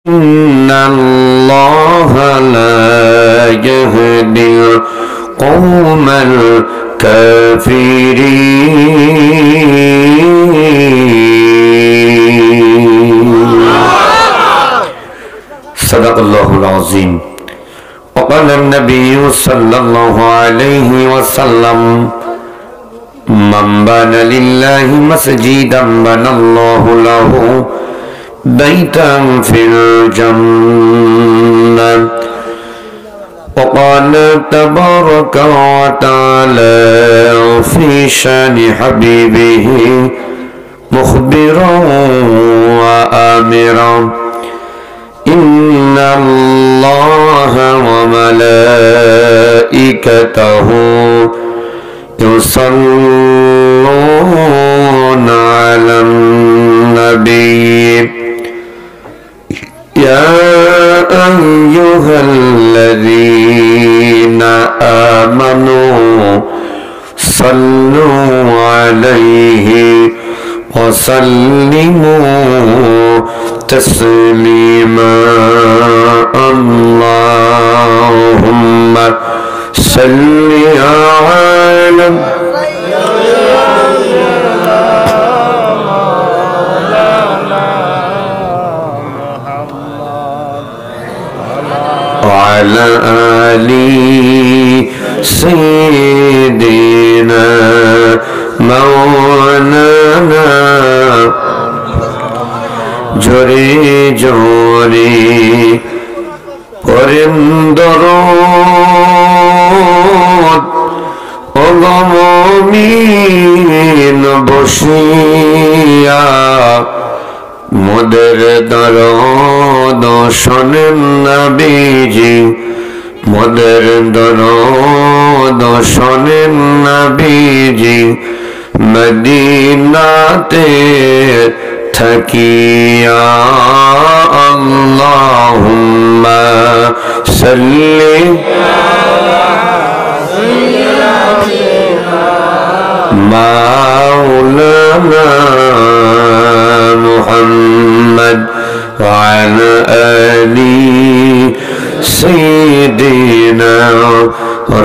إن الله لا يهدي القوم الكافرين. صدق الله العظيم. وقال النبي صلى الله عليه وسلم: من بنى لله مسجدا بنى الله له بيتا في الجنة. وقال تبارك وتعالى في شان حبيبه مخبرا وآمرا: إن الله وملائكته يصلون على النبي يا أيها الذين آمنوا صلوا عليه وسلموا تسليما. اللهم صل على وعلى آل سيدنا مولانا জোরে জোরে করেন দরদ ও মুমিন বসিয়া মোদের দরদ শোনেন নবীজি, মোদের দরদ শোনেন নবীজি, মদিনাতে থাকিয়া। আল্লাহুম্মা সাল্লি মাওলানা মুহাম্মদ ওয়া আলা আলি সাইয়্যিদিনা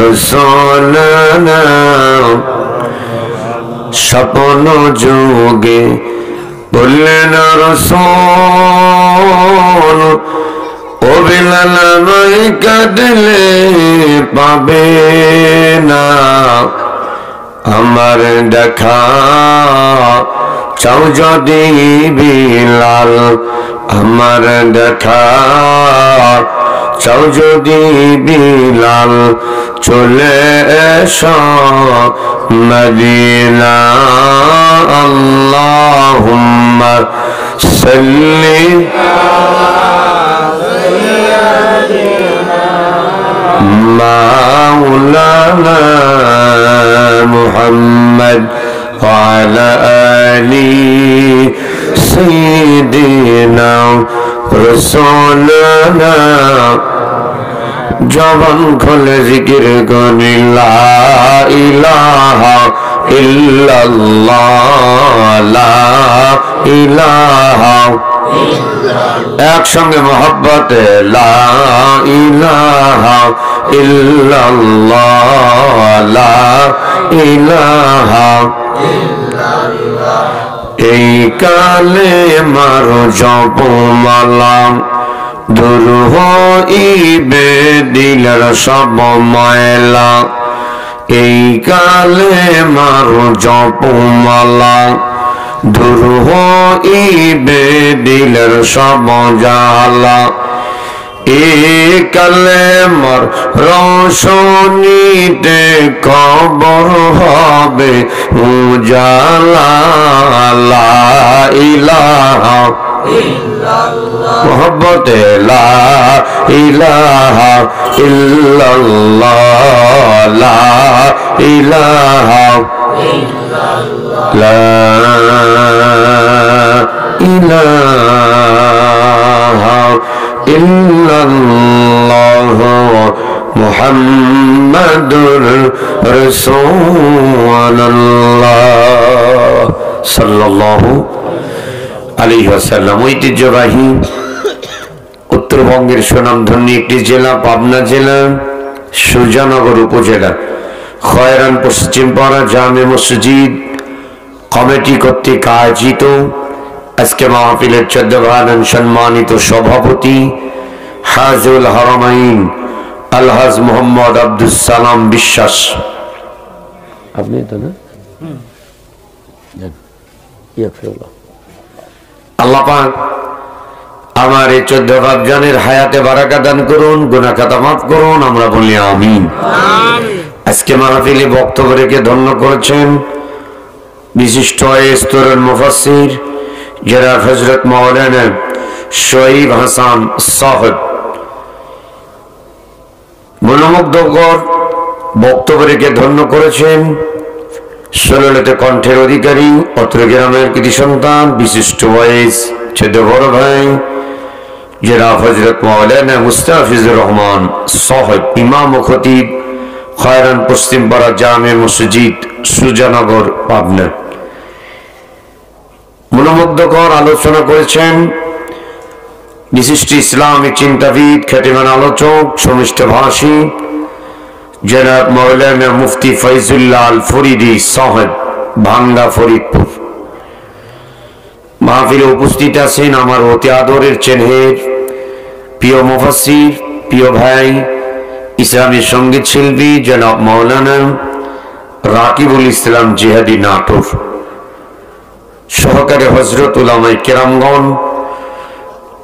রাসূলুনা। স্বপ্ন যোগে বললেন রাসূল, ও বিলাল আমায় কাঁদলে পাবে না, আমার দেখা চাও যদি বিলাল, আমার দেখা চাও যদি বিলাল, চলে এসো মদিনা। আল্লাহুম্মা সাল্লি মাওলানা মুহাম্মদ ওয়া আলা আলি সাইয়্যিদিনা রাসূলুনা। জবান খুলে জিকির করি লা ইলাহা ইল্লাল্লাহ, লা ইলাহা একসঙ্গে মোহব্বতে লা ইলাহা ইল্লাল্লাহ, লা ইলাহা। এই কালে মারো জপমালা দূর হইবে দিলের সব ময়লা। এই কালে মারো জপমালা দূর হইবে দিলের সব জ্বালা। এই কালেমার রোশনীতে কবর হবে উজালা। লা ইলাহা মোহব্বতে লা ইলাহা ইল্লাল্লাহ, লা ইলাহা লা ইলাহা ইল্লাল্লাহ মুহাম্মাদুর রাসূলুল্লাহ সাল্লাল্লাহু আলাইহি ওয়াসাল্লাম। ঐতিহ্যবাহী উত্তরবঙ্গের সুনামধন্য একটি জেলা পাবনা জেলা সুজানগর উপজেলা খয়রান পশ্চিমপাড়া জামে মসজিদ কমিটি কর্তৃক আয়োজিত আজকে মাহফিলের 14 সম্মানিত সভাপতি হাজুল হারামাইন আলহাজ মোহাম্মদ আব্দুস সালাম বিশ্বাস। আপনি তো না? আল্লাহ পাক আমার এই 14 বাপজানের হায়াতে বারাকা দান করুন, গুনাহ খাতা মাফ করুন, আমরা বলি আমিন। আজকে মাহফিলে বক্তব্য রেখে ধন্য করেছেন বিশিষ্ট স্তরের মুফাসসির জনাব হযরত মাওলানা শহীদ হাসান সাহেব। মনোমুগ্ধকর বক্তব্য রেখে ধন্য করেছেন সরলতে কণ্ঠের অধিকারী অত্র গ্রামের কৃতি সন্তান বিশিষ্ট বয়স ছোট বড় ভাই জনাব হযরত মাওলানা মুস্তাফিজুর রহমান সাহেব, ইমাম ও খতিব খয়রান পশ্চিমপাড়া জামে মসজিদ সুজানগর পাবনা। মনোমুগ্ধকর আলোচনা করেছেন বিশিষ্ট ইসলামী চিন্তাবিদ খ্যাতিমান আলোচক সমিষ্টভাষী জনাব মাওলানা মুফতি ফয়জুল্লাহ আল ফরিদি সাহেব, ভাঙ্গা ফরিদপুর। মাহফিলে উপস্থিত আছেন আমার অতি আদরের চেনহের প্রিয় মুফাসসির, প্রিয় ভাই ইসলামী সঙ্গীত শিল্পী জনাব মাওলানা রাকিবুল ইসলাম জিহাদি নাটোর, সহকারী হযরত উলামায়ে কেরামগণ,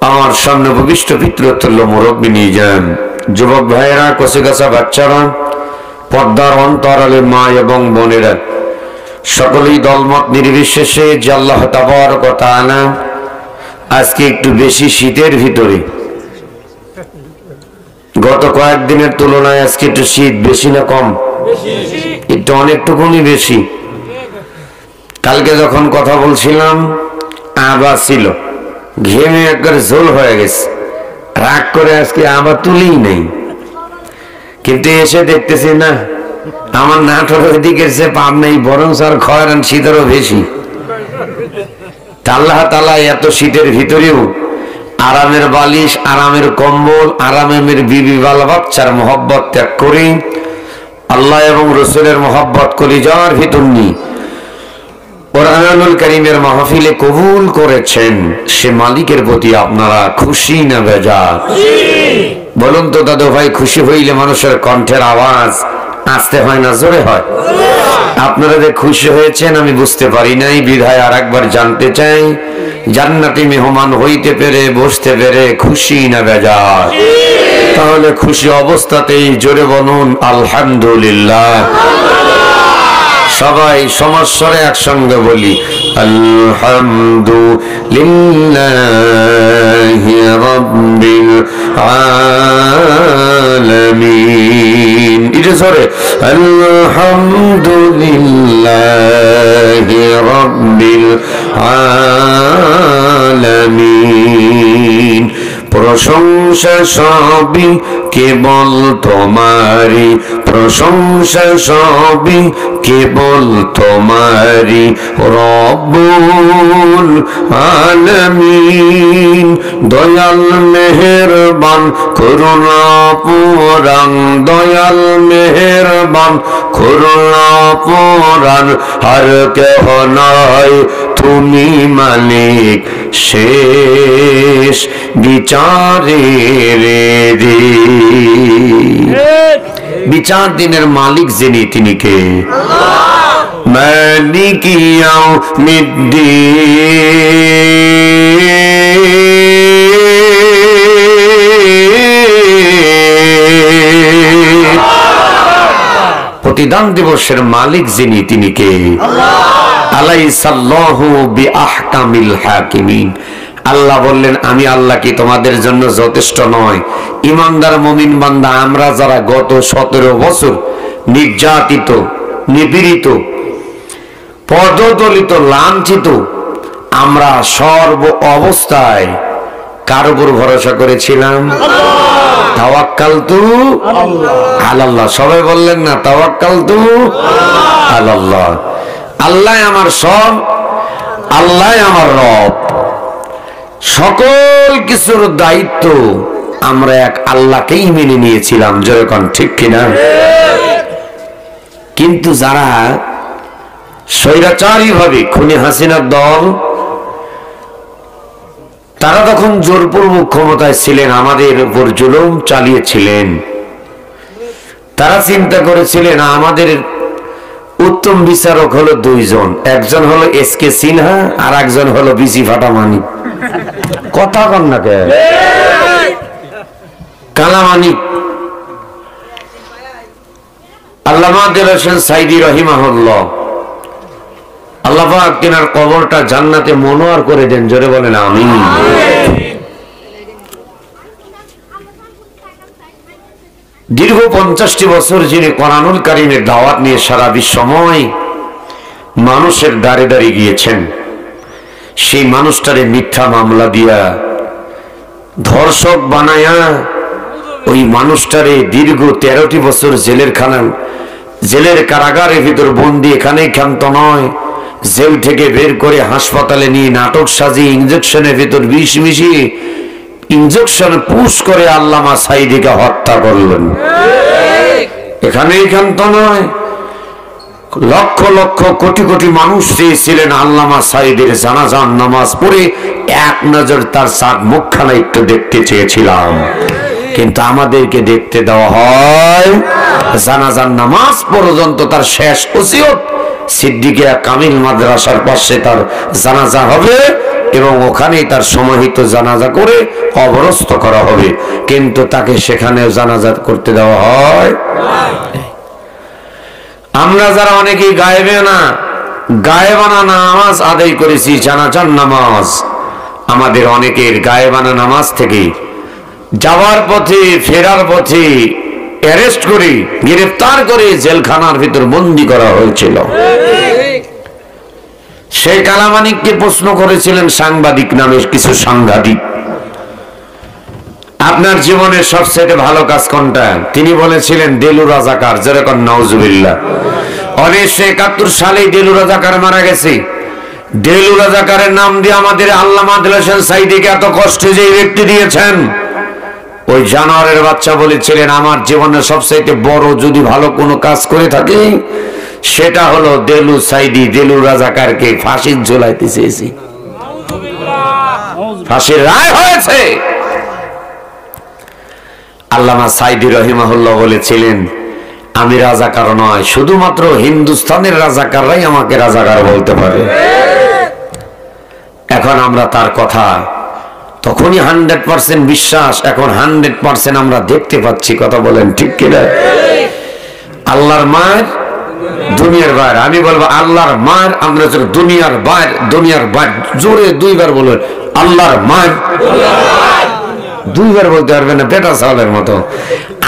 আমার সামনে ভূমিষ্ঠ পিতৃতুল্য মুরব্বী নিয়ে যান, যুবক ভাইয়েরা, কচিকাঁচা বাচ্চারা, পর্দার অন্তরালে মা এবং বোনেরা, সকলেই দলমত নির্বিশেষে যে আল্লাহ তাবারক ওয়া তাআলা আজকে একটু বেশি শীতের ভিতরে, গত কয়েকদিনের তুলনায় আজকে একটু শীত বেশি না কম? একটু অনেকটুকুনি বেশি। কালকে যখন কথা বলছিলাম আবার ছিল, ঘেমে একবার ঝোল হয়ে গেছে, রাগ করে আজকে আবার তুলেই নেই। কিন্তু এসে দেখতেছি না আমার নাটোরের দিকের সে পাপ নেই, বরং স্যার খয়রান শীতেরও বেশি। আল্লাহ তাআলা এত শীতের ভিতরেও আরামের বালিশ, আরামের কম্বল, আরামের বিবি বাল বাচ্চার মহব্বত ত্যাগ করে আল্লাহ এবং রসুলের মহব্বত কলিজার ভিতর নিয়ে কোরআনুল কারীমের মাহফিলে কবুল করেছেন, সে মালিকের প্রতি আপনারা খুশি না বেজার? বলুন তো দাদু ভাই, খুশি হইলে মানুষের কণ্ঠের আওয়াজ আস্তে হয় না জোরে হয়? আপনারা যে খুশি হয়েছেন আমি বুঝতে পারি নাই, বিধায় আর একবার জানতে চাই, জান্নাতি মেহমান হইতে পেরে বসতে পেরে খুশি না বেজার? তাহলে খুশি অবস্থাতেই জোরে বলুন আলহামদুলিল্লাহ। সবাই সমাস্বরে একসঙ্গে বলি আলহামদুলিল্লাহি রাব্বিল আলামিন। এটা জোরে আলহামদুলিল্লাহি রাব্বিল আলামিন। প্রশংসা সবই কেবল তোমারি, প্রশংসা সবই কেবল তোমারি রব্বুল আলামিন। দয়াল মেহেরবান করুণা পুরাণ, দয়াল মেহেরবান করুণা পুরাণ, আর কেহ নয় তুমি মালিক শেষ বিচারের দিন। বিচার দিনের মালিক যিনি তিনি কে? মালিক ইয়াউমিদ্দিন। প্রতিদান দিবসের মালিক যিনি তিনি কে? আলাইসাল্লাহু বিআহকামিল হাকিমিন। আল্লাহ বললেন আমি আল্লাহ কি তোমাদের জন্য যথেষ্ট নয়? ইমানদার মুমিন বান্দা, আমরা যারা গত 17 বছর নির্যাতিত, নিপীড়িত, পদদলিত, লাঞ্ছিত, আমরা সর্ব অবস্থায় কার উপর ভরসা করেছিলাম? তাওয়াক্কালতু আলাল্লাহ। সবাই বললেন না তাওয়াক্কালতু আলাল্লাহ। আল্লাহ আমার সব, আল্লাহ আমার রব। সকল কিছুর দায়িত্ব আমরা এক আল্লাহকেই মেনে নিয়েছিলাম, যেরকম ঠিক কিনা? কিন্তু যারা স্বৈরাচারী ভাবে খুনি হাসিনার দল, তারা তখন জোরপূর্বক ক্ষমতায় ছিলেন, আমাদের উপর জুলুম চালিয়েছিলেন। তারা চিন্তা করেছিলেন আমাদের উত্তম বিচারক হলো দুইজন, একজন হলো এসকে সিনহা আর একজন হলো বিসি ফাটামানি। কথা কন না কে? কালামানি। আল্লামা দেলোয়ার হোসেন সাইদি রহিমাহুল্লাহ, আল্লাহ পাক তিনার কবরটা জান্নাতে মনোয়ার করে দেন, জোরে বলেন আমিন। দীর্ঘ 50টি বছর যিনি কোরআনুল কারীমের দাওয়াত নিয়ে সারা বিশ্বময় মানুষের দ্বারে দ্বারে গিয়েছেন, সেই মানুষটারে মিথ্যা মামলা দিয়া ধর্ষক বানায়া ওই মানুষটারে দীর্ঘ 13টি বছর জেলের কারাগারের ভিতর বন্দি, এখানেই ক্ষান্ত নয়, জেল থেকে বের করে হাসপাতালে নিয়ে নাটক সাজিয়ে ইঞ্জেকশনের ভিতর বিষ মিশিয়ে ইঞ্জেকশন পুশ করে আল্লামা সাইদিকে হত্যা করলেন। এখানেই ক্ষান্ত নয়, লক্ষ লক্ষ কোটি কোটি মানুষ চেয়েছিলেন আল্লামা সাইদের জানাজার নামাজ পড়ে এক নজর তার সাত মুখখানা একটু দেখতে চেয়েছিলাম, কিন্তু আমাদেরকে দেখতে দেওয়া হয় জানাজার নামাজ পর্যন্ত। তার শেষ ওসিয়ত সিদ্দিকিয়া কামিল মাদ্রাসার পাশে তার জানাজা হবে এবং ওখানেই তার সমাহিত জানাজা করে কবরস্থ করা হবে, কিন্তু তাকে সেখানেও জানাজা করতে দেওয়া হয়। আমরা যারা অনেকেই গায়েবানা নামাজ আদায় করেছি, জানাজার নামাজ, আমাদের অনেকের গায়েবানা নামাজ থেকে যাওয়ার পথে ফেরার পথে অ্যারেস্ট করে গ্রেফতার করে জেলখানার ভিতর বন্দী করা হয়েছিল। সেই কালামানিককে প্রশ্ন করেছিলেন সাংবাদিক নামে কিছু সাংবাদিক, আপনার জীবনের সবচেয়ে ভালো কাজ কোনটা? তিনি বলেছিলেন দেলু রাজাকার, যেরকম নাউজুবিল্লাহ। 1971 সালে দেলু রাজাকার মারা গেছে। দেলু রাজাকারের নাম দিয়ে আমাদের আল্লামা দেলোয়ার হোসেন সাইদিকে এত কষ্ট যে ব্যক্তি দিয়েছেন, ওই জানোয়ারের বাচ্চা বলেছিলেন আমার জীবনের সবচেয়ে বড় যদি ভালো কোনো কাজ করে থাকে সেটা হলো দেলু সাইদি, দেলু রাজাকারকে ফাঁসির ঝোলাইতে চেয়েছি, ফাঁসির রায় হয়েছে। আল্লামা সাইদি রহিমাহুল্লাহ বলেছিলেন আমি রাজাকার নয়, শুধুমাত্র হিন্দুস্তানের রাজাকাররাই আমাকে রাজাকার বলতে পারে। এখন আমরা তার কথা তখনই 100% বিশ্বাস, এখন 100% আমরা দেখতে পাচ্ছি। কথা বলেন ঠিক কিনা? আল্লাহর মায়ের দুনিয়ার বাইরে, আমি বলবো আল্লাহর মায়ের, আমরা দুনিয়ার বাইরে, দুনিয়ার বাইরে জোরে 2 বার বলবেন আল্লাহর মায়ের। 2 বার বলতে পারবেন না, বেটা চালের মতো।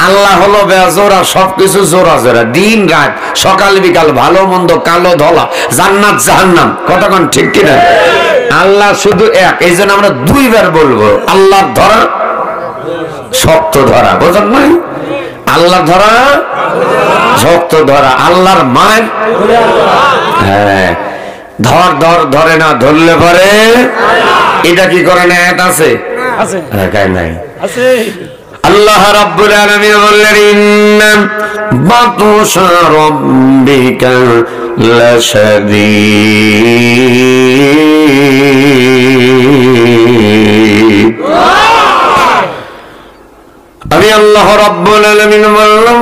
আল্লাহ হলো বেজোরা, সবকিছু জোরা জোরা, দিন রাত, সকাল বিকাল, ভালো মন্দ, কালো ধলা, জান্নাত জাহান্নাম। কতক্ষণ ঠিক কিনা? আল্লাহ শুধু এক, এই জন্য আমরা 2 বার বলবো আল্লাহর ধরা শক্ত ধরা, বোঝেন নাই? আল্লাহ ধরা শক্ত ধরা, আল্লাহর মায়ের। হ্যাঁ, ধরে না, ধরলে পরে এটা কি করে না? আছে নাই? আল্লাহ রাব্বুল আলামিন বললেন ইন্না বাতুশা রাব্বিকা লাশাদীদ। আমি আল্লাহ রাব্বুল আলামিন বললাম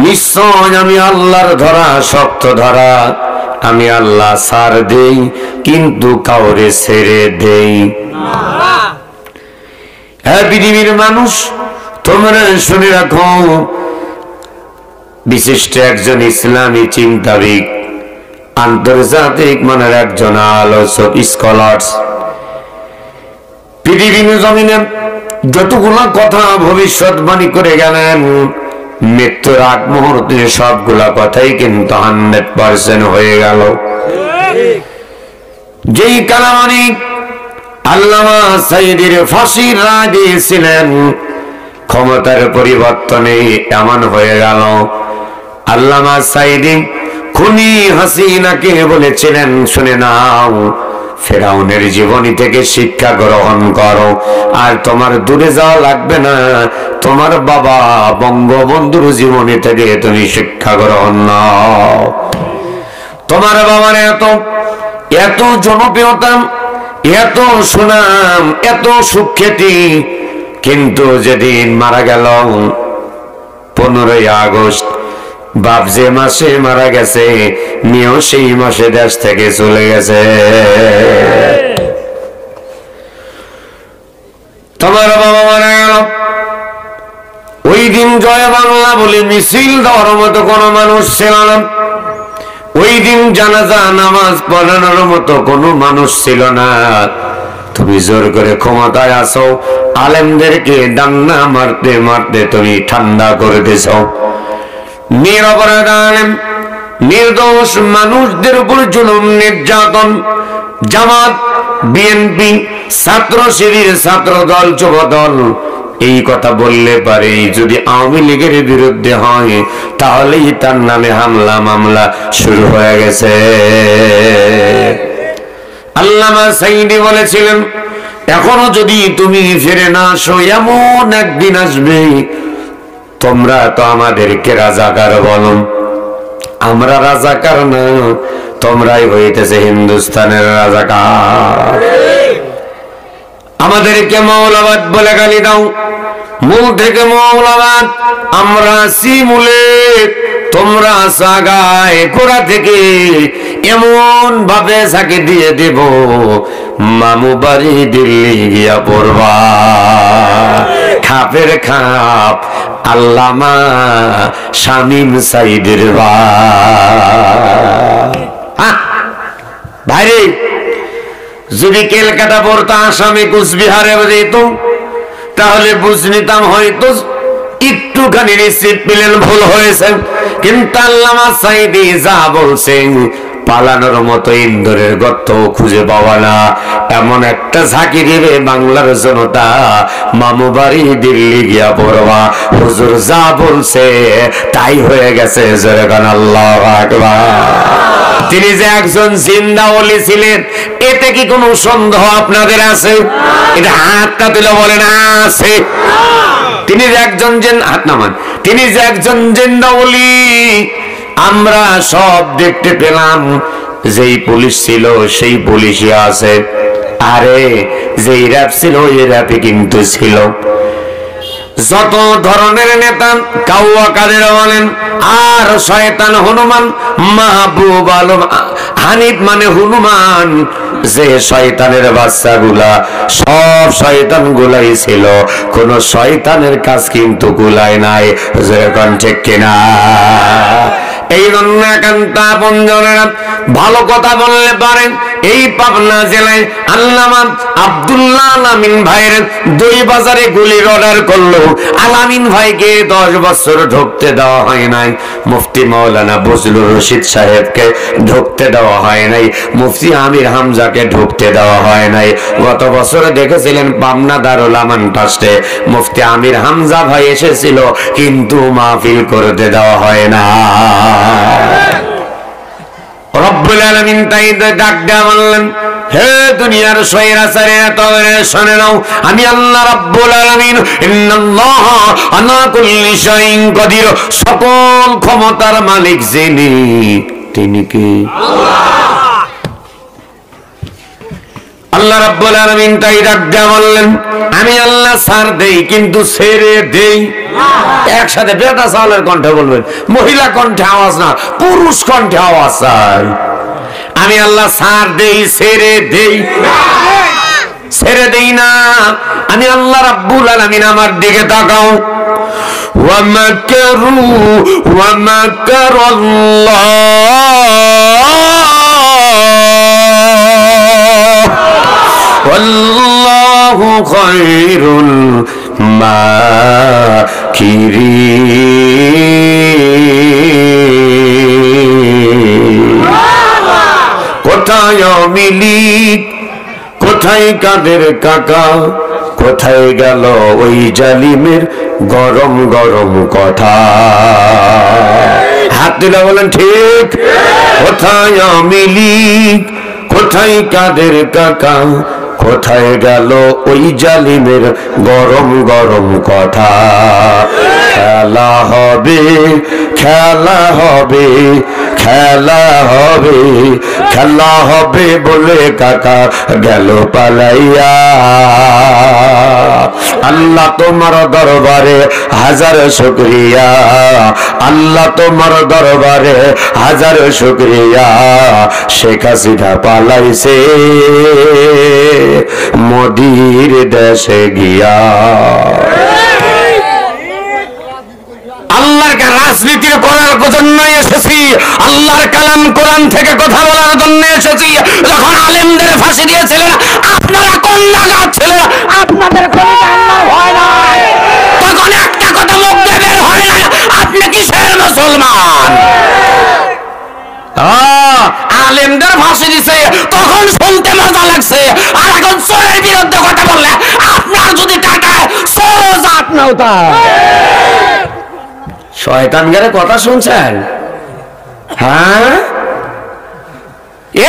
নিশ্চয় আমি আল্লাহর ধরা শক্ত ধরা, আমি আল্লাহ ছাড় দেই কিন্তু কাউরে ছেড়ে দেই। হ্যাঁ পৃথিবীর মানুষ, তোমরা শুনে রাখো, বিশিষ্ট একজন ইসলামী চিন্তাবিদ, আন্তর্জাতিক মানের একজন আলোচক, স্কলার্স, পৃথিবীর জমিনে যতগুলা কথা ভবিষ্যৎবাণী করে গেলেন, মৃত্যুর আগ মুহূর্তে সবগুলা কথাই কিন্তু 100% হয়ে গেল। যেই কালামানিক আল্লামা সাইদির ফাঁসির রায় দিয়েছিলেন, ক্ষমতার পরিবর্তনে এমন হয়ে গেল আল্লামা সাইদি খুনি হাসিনাকে বলেছিলেন শুনে নাও, ফেরাউনের জীবনী থেকে শিক্ষা গ্রহণ করো। আর তোমার দূরে যাওয়া লাগবে না, তোমার বাবা বঙ্গবন্ধুর জীবনী থেকে তুমি শিক্ষা গ্রহণ নাও। তোমার বাবার এত জনপ্রিয়তা, এত সুনাম, এত সুখ্যাতি, কিন্তু যেদিন মারা গেল 15ই আগস্ট, বাপ যে মাসে মারা গেছে মেয়েও সেই মাসে দেশ থেকে চলে গেছে। তোমার বাবা মারা গেল, ওই দিন জয় বাংলা বলে মিছিল দেওয়ার মতো কোন মানুষ ছিল না। ওই দিন জানাজা নামাজ পড়ানোর মতো কোনো মানুষ ছিল না। তুমি জোর করে ক্ষমতায় আসো, আলেমদেরকে ডান্না মারতে মারতে তুমি ঠান্ডা করে দিছ। নিরপরাধ আলেম, নির্দোষ মানুষদের উপর জুলুম নির্যাতন। জামাত, বিএনপি, ছাত্র শিবির, ছাত্র দল, যুব দল এই কথা বললে পারে যদি আওয়ামী লীগের বিরুদ্ধে হয় তাহলেই তার নামে হামলা মামলা শুরু হয়ে গেছে। আল্লামা সাঈদী বলেছিলেন, এখনো যদি তুমি ফিরে না আসো এমন একদিন আসবে, তোমরা তো আমাদেরকে রাজাকার বলো, আমরা রাজাকার না, তোমরাই হইতেছে হিন্দুস্তানের রাজাকার। আমাদেরকে মৌলবাদ বলে গালি দাও, মূল থেকে মৌলবাদ, আমরা শিমুলে, তোমরা সাগায় গোড়া থেকে এমন ভাবে সাকে দিয়ে দেব মামু বাড়ি দিল্লি গিয়া পড়বা। খাপের খাপ আল্লামা শামীম সাঈদীর ভাই। যদি কলকাতা পড়তো, আসামে কুচবিহারে যেত, তাহলে বুঝ নিতাম হয়তো একটুখানি রিসিভ পেলেন, ভুল হয়েছে। কিন্তু আল্লামা সাঈদী যা বলছেন পালানোর মতো ইন্দোরের গর্ত খুঁজে পাওয়া না, এমন একটা ঝাঁকি দিবে বাংলার জনতা, মামু বাড়ি দিল্লি গিয়া পড়বা। হুজুর যা বলছে তাই হয়ে গেছে। জোরে আল্লাহু আকবার। তিনি যে একজন জিন্দা ওলি ছিলেন এতে কি কোনো সন্দেহ আপনাদের আছে? এটা হাতটা তুলে বলেন আছে। তিনি যে একজন হাত নামান, তিনি যে একজন জিন্দা ওলি আমরা সব দেখতে পেলাম। যেই পুলিশ ছিল সেই পুলিশই আছে, আরে যেই র‍্যাব ছিল ওই র‍্যাবই কিন্তু ছিল। যত ধরনের নেতা কাউয়া কাদের বলেন, আর শয়তান হনুমান মাহবুব আলম হানিফ মানে হনুমান, যে শয়তানের বাচ্চাগুলা সব শয়তান গুলাই ছিল, কোন শয়তানের কাজ কিন্তু গুলায় নাই। যেরকম ঠিক কিনা? এই জন্য একান্ত আপনজনেরা ভালো কথা বললে পারেন। এই পাবনা জেলায় আল্লামা আব্দুল্লাহ আলামিন ভাইয়ের দুই বাজারে গুলির অর্ডার করলো। আলামিন ভাইকে 10 বছর ঢুকতে দেওয়া হয় নাই, মুফতি মাওলানা বজলুর রশিদ সাহেবকে ঢুকতে দেওয়া হয় নাই, মুফতি আমির হামজাকে ঢুকতে দেওয়া হয় নাই। গত বছরে দেখেছিলেন পাবনা দারুল আমান ট্রাস্টে মুফতি আমির হামজা ভাই এসেছিল, কিন্তু মাহফিল করতে দেওয়া হয় না। রব্বুল আলামিন তাই ডাক দেয়া বললেন, হে দুনিয়ার সয়রাচারীরা তবে শুনে নাও, আমি আল্লাহ রব্বুল আলামিন ইন্নাল্লাহা আলা কুল্লি শাইইন কাদির, সকল ক্ষমতার মালিক যিনি তিনি কি? আল্লাহ। আল্লাহ রাব্বুল আলামিন তাই ডাক দেয়া বললেন, আমি আল্লাহ ছাড় দেই কিন্তু ছেড়ে দেই। একসাথে বেটা চালের কণ্ঠে বলবেন, মহিলা কণ্ঠে আওয়াজ না, পুরুষ কণ্ঠে আওয়াজ চাই। আমি আল্লাহ ছাড় দেই, ছেড়ে দেই, ছেড়ে দেই না। আমি আল্লাহ রাব্বুল আলামিন, আমার দিকে তাকাও। ওয়া মাকারু ওয়া মাকারাল্লাহ ওয়াল্লাহু খায়রুল মাকিরিন। কোথায় মিলিক, কোথায় কাদের কাকা, কোথায় গেল ওই জালিমের গরম গরম কথা? হাত দিলে বলেন ঠিক। কোথায় মিলিক, কোথায় কাদের কাকা, কোথায় গেল ওই জালিমের গরম গরম কথা। খেলা হবে, খেলা হবে, খেলা হবে, খেলা হবে বলে কাকা গেল পালাইয়া। আল্লাহ তোমার দরবারে হাজার শুকরিয়া, আল্লাহ তোমার দরবারে হাজার শুকরিয়া। শেখ হাসিনা পালাইছে মোদির দেশে গিয়া। আল্লাহর রাজনীতির করার জন্য এসেছি, আল্লাহর কালাম কোরআন থেকে কথা বলার জন্য এসেছি। যখন আলেমদের ফাঁসি দিয়েছিলেন আপনারা কোন নাগাদ ছিলেন? আপনাদের হয় না, তখন একটা কথা মুখ দিয়ে বের হয় না, আপনি কিসের মুসলমান? আলেমদের ফাঁসি দিছে তখন শুনতে মজা লাগছে, আর এখন চোরের বিরুদ্ধে কথা বললে আপনার যদি কাটায় চোর জাত নাও তা। শয়তান গেলে কথা শুনছেন? হ্যাঁ,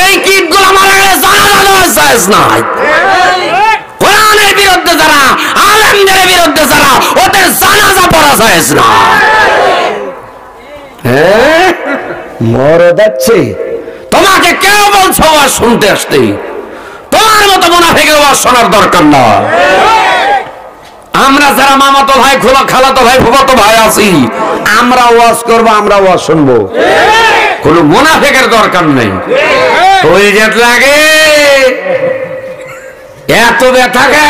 এই কীটগুলো মারা গেলে জানাজ নাই। কোরআনের বিরুদ্ধে যারা, আলেমদের বিরুদ্ধে যারা, ওদের জানাজা পড়া যায় না। হ্যাঁ, মরে যাচ্ছে। তোমাকে কেউ বলছো ওয়াজ শুনতে আসতে? তোমার মতো মুনাফিকের ওয়াজ শোনার দরকার না। আমরা যারা মামাতো ভাই, খোলা খালাতো ভাই, ফুফাতো ভাই আছি, আমরা ওয়াজ করবো, আমরা ওয়াজ শুনবো, কোন মুনাফিকের দরকার নেই। ওই জেট লাগে এত ব্যথা গে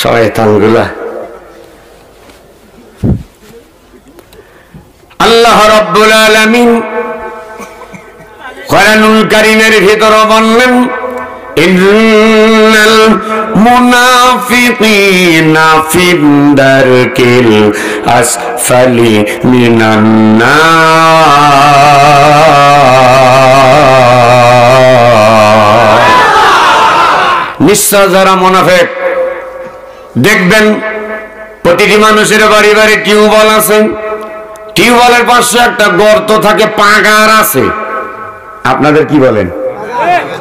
শয়তান গুলা। আল্লাহ রাব্বুল আলামিন কোরআনুল কারীমের ভিতরে বললেন, ইন্নাল মুনাফিকিনা ফিদ দারকিল আসফালি মিনান নার। নিশ্চয় যারা মুনাফিক, দেখবেন প্রতিটি মানুষের বাড়ি বাড়ি টিউবওয়েল আছে, টিউবওয়েলের পাশে একটা গর্ত থাকে, পাগার আছে। আপনাদের কি বলেন?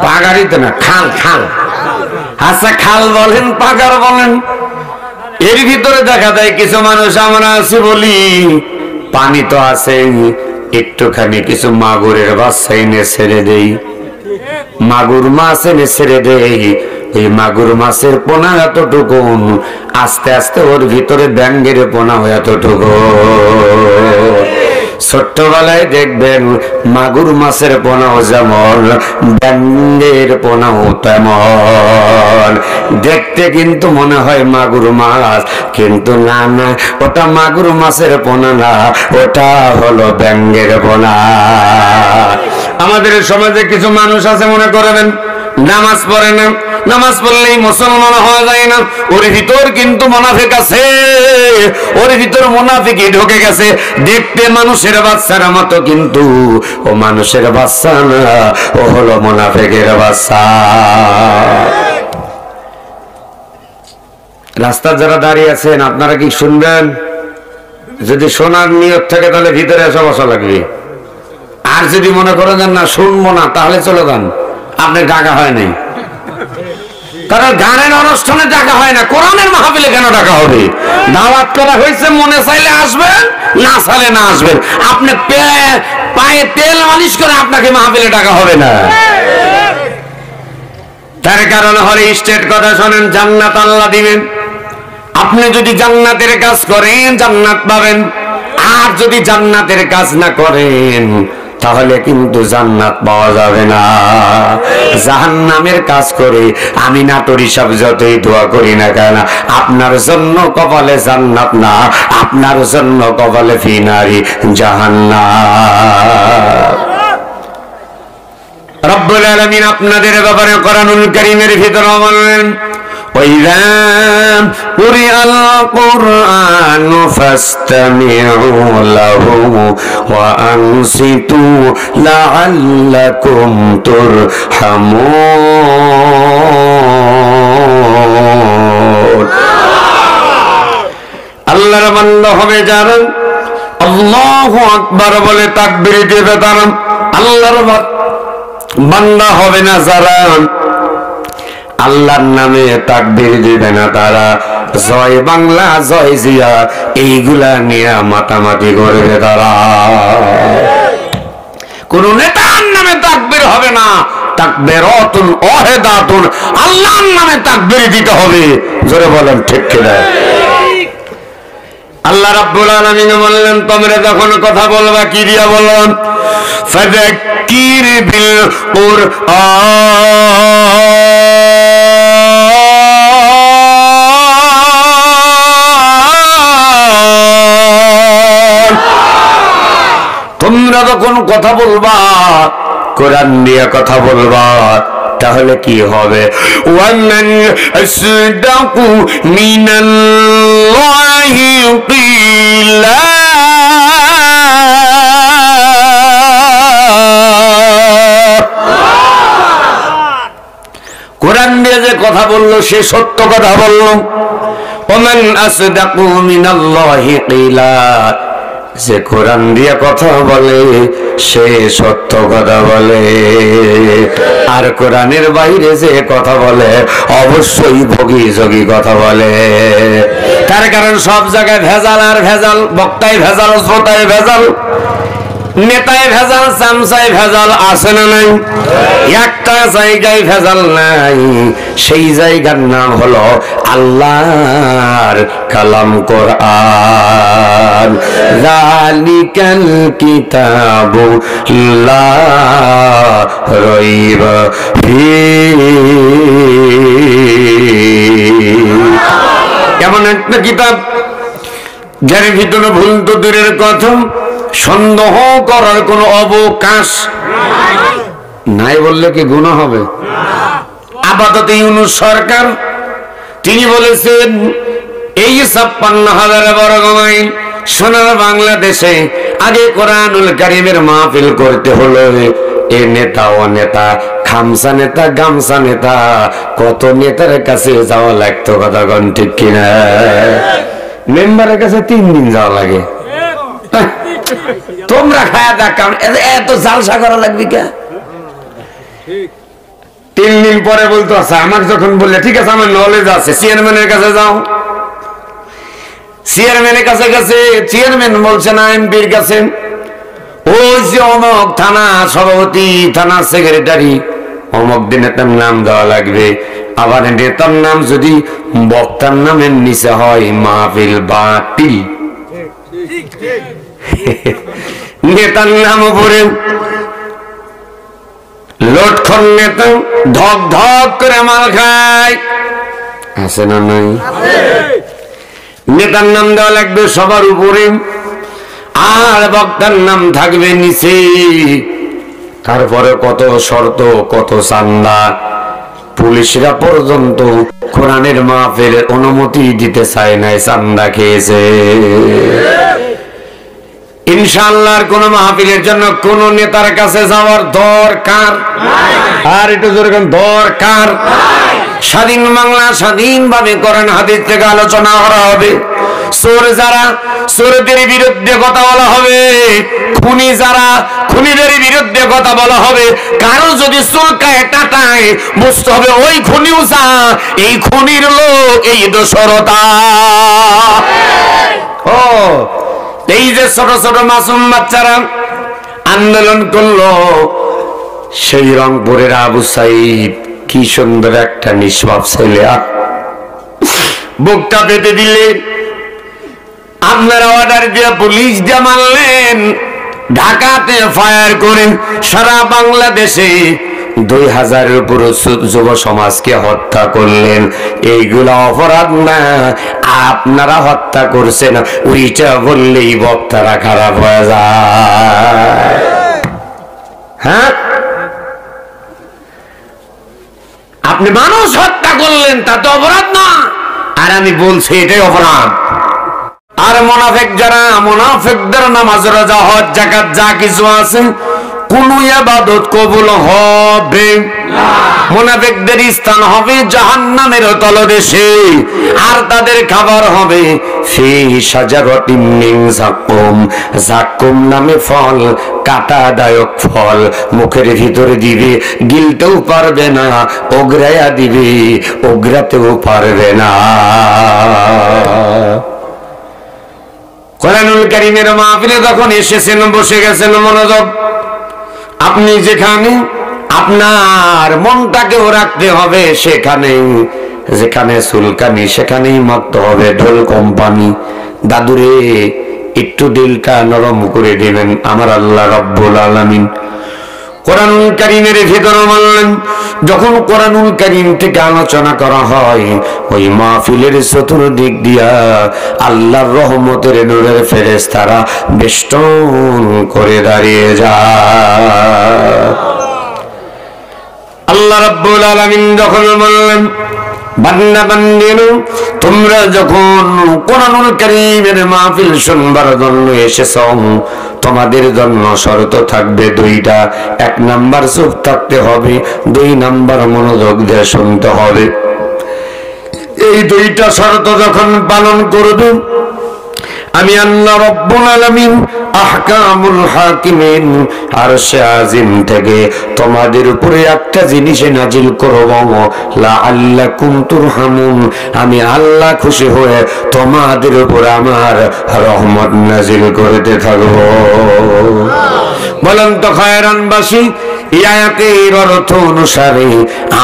পাগারই তো না, খাল। খাল, আচ্ছা, খাল বলেন, পাগার বলেন। এর ভিতরে দেখা যায় কিছু মানুষ আমরা আছি বলি, পানি তো আছে, একটুখানি কিছু মাগুরের বাচ্চা এনে ছেড়ে দেই, মাগুর মাছ এনে ছেড়ে দেই। এই মাগুর মাছের পোনা এতটুকু, আস্তে আস্তে ওর ভিতরে ব্যাঙের পোনা এতটুকু। ছোট্টবেলায় দেখবেন মাগুর মাছের পোনাও যেমন, ব্যাঙের পোনাও তেমন। দেখতে কিন্তু মনে হয় মাগুর মাছ, কিন্তু না না, ওটা মাগুর মাছের পোনা না, ওটা হলো ব্যাঙের পোনা। আমাদের সমাজে কিছু মানুষ আছে মনে করবেন নামাজ পড়ে না, নামাজ পড়লেই মুসলমান হওয়া যায় না। ওর ভিতর কিন্তু মুনাফিক আছে, ওর ভিতর মুনাফিকই ঢুকে গেছে। দেখতে মানুষের বাচ্চার মতো, কিন্তু ও মানুষের বাচ্চা না, ও হলো মুনাফিকের বাচ্চা। রাস্তা যারা দাঁড়িয়ে আছেন, আপনারা কি শুনবেন? যদি শোনার নিয়ত থাকে তাহলে ভিতরে এসে বসা লাগবে। আর যদি মনে করেন না শুনবো না, তাহলে চলে যান। আপনার ডাকা হয় নাই, কারণ গানের অনুষ্ঠানে ডাকা হয় না, কোরআনের মাহফিলে কেন ডাকা হবে? দাওয়াত করা হয়েছে, মনে চাইলে আসবেন, না চাইলে না আসবেন। আপনি পায়ে তেল মালিশ করে আপনাকে মাহফিলে ডাকা হবে না। তার কারণ হলে স্টেট কথা শোনেন, জান্নাত আল্লাহ দিবেন। আপনি যদি জান্নাতের কাজ করেন জান্নাত পাবেন, আর যদি জান্নাতের কাজ না করেন তাহলে কিন্তু জান্নাত পাওয়া যাবে না। জাহান্নামের কাজ করে আমি নাটোরি সাহেব যতই দোয়া করি না কেন, আপনার জন্য কপালে জান্নাত না, আপনার জন্য কপালে ফিনারি জাহান্নাম। রব্বুল আলামিন আপনাদের ব্যাপারে কোরআনুল কারীমের ভিতরে বলেন, وَإِذَا قُرِئَ الْقُرْآنُ فَاسْتَمِعُوا لَهُ وَأَنصِتُوا لَعَلَّكُمْ تُرْحَمُونَ। আল্লাহর বান্দা হবে যারা, আল্লাহু আকবার বলে তাকবীর দিবে তারা আল্লাহর বান্দা হবে না যারা আল্লাহর নামে তাকবীর দিবে না তারা জয় বাংলা জয় জিয়া এইগুলা নিয়ে মাতামাতি করবে তারা। কোন নেতার নামে তাকবীর হবে না, তাকবীরাতুন ওয়াহিদাতুন আল্লাহর নামে তাকবীর দিতে হবে। জোরে বলেন ঠিক কিনা? আল্লাহ রাব্বুল আলামিন বললেন তোমরা যখন কথা বলবা কি দিয়া বলুন, ফাযাক্কির বিল কুরআন। তোমরা যখন কথা বলবা কোরআন দিয়ে কথা বলবা তাহলে কি হবে? ওয়ামান আসদাকু মিনাল্লাহি কিলা কোরআন দিয়ে যে কথা বললো সে সত্য কথা বললো। ওয়ামান আসদাকু মিনাল্লাহি কিলা যে কোরআন দিয়ে কথা বলে সে সত্য কথা বলে, আর কোরআনের বাইরে যে কথা বলে অবশ্যই ভোগী যোগী কথা বলে। তার কারণ সব জায়গায় ভেজাল আর ভেজাল, বক্তায় ভেজাল, শ্রোতায় ভেজাল, নেতায় ভেজাল, চামচায় ভেজাল, আছে না নাই? একটা জায়গায় ভেজাল নাই, সেই জায়গার নাম হলো আল্লাহর কালাম কোরআন। যালিকাল কিতাবু লা রাইবা ফীহি। এমন একটা কিতাব যার ভিতরে ভুল তো দূরের কথা, সন্দেহ করার কোন অবকাশ নাই। বললে কি গুনাহ হবে? আপাতত ইউনূস সরকার তিনি বলেছেন এই ৫৬,০০০ বর্গ মাইল সোনার বাংলাদেশে আগে কোরআনুল কারীমের মাহফিল করতে হলো এ নেতা ও নেতা, খামসা নেতা, গামসা নেতা, কত নেতার কাছে যাওয়া লাগতো, কথা কোন ঠিক কিনা? মেম্বারের কাছে ৩ দিন যাওয়া লাগে। তোমরা খায়া দেখ এত জালসা করা লাগবে কে? ৩ দিন পরে বলতো আচ্ছা আমাকে যখন বললে ঠিক আছে আমার নলেজ আছে, চেয়ারম্যানের কাছে যাও। চেয়ারম্যানের কাছে গেছে, চেয়ারম্যান বলছে না এমপির কাছে। ওই যে অমক থানা সভাপতি, থানা সেক্রেটারি, অমক দিনে তার নাম দেওয়া লাগবে। আবার নেতার নাম যদি বক্তার নামের নিচে হয় মাহফিল বাতিল। নেতার নাম উপরে লটখন নেতা ধক ধক করে মাল খায়, আছে না নাই? নেতার নাম দেওয়া লাগবে সবার উপরে, আর বক্তার নাম থাকবে নিচে। তারপরে কত শর্ত, কত চান্দা। পুলিশরা পর্যন্ত কোরআনের মাহফিলের অনুমতি দিতে চায় নাই, চান্দা খেয়েছে। ইনশাআল্লাহর কোন মাহফিলের জন্য কোন নেতার কাছে যাওয়ার দরকার, আর একটু যেরকম দরকার, স্বাধীন বাংলা স্বাধীনভাবে কোরআন হাদিস থেকে আলোচনা করা হবে। চোর যারা, চোরদের বিরুদ্ধে কথা বলা হবে। খুনি যারা, খুনিদের বিরুদ্ধে কথা বলা হবে। কারো যদি চুলকায় টাটায় বুঝতে হবে ওই খুনিও যা, এই খুনির লোক, এই দোসরতা। ও এই যে ছোট ছোট মাসুম বাচ্চারা আন্দোলন করলো, সেই রংপুরের আবু সাইদ কি সুন্দর একটা নিষ্পাপ ছেলে, বুকটা পেতে দিলে আপনারা অর্ডার দিয়ে পুলিশ দিয়ে মারলেন, ঢাকাতে ফায়ার করেন, সারা বাংলাদেশে ২০০০-এর উপর যুব সমাজকে হত্যা করলেন। এইগুলা অপরাধ না? আপনারা হত্যা করছেন, ওইটা বললেই বক্তারা খারাপ হয়ে যায়। হ্যাঁ, আপনি মানুষ হত্যা করলেন, তা তো অপরাধ না? আর আমি বলছি এটাই অপরাধ। আর মুনাফিক যারা, মুনাফিকদের নামাজ, রোজা, হজ, যাকাত যা কিছু আছে কোন ইবাদত কবুল হবে না। মুনাফিকদের স্থান হবে জাহান্নামের তলদেশে, আর তাদের খাবার হবে ফি শাজারাতিন মিন যাকুম, যাকুম নামে ফল, কাঁটাদায়ক ফল, মুখের ভিতরে দিবে, গিলতেও পারবে না, ওগরায়া দিবে, ওগরাতেও পারবে না। কোরআনুল কারীমের মাহফিলে যখন এসেছেন, বসে গেছেন, মনোযোগ, আপনি যেখানে আপনার মনটাকেও রাখতে হবে সেখানে, যেখানে চুলকানি সেখানেই মারতে হবে ঢোল কোম্পানি। দাদুরে একটু দিলটা নরম করে দেবেন আমার আল্লাহ রাব্বুল আলামিন। কোরআনুল কারীমের ভিতরে বললেন, যখন কোরআনুল কারীম থেকে আলোচনা করা হয়, ওই মাহফিলের চতুর্দিক দিয়া আল্লাহর রহমতের নূরের ফেরেশতারা বেষ্টন করে দাঁড়িয়ে যায়। আল্লাহ রাব্বুল আলামিন যখন বললেন, বান্দা বান্দিনো, তোমরা যখন কোরআনুল কারীমের মাহফিল শুনবার জন্য এসেছো, তোমাদের জন্য শর্ত থাকবে দুইটা। এক নাম্বার চুপ থাকতে হবে, দুই নাম্বার মনোযোগ দিয়ে শুনতে হবে। এই দুইটা শর্ত যখন পালন করবে, আমি আল্লাহ রাব্বুল আলামিন আহকামুল হাকিমিন আরশে আজিম থেকে তোমাদের উপরে একটা জিনিস নাজিল করব, লাআল্লাকুম তুরহামুন, আমি আল্লাহ খুশি হয়ে তোমাদের উপর আমার রহমত নাজিল করতে থাকব। বলেন তো খায়রানবাসী, এই আয়াতের অর্থ অনুসারে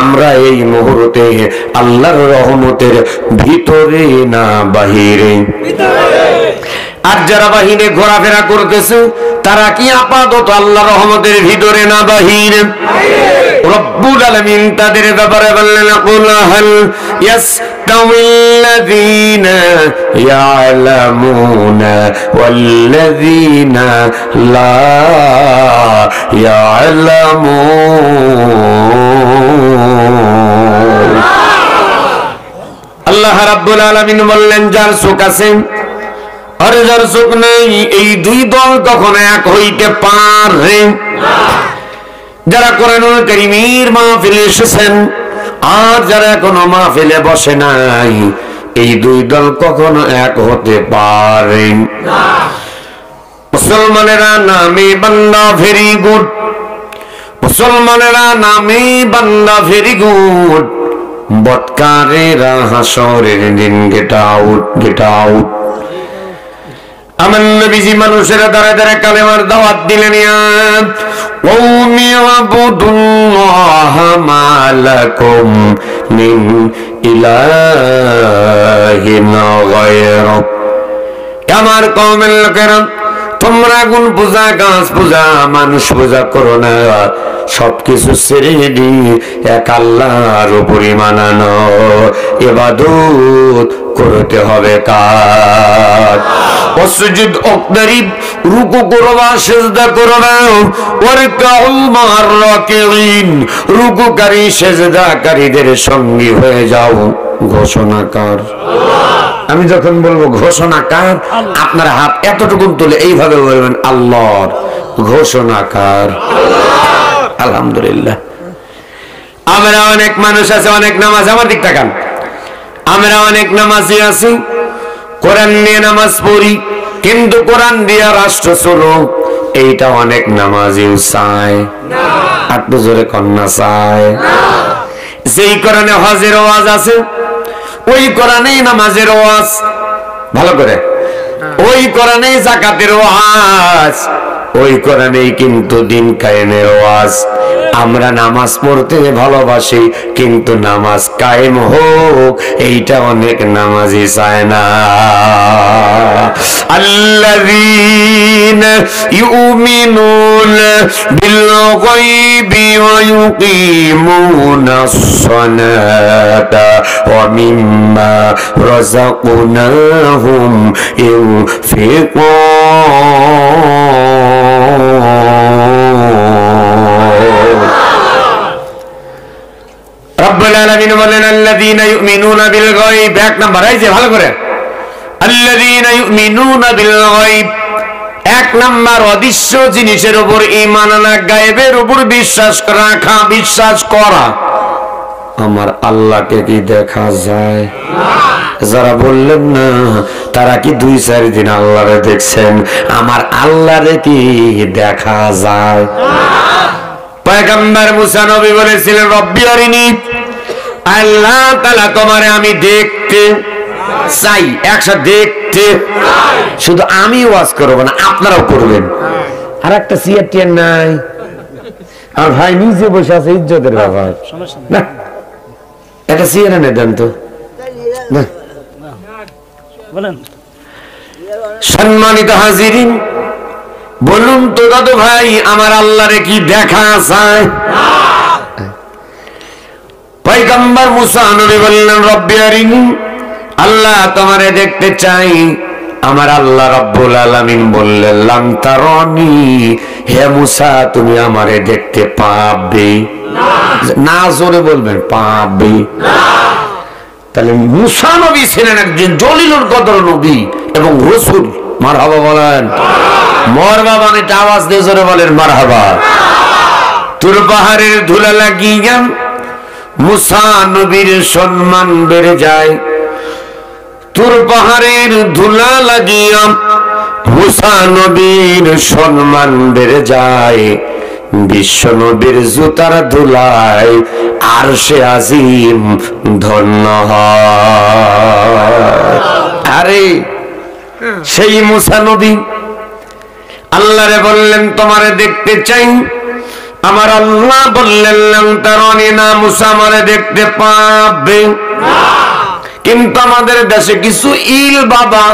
আমরা এই মুহূর্তে আল্লাহর রহমতের ভিতরে না বাহিরে? আর যারা বাহিরে ঘোরাফেরা করতেছে তারা কি আপাতত আল্লাহর রহমতের ভিতরে না বাহিরে? রব্বুল আলামিন তাদের ব্যাপারে বললেন, কুল হাল ইয়াস্তাউিল্লাযীনা ইয়ালামুনা ওয়াল্লাযীনা লা ইয়ালামুন। আল্লাহ রাব্বুল আলামিন বললেন, যার চোখ আছে আর যার চোখ নেই, এই দুই দল কখনো এক হইতে পারে না। যারা কোরআনুল কারীমের মাহফিলে এসেছেন আর যারা এখনো মাহফিলে বসে নাই, এই দুই দল কখনো এক হতে পারে না। মুসলমানেরা নামে বান্দা ভেরি গুড, মুসলমানেরা নামে বান্দা ভেরি গুড, বদকারেরা হাসরের দিন গেট আউট, গেট আউট। আমার নবীজি মানুষেরা দ্বারা দ্বারা কালেমার দাওয়াত দিলেন, কওমি আবুদুল্লাহ মা লাকুম মিন ইলাহিন গায়রু। আমার কওমের লোকেরা, তোমরা আগুন পূজা, গাছ পূজা, মানুষ পূজা করো না, সবকিছু ছেড়ে দিয়ে এক আল্লাহর উপরই মানানো ইবাদত করতে হবে। কার ওয়াসজুদ ওয়াকতারিব, রুকু করবা, সিজদা করবা, ওয়ারকাউ মা'আর রাকিঈন, রুকুকারী সিজদাকারীদের সঙ্গী হয়ে যাও। ঘোষণাকার আমি যখন বলবো ঘোষণাকার, আপনার হাত এতটুকু তুলে এইভাবে বলবেন, আল্লাহর ঘোষণাকার। আলহামদুলিল্লাহ। আমরা অনেক মানুষ আছে, অনেক নামাজ, আমার দিক তাকান, আমরা অনেক নামাজি আছি, কোরআন নিয়ে নামাজ পড়ি, কিন্তু কোরআন দিয়ে রাষ্ট্র চলো, এইটা অনেক নামাজিও চায় না। একটু জোরে কন্যা চায় না। যেই কোরআনে হজের ওয়াজ আছে, ওই কোরআনেই নামাজের ওয়াজ, ভালো করে, ওই কোরআনেই যাকাতের ওয়াজ, ওই কোরআনেই কিন্তু দিন কায়েমের ওয়াজ। আমরা নামাজ পড়তে ভালোবাসি, কিন্তু নামাজ কায়েম হোক এইটা অনেক নামাজি চায় না। আল্লাযীনা ইউমিনুনা বিল গায়বি ওয়া ইউকিমুনাস সালাতা ওয়া মিম্মা রাযাকনাহুম ইউনফিকুন। রব্বুল আলামিন বলেন, আল্লাযীনা ইউমিনুনা বিল গায়ব, এক নাম্বার, এই যে ভালো করে, আল্লাযীনা ইউমিনুনা বিল গায়ব, এক নাম্বার অদৃশ্য জিনিসের উপর ঈমান আনা, গায়েবের উপর বিশ্বাস রাখা, বিশ্বাস করা। আমার আল্লাহকে কি দেখা যায়? যারা বললেন না তারা কি 2-4 দিন আল্লাহরে দেখছেন? আমার আল্লাহরে কি দেখা যায়? পয়গম্বর মুসা নবী বলেছিলেন, রব্বি আরিনি, আল্লাহ তাআলা তোমারে আমি দেখতে চাই, একসাথে দেখতে। শুধু আমি ওয়াজ করব না, আপনারাও করবেন। আর একটা সিয়ার নাই, আর ভাই নিজে বসে আছে, ইজ্জতের ব্যাপার না, একটা সিয়ার এনে দেন তো। সম্মানিত হাজিরিন, বলুন তো দাদু ভাই, আমার আল্লাহরে কি দেখা যায়? পয়গম্বর মুসা নবী বললেন, রব্বি আরিনি, আল্লাহ তোমারে দেখতে চাই। আমার আল্লাহ রাব্বুল আলামিন বললেন, লাম তারানি, হে মুসা তুমি আমারে দেখতে পাবে না। জোরে বলবেন, পাবে না। তাহলে মুসা নবী ছিলেন একজন জলিলুল কদর নবী এবং রাসূল। মারহাবা বলেন, মারহাবা মানে আওয়াজ দিয়ে জোরে বলেন মারহাবা। তুর পাহাড়ের ধুলা লাগিয়া মুসা নবীর সম্মান বেড়ে যায়। তুর পাহাড়ের ধুলা লাগিয়া মুসা নবীর সম্মান বেড়ে যায়। বিশ্ব নবীর জুতার ধুলায় আরশে আজিম ধন্য হয়। আরে সেই মুসা নবী আল্লাহরে বললেন, তোমারে দেখতে চাই। আমার আল্লাহ বললেন, লাম তারানি, না মুসা আমারে দেখতে পাবে না। কিন্তু আমাদের দেশে কিছু ইল বাবা,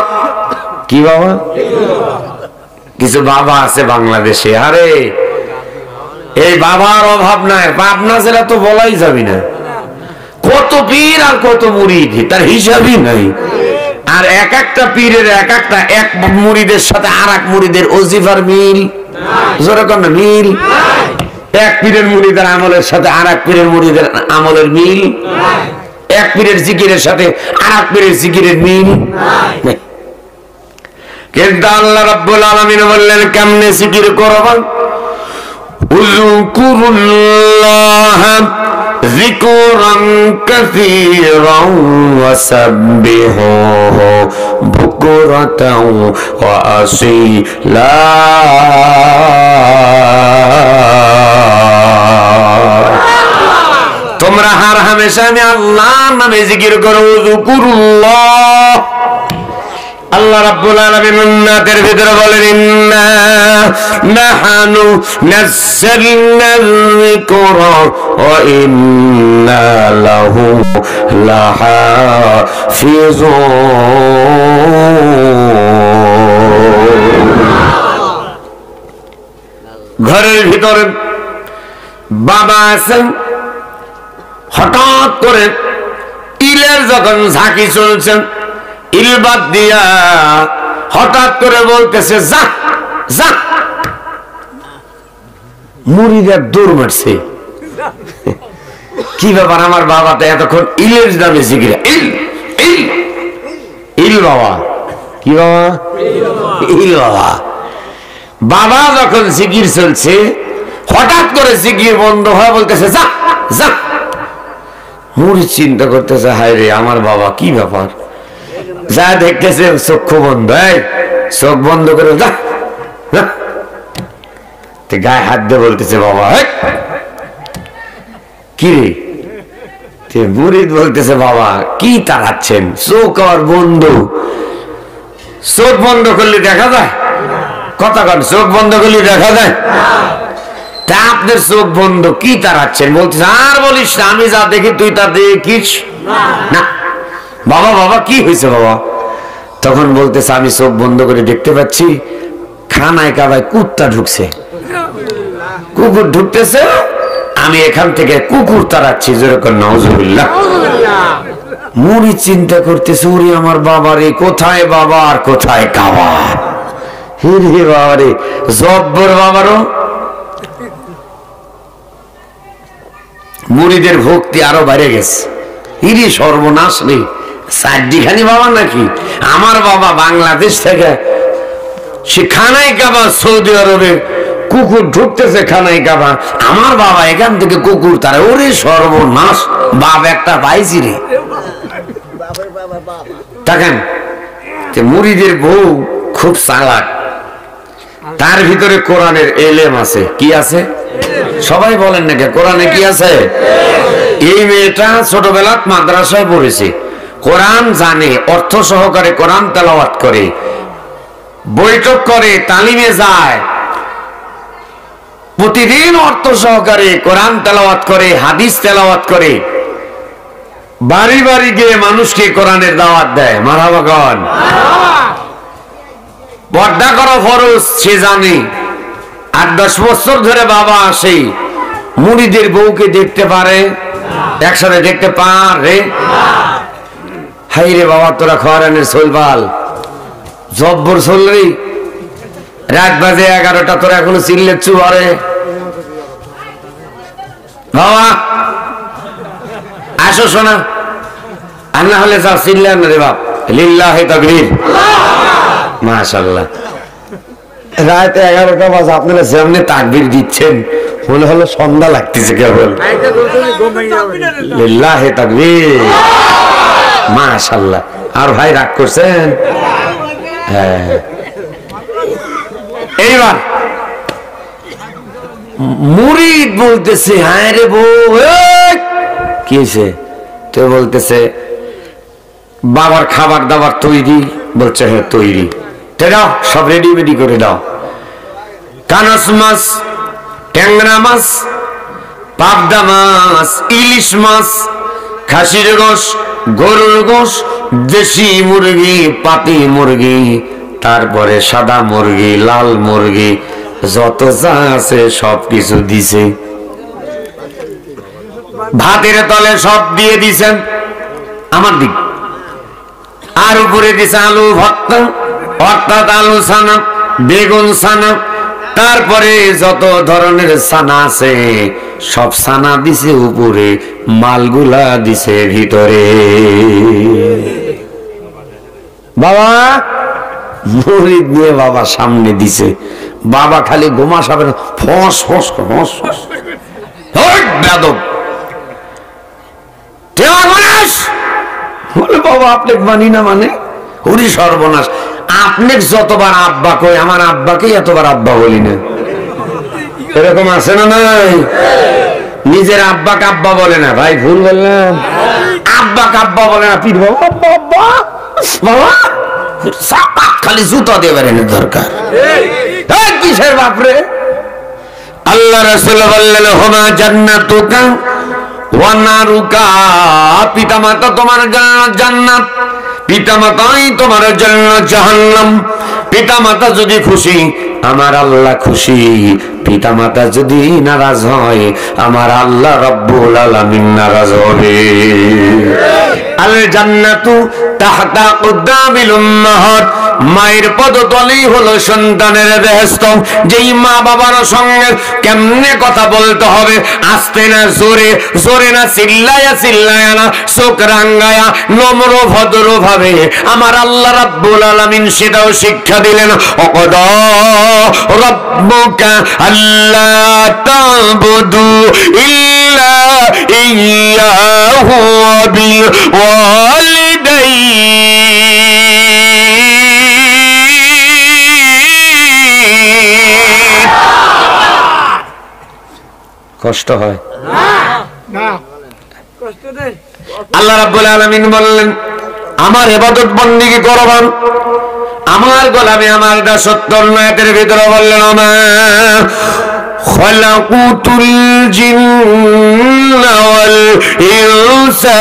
কি বাবা, কিছু বাবা আছে বাংলাদেশে। আরে এই বাবার অভাব নাই, পাবনা জেলা তো বলাই যাবি না, কত পীর আর কত মুরিদ, তার হিসাবই নাই। আর এক একটা পীরের এক একটা এক মুরিদের সাথে আর এক মুরিদের ওজিফার মিল, যেরকম না মিল। এক পীরের মুরিদের আমলের সাথে আর এক পীরের মুরিদের আমলের মিল, এক পীরের জিকিরের সাথে আর এক পীরের জিকিরের মিল। কিন্তু আল্লাহ রাব্বুল আলামিন বললেন, কেমনে জিকির করব? উযকুরুল্লাহ যিকরান কাসীরান ওয়াসাব্বিহুহু বুকরাতাও ওয়া আসীলা। তোমরা হার হামেশা আমি আল্লাহর নামে জিকির করো। উযকুরুল্লাহ, আল্লাহ রাব্বুল আলামিন উন্নাতের ভিতরে বলেন, ইন্না নাহানু নাযালনা যিকরা ওয়া ইন্না লাহু লাহাফিজুন। ঘরের ভিতরে বাবা আছেন, হঠাৎ করে ইলের যখন ঝাঁকি চলছেন, ইলবাদ দিয়া হঠাৎ করে বলতেছে, যা যা। মুরিদের দৌড় মারছে, কি ব্যাপার? আমার বাবা তো এতক্ষণ ইলের দামে জিকির, ইল ইল ইল বাবা, কি বাবা? ইল বাবা। বাবা যখন জিকির চলছে, হঠাৎ করে জিকির বন্ধ হয়, বলতেছে যা যা। মুরিদ চিন্তা করতেছে, হায় রে আমার বাবা, কি ব্যাপার? যা দেখতেছে চক্ষু বন্ধ, চোখ বন্ধ করে যা। গায়ে হাত দিয়ে বলতেছে, বাবা কি রে? মুরিদ বলতেছে, বাবা কি তাড়াচ্ছেন? চোখ আর বন্ধ, চোখ বন্ধ করলে দেখা যায়? কথা কন, চোখ বন্ধ করলে দেখা যায়? তা আপনার চোখ বন্ধ, কি তাড়াচ্ছেন? বলতেছে, আর বলিস না, আমি যা দেখি তুই তা দেখিস না। বাবা বাবা কি হয়েছে বাবা? তখন বলতেছে, আমি চোখ বন্ধ করে দেখতে পাচ্ছি খানায় কাবায় কুত্তা ঢুকছে, কুকুর ঢুকতেছে, আমি এখান থেকে কুকুর তাড়াচ্ছি। যেরকম নাউজুবিল্লাহ। মুরিদ চিন্তা করতেছে, ওরে আমার বাবা রে, কোথায় বাবা আর কোথায় কাবা? হে বাবা রে, জব্বর বাবারও। মুরিদের ভক্তি আরো বেড়ে গেছে। ইরি সর্বনাশ রে, চারটিখানি বাবা নাকি? আমার বাবা বাংলাদেশ থেকে সেখানায় কাবা সৌদি আরবে কুকুর ঢুকতেছে খানায় কাবা, আমার বাবা এখান থেকে কুকুর তারা, ওরে সর্বনাশ, বাপ একটা পাইছি রে। দেখেন মুরিদের বউ খুব চালাক, তার ভিতরে কোরআনের এলেম আছে। কি আছে? সবাই বলেন নাকি কোরআনে কি আছে? এই মেয়েটা ছোটবেলা মাদ্রাসায় পড়েছে, কোরআন জানে, অর্থ সহকারে কোরআন তেলাওয়াত করে, বৈঠক করে, তালিমে যায়, প্রতিদিন অর্থ সহকারে কোরআন তেলাওয়াত করে, হাদিস তেলাওয়াত করে, বাড়ি বাড়ি গিয়ে মানুষকে কোরআনের দাওয়াত দেয়। মারহাবা গণ। পর্দা করা ফরজ সে জানে। 8-10 বছর ধরে বাবা আসে, মুরিদের বউকে দেখতে পারে, একসাথে দেখতে পারে। হাই রে বাবা, তোরা খরানের সোলবাল জব্বর চললি, রাত বাজে 11টা, তোরা এখনো চিল্লে চুয়ারে। বাবা আসো শোনা, আর না হলে যাও চিল্লেন রে বাপ। লিল্লাহি তাকবীর, মাশাআল্লাহ। রাত 11টা বাজে আপনারা সামনে তাকবীর দিচ্ছেন, মনে হলো সন্ধ্যা লাগতেছে কেবল। লিল্লাহি তাকবীর, মাশাআল্লাহ। আর ভাই রাগ করছেন? হ্যাঁ। এইবার মুরিদ বলতেছে, হ্যাঁ রে বউ কি হয়েছে? তো বলতেছে বাবার খাবার দাবার তৈরি। বলছে হ্যাঁ তৈরি। দাও সব রেডি করে দাও। কানস মাছ, ট্যাংরা মাছ, পাবদা মাছ, ইলিশ মাছ, খাসির গোশ, গরুর গোশ, দেশি মুরগি, পাতি মুরগি, তারপরে সাদা মুরগি, লাল মুরগি, যত যা আছে সবকিছু দিছে। ভাতের তলে সব দিয়ে দিছেন আমার দিক, আর উপরে দিছে আলু ভর্তা, অর্থাৎ আলু ছানা, বেগুন ছানা, তারপরে যত ধরনের ছানা আছে সব ছানা দিছে উপরে, মালগুলা দিছে ভিতরে। বাবা মুরিদ নিয়ে বাবা সামনে দিছে, বাবা খালি গোমা সাবেন ফস ফস ফস ফস। বেদব বলে বাবা আপনি মানি না, মানে হরি সর্বনাশ, আপনি যতবার আব্বা কই আমার আব্বাকেই এতবার আব্বা বলি না। এরকম আছে না নাই? নিজের আব্বা কাব্বা বলে না, ভাই ভুল বললাম, আব্বা কাব্বা বলে না, পীর বাবা আব্বা আব্বা বাবা, খালি জুতা দিয়ে বেরেনের দরকার। কিসের বাপরে? আল্লাহ রাসূল বললেন হুমা জান্নাতুকা ওয়া নারুকা, পিতামাতা তোমার জন্য জান্নাত, পিতামাতাই তোমার জন্য জাহান্নাম। পিতামাতা যদি খুশি আমার আল্লাহ খুশি, পিতামাতা যদি নারাজ হয় আমার আল্লাহ রাব্বুল আলামিন নারাজ হবে। আল জান্নাতু তাহতা কুদামিল উম্মাহাত, মায়ের পদতলেই হলো সন্তানের বেহেশত। যেই মা বাবার সঙ্গে কেমনে কথা বলতে হবে, আস্তে না জোরে, জোরে না চিল্লায়া চিল্লায়া না, চোখ রাঙ্গায়া নম্র ভদ্র ভাবে আমার আল্লাহ রাব্বুল আলামিন সেটাও শিক্ষা দিলেন। অকদা রাব্বুকা আল্লা তা'বুদু ইল্লা ইয়্যাহু ওয়া বিল ওয়ালিদাইনি কষ্ট হয় না, কষ্ট নেই। আল্লাহ রাব্বুল আলামিন বললেন আমার ইবাদত বন্দেগী করবেন, আমার গোলামি আমার দাসত্বর নায়তের ভিতরে বললেন আমা খালাকুতুল জিন্না ওয়াল ইনসা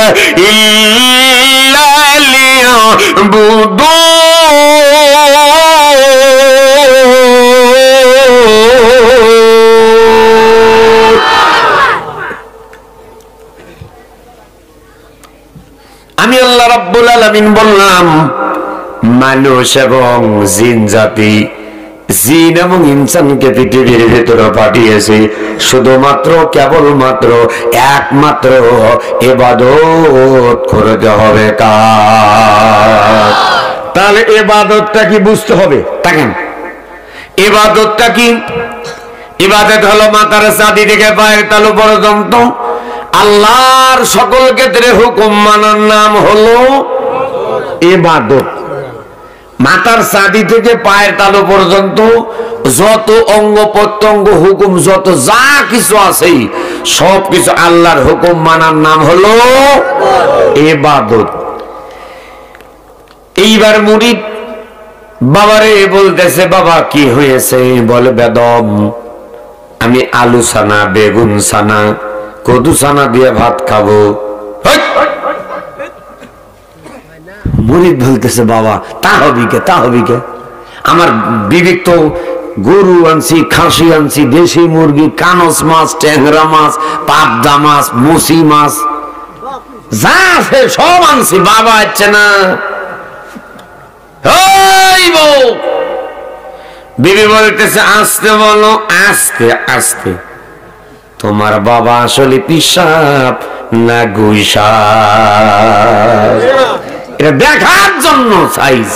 ইল্লা লিয়াবুদুন। আমি আল্লাহ রাব্বুল আলামিন বললাম মানুষ এবং জিন জাতি, জিন এবং ইনসানকে পৃথিবীর ভেতরে পাঠিয়েছে শুধুমাত্র কেবলমাত্র একমাত্র ইবাদত করতে হবে কার। তাহলে ইবাদতটা কি বুঝতে হবে। দেখেন ইবাদতটা কি, ইবাদত হলো মাথার চাঁদি থেকে পায়ের তালু পর্যন্ত আল্লাহর সকল ক্ষেত্রে হুকুম মানার নাম হলো ইবাদত। মাথার চাঁদি থেকে পায়ের তালু পর্যন্ত যত অঙ্গ প্রত্যঙ্গ হুকুম যত যা কিছু আছে সবকিছু আল্লাহর হুকুম মানার নাম হলো ইবাদত। এইবার মুরিদ বাবারে বলতেছে, বাবা কি হয়েছে? বলে বেদম, আমি আলু সানা, বেগুন সানা, কদু সানা দিয়ে ভাত খাবো। মুরিদ বলতেছে, বাবা তা হবি কে, তা হবি কে? আমার বিবেক তো গরু আনছি, খাসি আনছি, দেশি মুরগি, কানস মাছ, ট্যাংরা মাছ, পাবদা মাছ, মুসি মাছ, যা আছে সব আনছি, বাবা হচ্ছে না। বিবি বলতেছে, আস্তে বলো, আস্তে আস্তে। তোমার বাবা আসলে পিসাব না গুইসাব এটা দেখার জন্য সাইজ।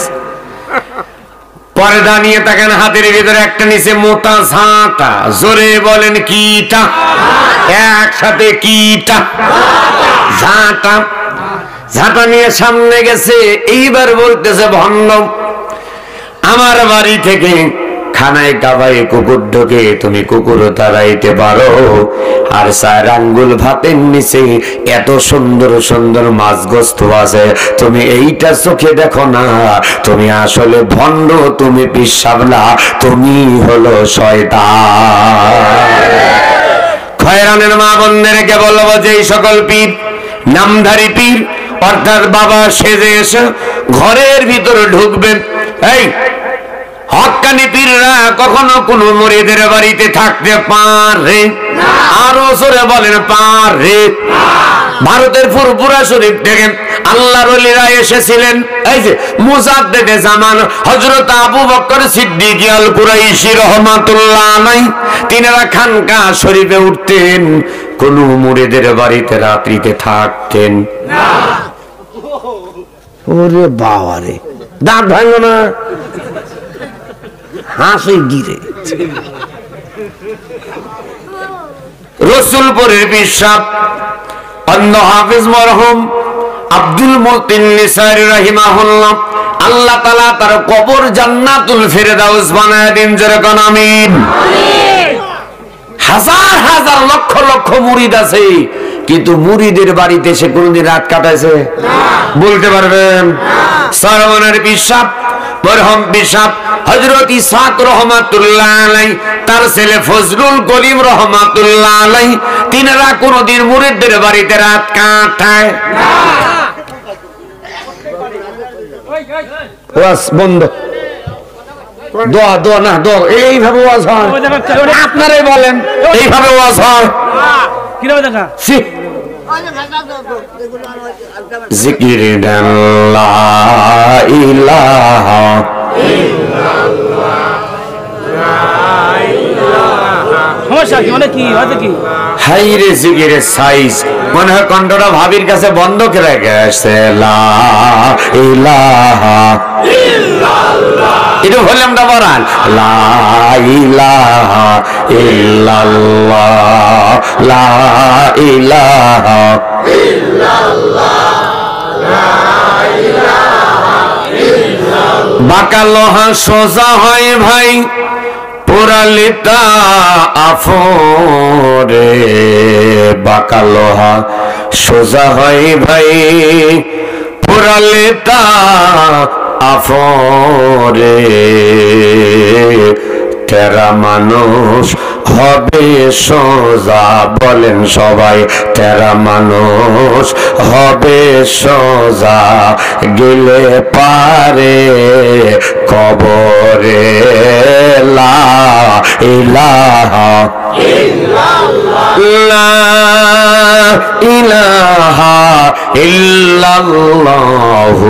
পরে দাঁড়িয়ে থাকেন, হাতের ভিতরে একটা নিচে মোটা ঝাঁটা, জোরে বলেন কিটা, একসাথে কিটা, ঝাঁটা। ঝাঁটা নিয়ে সামনে গেছে, এইবার বলতেছে, ভণ্ড আমার বাড়ি থেকে খানায় কাবায় কুকুর ঢোকে, তুমি কুকুর তাড়াইতে পারো, আর 4 আঙ্গুল ভাতের নিচে এত সুন্দর সুন্দর মাছ গোস্ত আছে, তুমি এইটা চোখে দেখো না, তুমি আসলে ভণ্ড, তুমি পিসাবলা, তুমি হলো শয়তান। খয়রানের মা বোনদেরকে বলবো যে এই সকল পীর, নামধারী পীর অর্থাৎ বাবা সেজে এসে ঘরের ভিতরে ঢুকবেন, এই হক্কানি পীররা কখনো কোন মুরিদের বাড়িতে থাকতে পারে? আরো জোরে বলেন পারে? ভারতের ফুরফুরা শরীফ থেকে আল্লাহর ওলিরা এসেছিলেন, এই যে মুজাদ্দেদে জামান হযরত আবু বকর সিদ্দিক আল কুরাইশি রাহমাতুল্লাহ আলাইহি, তিনারা খানকা শরীফে উঠতেন, কোন মুরিদের বাড়িতে রাত্রিতে থাকতেন না। ওরে বাবা রে, দাঁত ভাঙো না, হাসি গিরে। রসুলপুরের বিশ্বাস অন্য হাফিজ মরহুম আব্দুল মুতিন নিসারী রাহিমাহুল্লাহ, আল্লাহ তাআলা তার কবর জান্নাতুল ফিরদাউস বানায় দিন, যেরকম আমিন। হাজার হাজার লক্ষ লক্ষ মুরিদ আছে, কিন্তু মুরিদের বাড়িতে সে কোনদিন রাত কাটাইছে? বলতে পারবেন? সরওয়ানের পিসাব মরহুম পিসাব হযরত ইসহাক রাহমাতুল্লাহ আলাইহি, তার ছেলে ফজলুল করিম রাহমাতুল্লাহ আলাইহি, তিনারা কোনদিন মুরিদদের বাড়িতে রাত কাটায় না। ওয়াজ বন্ধ, দোয়া দোয়া না, দোয়া এইভাবে ওয়াজ হয়? আপনারাই বলেন, এইভাবে ওয়াজ হয়? কিভাবে দেখা? জিকির লা ইলাহা ইল্লাল্লাহ, লা ইলাহা। সমস্যা কি? মানে কি হচ্ছে কি? হাইরে জিকিরের সাইজ মনে হয় কণ্ঠটা ভাবির কাছে বন্ধ করে গেছে। লা ইলাহা ইল্লাল্লাহ, এটা ভলিউমটা বাড়ান। লা ইলাহা ইল্লাল্লাহ, লা ইলাহা ইল্লাল্লাহ, লা ইলাহা ইল্লাল্লাহ। বাঁকা লোহা সোজা হয় ভাই, পোড়ালিতা আফরে। বাঁকা লোহা সোজা হয় ভাই, পোড়ালিতা আফরে। তেরা মানুষ হবে সোজা, বলেন সবাই, তেরা মানুষ হবে সোজা, গেলে পারে কবরে। লা ইলাহা ইল্লাল্লাহ, লা ইলাহা ইল্লাল্লাহু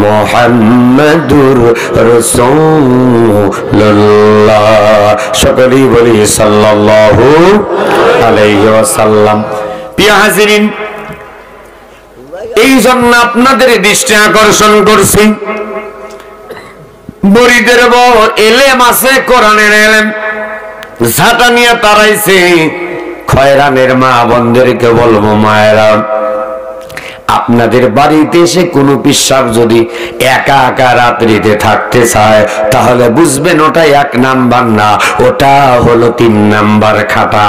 মুহাম্মাদুর রাসূলুল্লাহ। সকলেই বলি সাল্লাল্লাহু আলাইহি ওয়াসাল্লাম। প্রিয় হাজিরিন, এই জন্য আপনাদের দৃষ্টি আকর্ষণ করছি, মুরিদের বড় এলেম আছে, কোরআনের এলেম, ঝাঁটা নিয়ে তাড়াইছে। খয়রানের মা বোনদেরকে বলবো, মায়েরা আপনাদের বাড়িতে এসে কোনো পিশাব যদি একা একা রাত্রিতে থাকতে চায় তাহলে বুঝবেন ওটা 1 নাম্বার না, ওটা হলো 3 নাম্বার খাটা।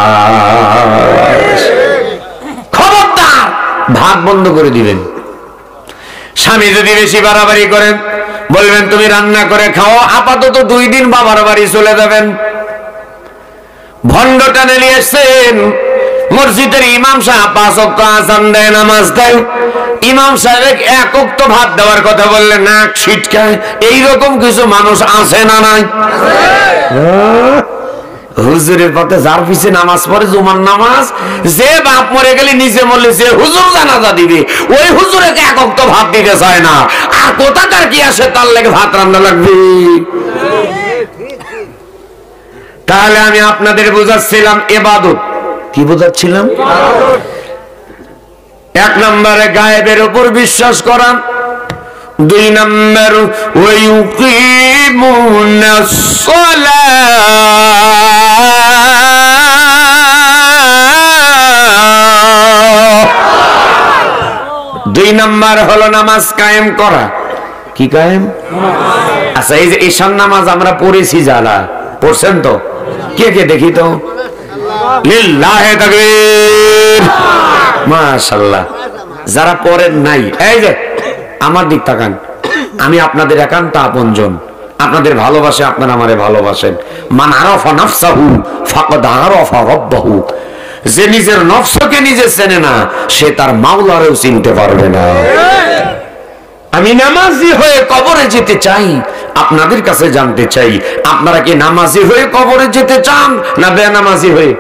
খবরদার, ভাত বন্ধ করে দিবেন। স্বামী যদি বেশি বাড়াবাড়ি করেন বলবেন তুমি রান্না করে খাও, আপাতত 2 দিন বাবার বাড়ি চলে যাবেন। ভণ্ড টানে নিয়ে এসছেন, মসজিদের ইমাম সাহেব 5 ওয়াক্ত আযান দেয়, নামাজ দেয়। ইমাম সাহেব 1 ওয়াক্ত ভাত দেওয়ার কথা বললে নাক ছিটকায়। এইরকম কিছু মানুষ আছে না নাই? হুজুরের পথে যার পিছে নামাজ পড়ে, জুমার নামাজ, যে বাপ মরে গেলে নিচে মরলে যে হুজুর জানাজা দিবে, ওই হুজুরকে 1 ওয়াক্ত ভাত দিতে চায় না। আর কোথাকার কি আসে তার লাগে ভাত রান্না লাগবে। তাহলে আমি আপনাদের বুঝাচ্ছিলাম ইবাদত। কি বুঝাচ্ছিলাম? 1 নম্বরে গায়েবের উপর বিশ্বাস করা, 2 নম্বর ওয়ায়ুকিমুনাস সালাহ, 2 নম্বর হলো নামাজ কায়েম করা। কি কায়েম? আচ্ছা, এই যে ঈশান নামাজ আমরা পড়েছি, যারা পড়ছেন তো কে কে দেখি তো? লিল্লাহি তাকবীর, মাশাআল্লাহ। যারা পড়েন নাই, এই যে আমার দিক তাকান, আমি আপনাদের একান্ত আপনজন, আপনাদের ভালোবাসে, আপনারা আমারে ভালোবাসেন। মান আরাফা নাফসাহু ফাকাদ আরাফা রাব্বাহু, যে নিজের নফসকে নিজে চেনে না সে তার মাওলারেও চিনতে পারবে না। আমি নামাজি হয়ে কবরে যেতে চাই, আপনাদের কাছে জানতে চাই, আপনারা কি নামাজি হয়ে কবরে যেতে চান না বেনামাজি হয়ে?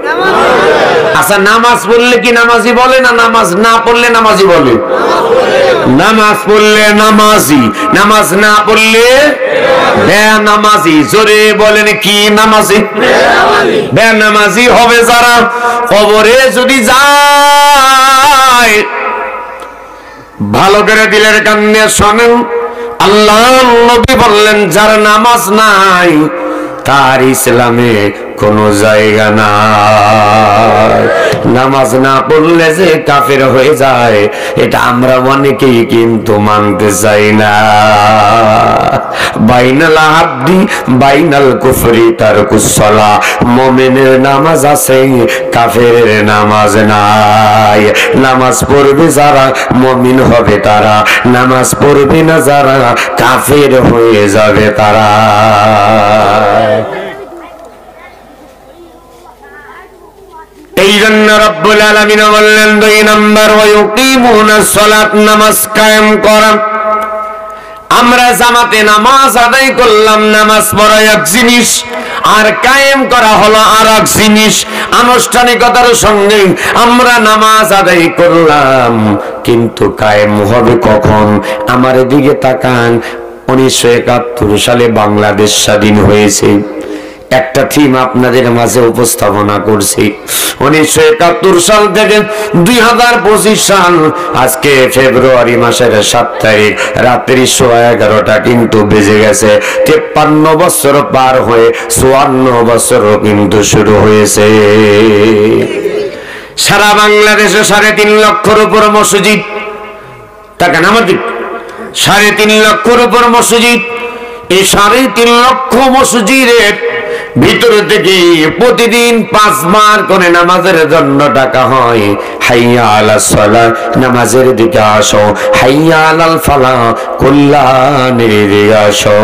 আচ্ছা, নামাজ পড়লে কি নামাজি বলে না নামাজ না পড়লে নামাজি বলে? নামাজ পড়লে নামাজি, নামাজ না পড়লে বেনামাজি। জোরে বলেন, কি নামাজি? বেনামাজি হবে যারা কবরে যদি যায়। ভালো করে দিলের কানে শোনেন, আল্লাহ নবী বললেন যার নামাজ নাই তার ইসলামে কোনো জায়গা নাই। নামাজ না পড়লে যে কাফের হয়ে যায় এটা আমরা অনেকেই কিন্তু মানতে চাই না। বাইনাল আবদি বাইনাল কুফরি তারকুস সালাহ, মুমিনের নামাজ আছে, কাফেরের নামাজ নাই। নামাজ পড়বে যারা মুমিন হবে তারা, নামাজ পড়বে না যারা কাফের হয়ে যাবে তারা। এই জন্য রব্বুল আলামিন বললেন 2 নম্বর ওয়ায়ুকিমুনাস সালাত, নামাজ কায়েম করা। আমরা জামাতে নামাজ আদায় করলাম, নামাজ পড়া এক জিনিস আর কায়েম করা হলো আর এক জিনিস। আনুষ্ঠানিকতার সঙ্গে আমরা নামাজ আদায় করলাম, কিন্তু কায়েম হবে কখন? আমার এদিকে তাকান, 1971 সালে বাংলাদেশ স্বাধীন হয়েছে। একটা থিম আপনাদের মাঝে উপস্থাপনা করছি। 1971 সাল থেকে 2025 সাল, আজকে ফেব্রুয়ারি মাসের 7 তারিখ, রাত্রি 11:15 কিন্তু বেজে গেছে। 53 বছর পার হয়ে 54 বছর কিন্তু শুরু হয়েছে। সারা বাংলাদেশে 3.5 লক্ষের উপর মসজিদ। তাকান আমার দিক, 3.5 লক্ষের উপর মসজিদ। এই 3.5 লক্ষ মসজিদের ভিতর থেকে প্রতিদিন 5 বার করে নামাজের জন্য ডাকা হয়। হাইয়া আলাস সালাহ, নামাজের দিকে আসো। হাইয়া আলাল ফালাহ, কল্যাণের দিকে আসো।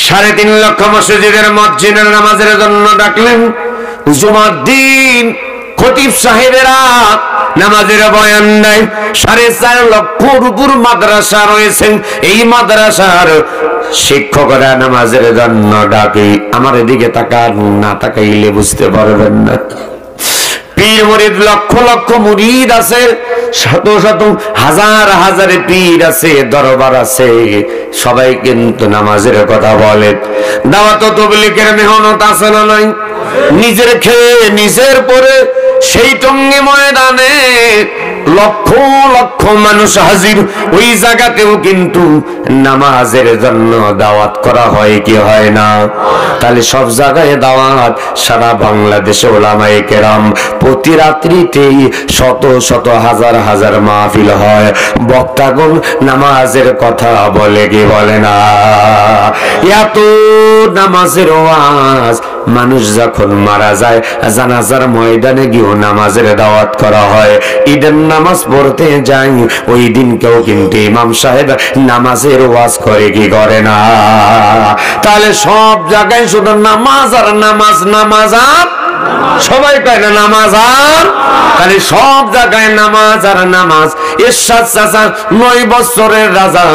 3.5 লক্ষ মসজিদের মসজিদের নামাজের জন্য ডাকলেন। জুমার দিন খতিব সাহেবেরা নামাজের বয়ান দেয়। 4.5 লক্ষর উপর মাদ্রাসা রয়েছে। এই মাদ্রাসার শিক্ষকরা নামাজের জন্য ডাকে। আমার এদিকে তাকান, না তাকাইলে বুঝতে পারবেন না। পীর মুরিদ লক্ষ লক্ষ মুরিদ আছে, শত শত হাজার হাজার পীর আছে, দরবার আছে, সবাই কিন্তু নামাজের কথা বলে। দাওয়াত তাবলীগের মেহনত আছে না নাই? নিজের খেয়ে নিজের পরে সেই টঙ্গী ময়দানে লক্ষ লক্ষ মানুষ হাজির, ওই জায়গাতেও কিন্তু নামাজের জন্য দাওয়াত করা হয় কি হয় না? তাহলে সব জায়গায় দাওয়াত, সারা বাংলাদেশে ওলামায়ে কেরাম প্রতি রাত্রিতেই শত শত হাজার হাজার মাহফিল হয়, বক্তাগণ নামাজের কথা বলে কি বলে না? এত নামাজের ওয়াজ, মানুষ যখন মারা যায় জানাজার ময়দানে গিয়েও নামাজের দাওয়াত করা হয়। ঈদের নামাজ পড়তে যাই, ওই দিন কেউ কিন্তু ইমাম সাহেব নামাজের ওয়াজ করে কি করে না? তাহলে সব জায়গায় শুধু নামাজ আর নামাজ, নামাজ আর সবাই কয় না নামাজ আর, তাহলে সব জায়গায় নামাজ আর নামাজ। এরশাদ চাচা 9 বছরের রাজা,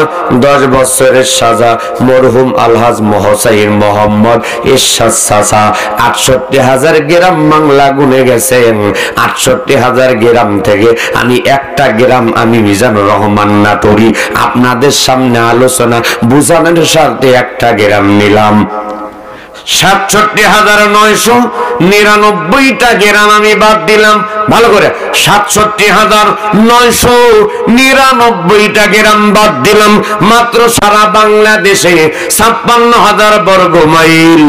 10 বছরের সাজা, মরহুম আলহাজ মোহসাইন মোহাম্মদ এরশাদ চাচা 68,000 গ্রাম বাংলা গুনে গেছেন। 68,000 গ্রাম থেকে আমি একটা গ্রাম আমি মিজানুর রহমান নাটোরি আপনাদের সামনে আলোচনা বুঝানোর স্বার্থে একটা গ্রাম নিলাম। 67,999টা গ্রাম আমি বাদ দিলাম। ভালো করে 67,999টা গ্রাম বাদ দিলাম। মাত্র সারা বাংলাদেশে 56,000 বর্গ মাইল,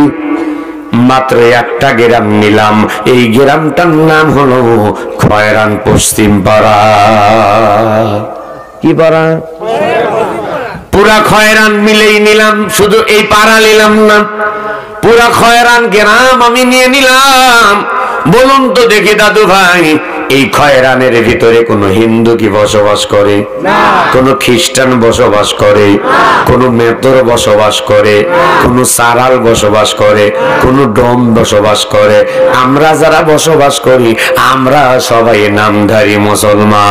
মাত্র একটা গ্রাম নিলাম। এই গ্রামটার নাম হলো খয়রান পশ্চিম পাড়া। কি পাড়া? পুরা খয়রান মিলেই নিলাম, শুধু এই পাড়া নিলাম না, পুরা খয়রান গ্রাম আমি নিয়ে নিলাম। বলুন তো দেখি দাদু ভাই, এই খয়রানের ভিতরে কোনো হিন্দু কি বসবাস করে? কোনো খ্রিস্টান বসবাস করে? কোনো মেতর বসবাস করে? কোনো সারাল বসবাস করে? কোনো ডোম বসবাস করে? আমরা যারা বসবাস করি আমরা সবাই নামধারী মুসলমান।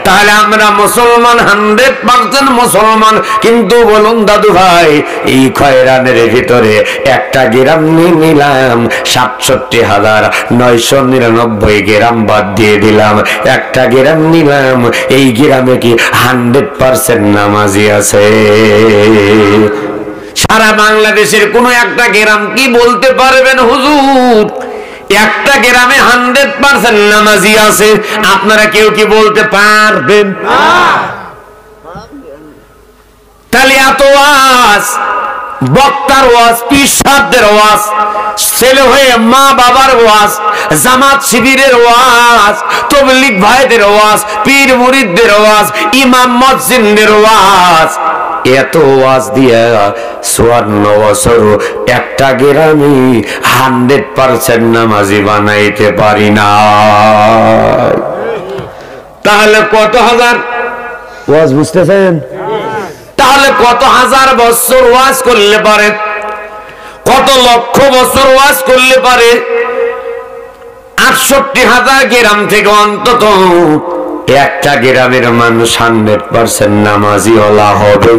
তাহলে আমরা মুসলমান, 100% মুসলমান। কিন্তু বলুন দাদু ভাই, এই খয়রানের ভিতরে একটা গ্রাম নিয়ে নিলাম, 67,999 গ্রাম বাদ দিয়ে দিলাম, একটা গ্রাম নিলাম। এই গ্রামে কি 100% নামাজি আছে? সারা বাংলাদেশের কোন একটা গ্রাম কি বলতে পারবেন হুজুর একটা গ্রামে 100% নামাজি আছে? আপনারা কেউ কি বলতে পারবেন? তাহলে এত ওয়াজ, বক্তার ওয়াজ, পীর সাহেবদের ওয়াজ, ছেলে হয়ে মা বাবার ওয়াজ, জামাত শিবিরের ওয়াজ, তাবলীগ ভাইদের ওয়াজ, পীর মুরিদদের ওয়াজ, ইমাম মুয়াজ্জিনদের ওয়াজ, এত ওয়াজ দিয়া 54 বছর একটা গ্রামে 100% নামাজি বানাইতে পারি না। তাহলে কত হাজার ওয়াজ, বুঝতেছেন? তাহলে কত হাজার বছর ওয়াজ করলে পারে, কত লক্ষ বছর ওয়াজ করলে পারে? 68,000 গ্রাম থেকে অন্তত একটা গ্রামের মানুষ 100% নামাজি ওয়ালা হবে।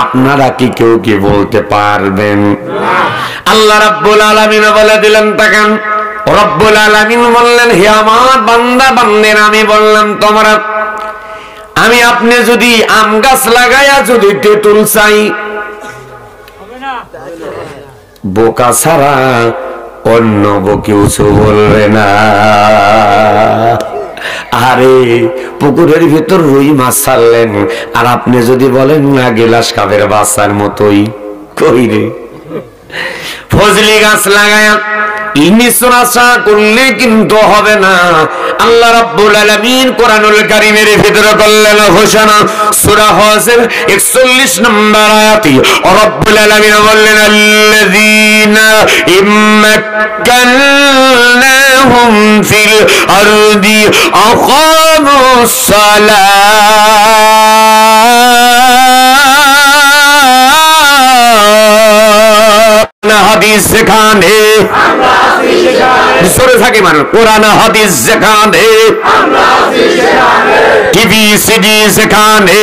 আপনারা কি কেউ কি বলতে পারবেন? আল্লাহ রাব্বুল আলামিন বলে দিলেন, তাকান, রব্বুল আলামিন বললেন, হে আমার বান্দা বান্দেরা, আমি বললাম তোমরা, আমি আপনি যদি আম গাছ লাগাইয়া যদি তেঁতুল চাই, বোকা ছাড়া অন্য কিছু বলবে না। আরে পুকুরের ভিতর রুই মাছ ছাড়লেন, আর আপনি যদি বলেন না গেলাস কাপের বাচ্চার মতোই, কই রে? ফজলি গাছ লাগায়া ইনিসরাসা করলে কিন্তু হবে না। আল্লাহ রাব্বুল আলামিন কোরআনুল কারীমের ভিতরে করলেন ঘোষণা, সূরা হজের 41 নম্বর আয়াতে রব্বুল আলামিন বললেন, আল্লাযীনা ইম্মাক্কানাহুম ফিল আরদি আকামুস সালাহ। হাদিস যেখানে জোরে থাকে মানুষ, কোরআন হাদিস যেখানে, টিভি সিডি যেখানে,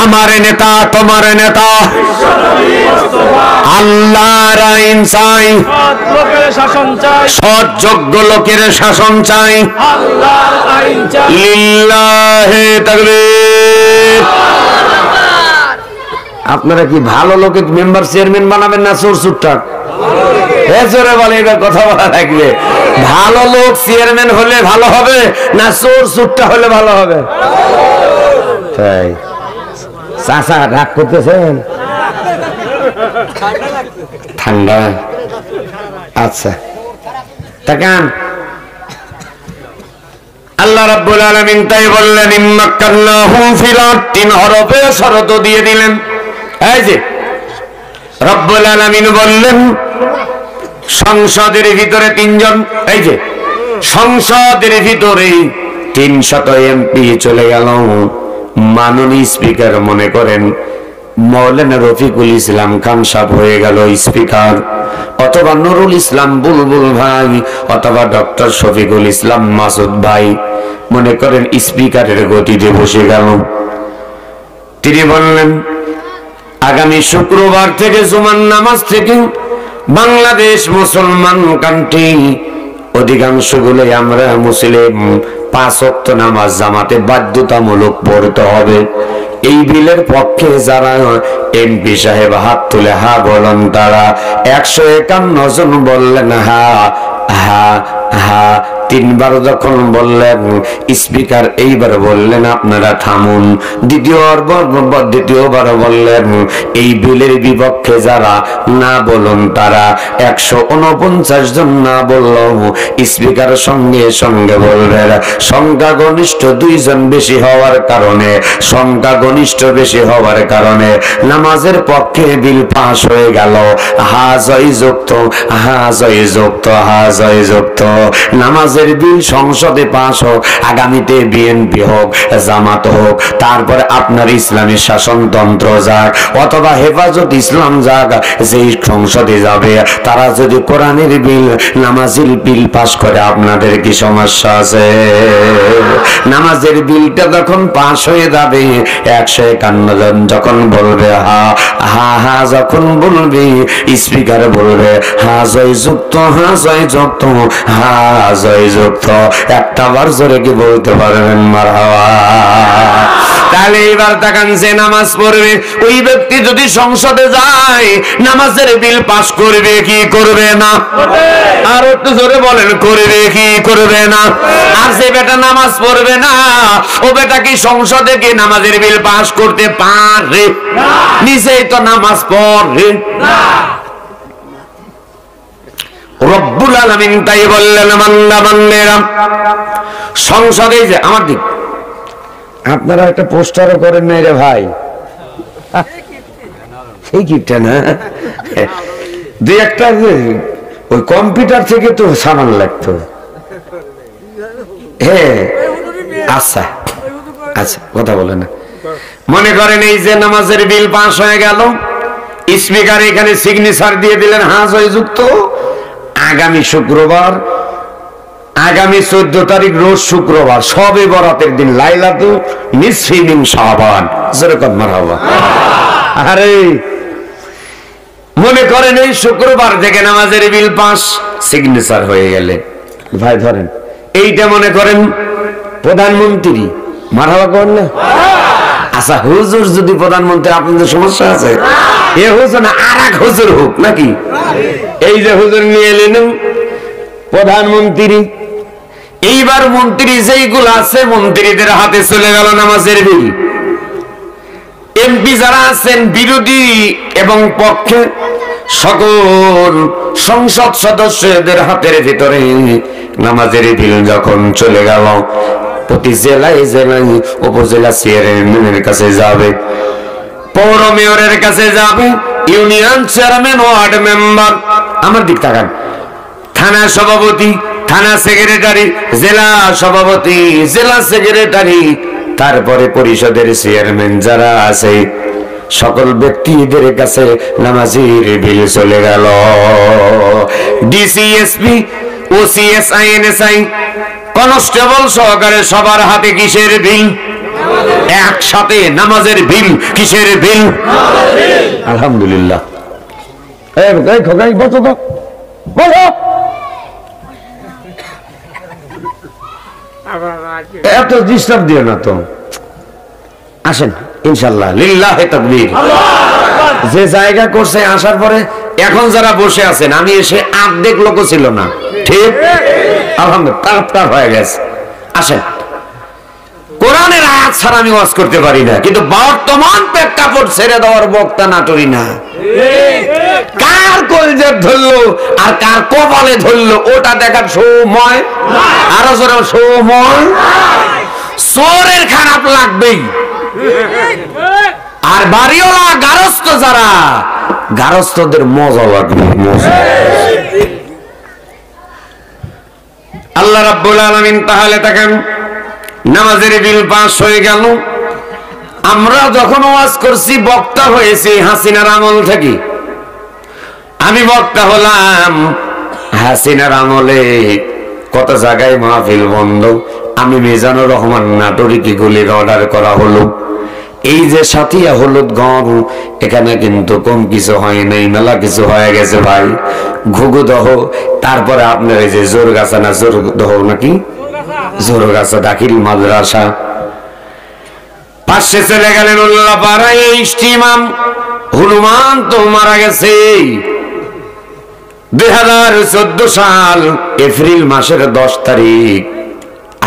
আমার নেতা তোমার নেতা, আল্লাহর আইন চাই, সৎ যোগ্য লোকের শাসন চাই, লিল্লাহি তাকবীর। আপনারা কি ভালো লোকের মেম্বার চেয়ারম্যান বানাবেন না চোর চুট্টাক? জোরে বলে, এবার কথা বলা লাগবে। ভালো লোক চেয়ারম্যান হলে ভালো হবে না চোর চুরটা হলে ভালো হবে? তাই চাচা রাগ করতেছেন? ঠান্ডা, আচ্ছা তাকান। আল্লাহ রাব্বুল আলামিন তাই বললেন ইম্মাক্কান্নাহুম ফিল আরদ, 3 হরফে শর্ত দিয়ে দিলেন। এই যে রব্বুল আলামিন বললেন সংসদের ভিতরে 3 জন, এই যে সংসদের ভিতরে 300 এমপি চলে গেল। মাননীয় স্পিকার মনে করেন মৌলানা রফিকুল ইসলাম খান সাহেব হয়ে গেল স্পিকার, অথবা নুরুল ইসলাম বুলবুল ভাই, অথবা ডক্টর শফিকুল ইসলাম মাসুদ ভাই মনে করেন স্পিকারের গতিতে বসে গেল। তিনি বললেন আগামী শুক্রবার থেকে জুমার নামাজ থেকে বাংলাদেশ মুসলমান কান্ট্রি অধিকাংশগুলো আমরা মুসলিম 5 ওয়াক্ত নামাজ জামাতে বাধ্যতামূলক পড়তে হবে। এই বিলের পক্ষে যারা এমপি সাহেব হাত তুলে হা বলেন তারা 151 জন বললেন হা হা হা। 3 বার যখন বললেন স্পিকার এইবার বললেন আপনারা থামুন। দ্বিতীয়বার বললেন এই বিলের বিপক্ষে যারা না বলুন তারা 149 জন না বলল স্পিকার সঙ্গে সঙ্গে বলবেন সংখ্যাগরিষ্ঠ 2 জন বেশি হওয়ার কারণে নামাজের পক্ষে বিল পাস হয়ে গেল। হা জয় যুক্ত, হা জয় যুক্ত, হা জয় যুক্ত। নামাজের বিল সংসদে পাস হোক, আগামীতে বিএনপি হোক, জামাত হোক, তারপরে আপনার ইসলামী শাসনতন্ত্র যাক অথবা হেফাজত ইসলাম যাক, যেই সংসদে যাবে তারা যদি কোরআনের বিল নামাজের বিল পাস করে আপনাদের কি সমস্যা আছে? নামাজের বিলটা যখন পাস হয়ে যাবে 151 জন যখন বলবে হা হা হা, যখন বলবে স্পিকার বলবে হা জয় যুক্ত, হা জয় যুক্ত, হা জয় যুক্ত। একটা বার জোরে কি বলতে পারবেন মারহাবা? তাহলে এবার তাকান, যে নামাজ পড়বে ওই ব্যক্তি যদি সংসদে যায় নামাজের বিল পাস করবে কি করবে না? আর একটু জোরে বলেন, করবে কি করবে না? আর যে বেটা নামাজ পড়বে না ও বেটা কি সংসদে কি নামাজের বিল পাস করতে পারে? নিজেই তো নামাজ পড়ে না। রব্বুল আলামিন তাই বললেন বান্দা বান্দেরা সংসদে যে আমার দিক আপনারা একটা পোস্টারও করেন নাই রে ভাই, সেই গিফটটা না 2-1টা ওই কম্পিউটার থেকে তো সামান লাগতো। হ্যাঁ আচ্ছা আচ্ছা কথা বলে না। মনে করেন এই যে নামাজের বিল পাস হয়ে গেল, স্পিকার এখানে সিগনেচার দিয়ে দিলেন হা জয় যুক্ত। আগামী শুক্রবার, আগামী 14 তারিখ রোজ শুক্রবার, শবে বরাতের দিন, লাইলাতুল নিসফি মিন শাবান। যেরকম মারহাবা। আরে মনে করেন এই শুক্রবার থেকে নামাজের বিল পাস সিগনেচার হয়ে গেলে ভাই ধরেন এইটা মনে করেন প্রধানমন্ত্রী, মারহাবা করেন না? আচ্ছা হুজুর যদি প্রধানমন্ত্রী, আপনাদের সমস্যা আছে? এ হুজুর না আর এক হুজুর হোক নাকি? এই যে হুজুর নিয়ে এলেন প্রধানমন্ত্রী, এইবার মন্ত্রী যেইগুলো আছে মন্ত্রীদের হাতে চলে গেল নামাজের বিল। এমপি যারা আছেন বিরোধী এবং পক্ষে সকল সংসদ সদস্যদের হাতের ভিতরে নামাজের বিল যখন চলে গেল, প্রতি জেলায় জেলায় উপজেলা চেয়ারম্যানের কাছে যাবে, পৌর মেয়রের কাছে যাবে, ইউনিয়ন চেয়ারম্যান, ওয়ার্ড মেম্বার, আমার দিক তাকান, থানা সভাপতি, থানা সেক্রেটারি, জেলা সভাপতি, জেলা সেক্রেটারি, তারপরে পরিষদের চেয়ারম্যান যারা আছে সকল ব্যক্তিদের কাছে নামাজের বিল চলে গেল। ডিসিএসপি, ওসিএস, আইএনএসআই, কনস্টেবল সহকারে সবার হাতে কিসের বিল? একসাথে নামাজের বিল। কিসের বিল? আলহামদুলিল্লাহ। এত ডিস্টার্ব দিও না তো, আসেন ইনশাল্লাহ। লিল্লাহে তাকবীর। যে জায়গা করছে আসার পরে এখন যারা বসে আছেন, আমি এসে অর্ধেক লোক ছিল না, ঠিক? আলহামদুলিল্লাহ হয়ে গেছে। আসেন, কোরআনের আয়াত ছাড়া আমি ওয়াজ করতে পারি না, কিন্তু বর্তমান প্রেক্ষাপট ছেড়ে দেওয়ার বক্তা নাটরি না। কার কলজে ধরলো আর কার কপালে ধরলো ওটা দেখার সময়, আরো জোরে সময়। চোরের খারাপ লাগবেই, আর বাড়িওয়ালা গারস্থ যারা, গারস্থদের মজা লাগবে। আল্লাহ রাব্বুল আলামিন তাহলে তাকান, নামাজের বিল পাস হয়ে গেল। আমরা যখন ওয়াজ করছি বক্তা হয়েছি হাসিনার আমল থেকে। আমি বক্তা হলাম হাসিনার আমলে, কত জায়গায় মাহফিল বন্ধ। আমি মিজানুর রহমান নাটোরিকে গুলির অর্ডার করা হলো। এই যে সাথিয়া হলুদ গড়, এখানে কিন্তু কম কিছু হয় নাই, মেলা কিছু হয়ে গেছে ভাই। ঘুঘুদহ, তারপরে আপনার এই যে জোরগাছা না জোরদহ নাকি, জোরগাছা দাখিল মাদ্রাসা, পাশে চলে গেলেন উল্লাপাড়ায়। এই ইমাম হনুমান তো মারা গেছে 2014 সাল এপ্রিল মাসের 10 তারিখ।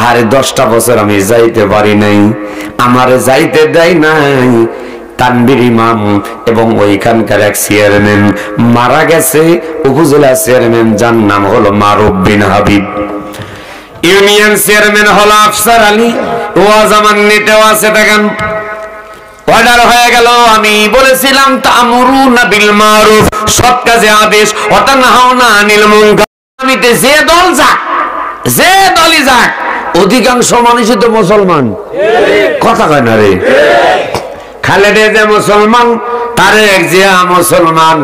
আর 10টা বছর আমি যাইতে পারি নাই, আমারে যাইতে দেয় নাই তানবীর ইমাম এবং ওইখানকার এক চেয়ারম্যান মারা গেছে, উপজেলা চেয়ারম্যান, যার নাম হলো মারুফ বিন হাবিব। ইউনিয়ন চেয়ারম্যান হলো আফসার আলী। ওয়াজ আমার নেটেও আছে, দেখেন অর্ডার হয়ে গেল। আমি বলেছিলাম তা'মুরুনা বিল মারুফ, সৎ কাজে আদেশ, ওয়া তানহাউনা আনিল মুনকার। আমিতে যে দল যাক, যে দলই যাক, অধিকাংশ মানুষই তো মুসলমান, কথা কয় না রে। খালেদা যে মুসলমান, তারেক জিয়া মুসলমান,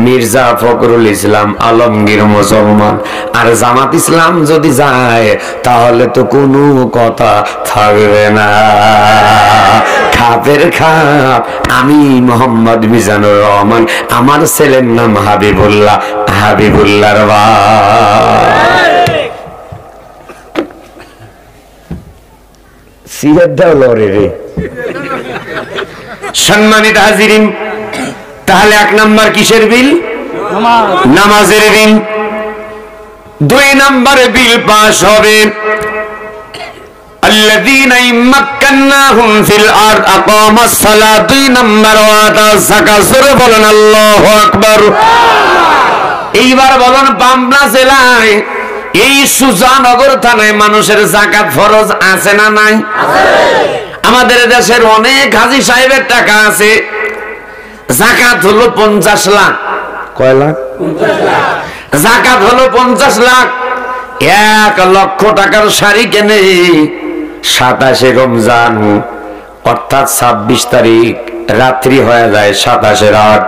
মির্জা ফখরুল ইসলাম আলমগীর মুসলমান, আর জামাত ইসলাম যদি যায় তাহলে তো কোনো কথা থাকবে না। খাপের খাপ। আমি মোহাম্মদ মিজানুর রহমান, আমার ছেলের নাম হাবিবুল্লাহ, হাবিবুল্লাহর ভাই। সম্মানিত হাজিরিন, তাহলে 1 নাম্বার কিসের বিল? নামাজের বিল। 2 নাম্বারে বিল পাস হবে আল্লাযীনা ইম্মাক্কান্নাহুম ফিল আরদ আকামাস সালাত। 2 নাম্বার ওয়াতা যাকাত। সূরা বলেন আল্লাহু আকবার। এইবার বলেন পাবনা জেলায় এই সুজানগর থানায় মানুষের যাকাত ফরজ আছে না নাই? আমাদের দেশের অনেক হাজী সাহেবের টাকা আছে, যাকাত হলো 50 লাখ। কয় লাখ? 50 লাখ। যাকাত হলো 50 লাখ। 1 লক্ষ টাকার শাড়ি কেনে 27 রমজান, অর্থাৎ 26 তারিখ রাত্রি হয়ে যায় 27 রাত।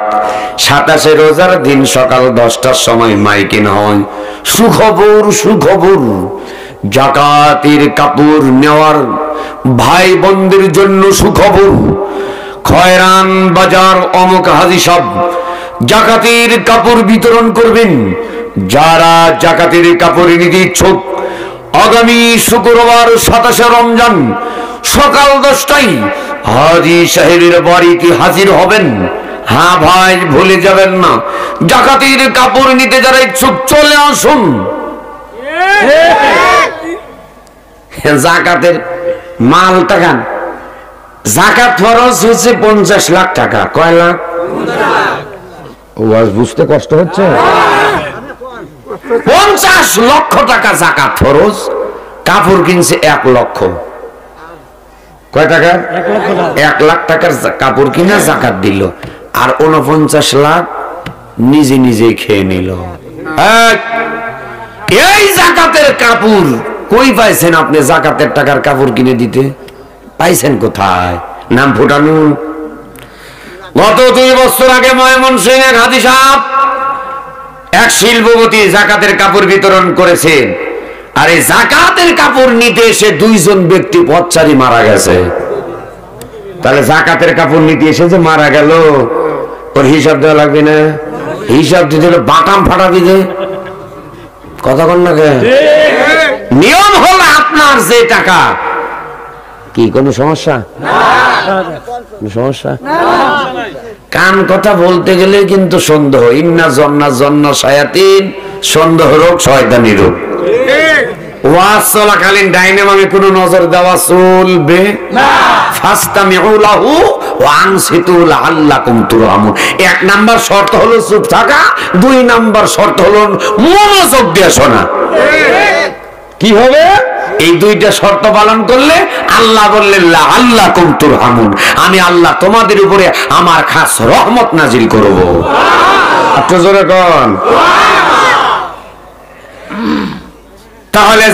27 রোজার দিন সকাল 10টার সময় মাইকিং হয়, সুখবর সুখবর, যাকাতের কাপড় নেওয়ার ভাই বোনদের জন্য সুখবর। খয়রান বাজার অমুক হাজী সাহেব যাকাতের কাপড় বিতরণ করবেন। যারা যাকাতের কাপড় নিতে ইচ্ছুক, আগামী শুক্রবার 27 রমজান সকাল 10টায় হাজী সাহেবের বাড়িতে হাজির হবেন। হ্যাঁ ভাই, ভুলে যাবেন না, যাকাতের কাপড় নিতে যারা ইচ্ছুক চলে আসুন। যাকাতের মাল টাকা, যাকাত ফরজ হচ্ছে 50 লাখ টাকা। কয় লাখ? ওয়াজ বুঝতে কষ্ট হচ্ছে। 50 লক্ষ টাকা যাকাত ফরজ। কাপড় কিনছে 1 লক্ষ। কয় টাকা? 1 লাখ টাকার কাপড় কিনা যাকাত দিল, আর 49 লাখ নিজে নিজে খেয়ে নিল। এই যাকাতের কাপড় কই পাইছেন আপনি? যাকাতের টাকার কাপড় কিনে দিতে পাইছেন কোথায়? নাম ফুটানো। গত 2 বছর আগে ময়মনসিংহে হাজী সাহেব এক শিল্পপতি যাকাতের কাপড় বিতরণ করেছেন, আর এই যাকাতের কাপড় নিতে এসে 2 জন ব্যক্তি পথচারী মারা গেছে। তাহলে যাকাতের কাপড় নিতে এসে যে মারা গেল, ওর হিসাব দেওয়া লাগবে না? হিসাব দিতে হলে বাটাম ফাটাবি যে, কথা কন না কে? নিয়ম হল আপনার যে টাকা, কি কোনো সমস্যা? সমস্যা? কান কথা বলতে গেলে কিন্তু সন্দেহ, ইন্না জন্না জন্না শায়াতিন, সন্দেহ রোগ শয়তানি রোগ। ওয়াজ চলাকালীন ডাইনে বামে কোনো নজর দেওয়া চলবে না। ফাস্তামিউ লাহু ওয়া আনসিতু লাআল্লাকুম তুরহামুন। এক নাম্বার শর্ত হলো চুপ থাকা, দুই নাম্বার শর্ত হলো মনোযোগ দিয়ে শোনা। কি হবে? এই দুইটা শর্ত পালন করলে আল্লাহ বললেন লাআল্লাকুম তুরহামুন, আমি আল্লাহ তোমাদের উপরে আমার খাস রহমত নাজিল করব। একটু জোরে কোন। তাহলে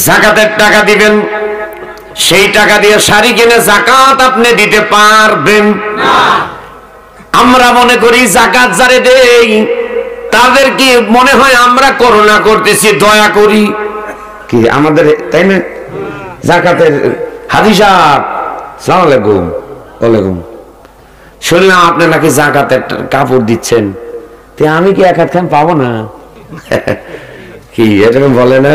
জাকাতের টাকা দিবেন, সেই টাকা দিয়ে শাড়ি কিনে জাকাত আপনি দিতে পারবেন না। আমরা মনে করি জাকাত যারে দেই তাদের কি মনে হয় আমরা করুণা করতেছি, দয়া করি কি আমাদের, তাই না? জাকাতের হাজি সাহেব সালাম আলাইকুম। ওয়ালাইকুম। শুনলাম আপনি নাকি জাকাতের কাপড় দিচ্ছেন, আমি কি এক হাত খান পাবো না? কি এরকম বলে না?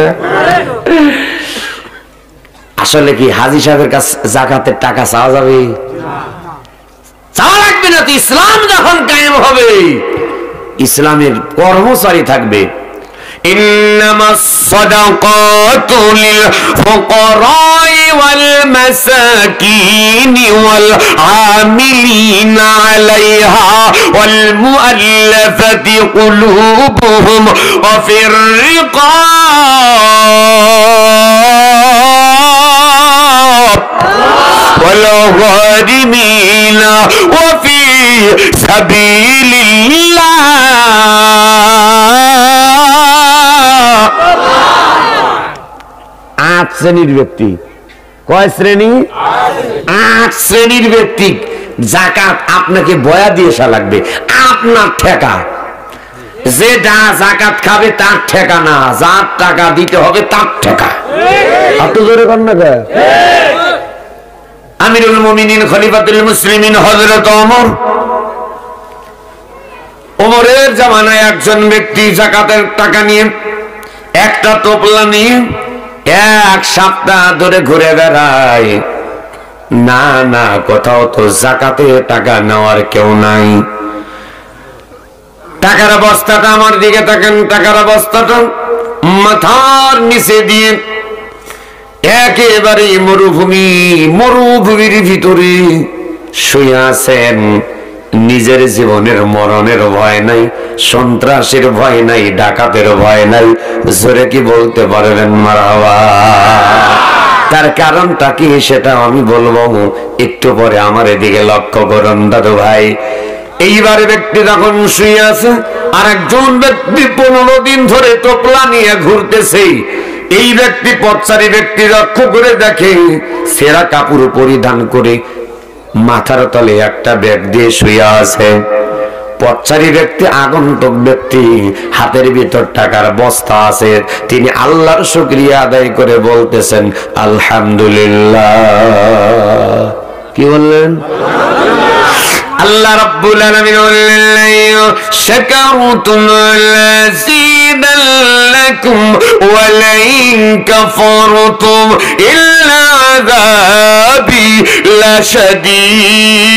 আসলে কি হাজি সাহেবের কাছে জাকাতের টাকা চাওয়া যাবে? চাওয়া লাগবে না। তো ইসলাম যখন কায়েম হবে, ইসলামের কর্মচারী থাকবে। إنما الصدقات للفقراء والمساكين والعاملين عليها والمؤلفة قلوبهم وفي الرقاب والغارمين وفي سبيل الله। আট শ্রেণীর ব্যক্তি। কয় শ্রেণী? আট শ্রেণীর ব্যক্তি জাকাত আপনাকে বয়া দিয়ে আসা লাগবে, আপনার ঠেকা। যে জাকাত খাবে তার ঠেকা না, যার টাকা দিতে হবে তার ঠেকা। এত জোরে কর না। আমিরুল মুমিনিন খলিফাতুল মুসলিমিন হযরত ওমরের জামানায় একজন ব্যক্তি জাকাতের টাকা নিয়ে একটা টোপলা নিয়ে এক সপ্তাহ ধরে ঘুরে বেড়ায়। না না, কোথাও তো জাকাতে টাকা নেওয়ার কেউ নাই। টাকার বস্তাটা আমার দিকে তাকান, টাকার বস্তাটা মাথার নিচে দিয়ে একেবারে মরুভূমির ভিতরে শুয়ে আছেন। নিজের জীবনের মরণের ভয় নাই, সন্ত্রাসের ভয় নাই, ডাকাতের ভয় নাই। জোরে কি বলতে পারবেন মারহাবা? তার কারণটা কি সেটা আমি বলবো একটু পরে। আমার এদিকে লক্ষ্য করুন দাদু ভাই। এইবারে ব্যক্তি যখন শুয়ে আছে, আর একজন ব্যক্তি 15 দিন ধরে টোপলা নিয়ে ঘুরতেছে। এই ব্যক্তি পথচারী ব্যক্তি লক্ষ্য করে দেখে সেরা কাপড় পরিধান করে মাথার তলে একটা ব্যাগ দিয়ে শুয়ে আছে। পথচারী ব্যক্তি, আগন্তুক ব্যক্তি, হাতের ভিতর টাকার বস্তা আছে। তিনি আল্লাহর শুকরিয়া আদায় করে বলতেছেন আলহামদুলিল্লাহ। কি বললেন? আল্লাহ রাব্বুল আলামিন বললেন শাকারতুম লাযিদাল্লাকুম ওয়া লাইন কাফারতুম ইল্লা আযাবি লাশাদীদ।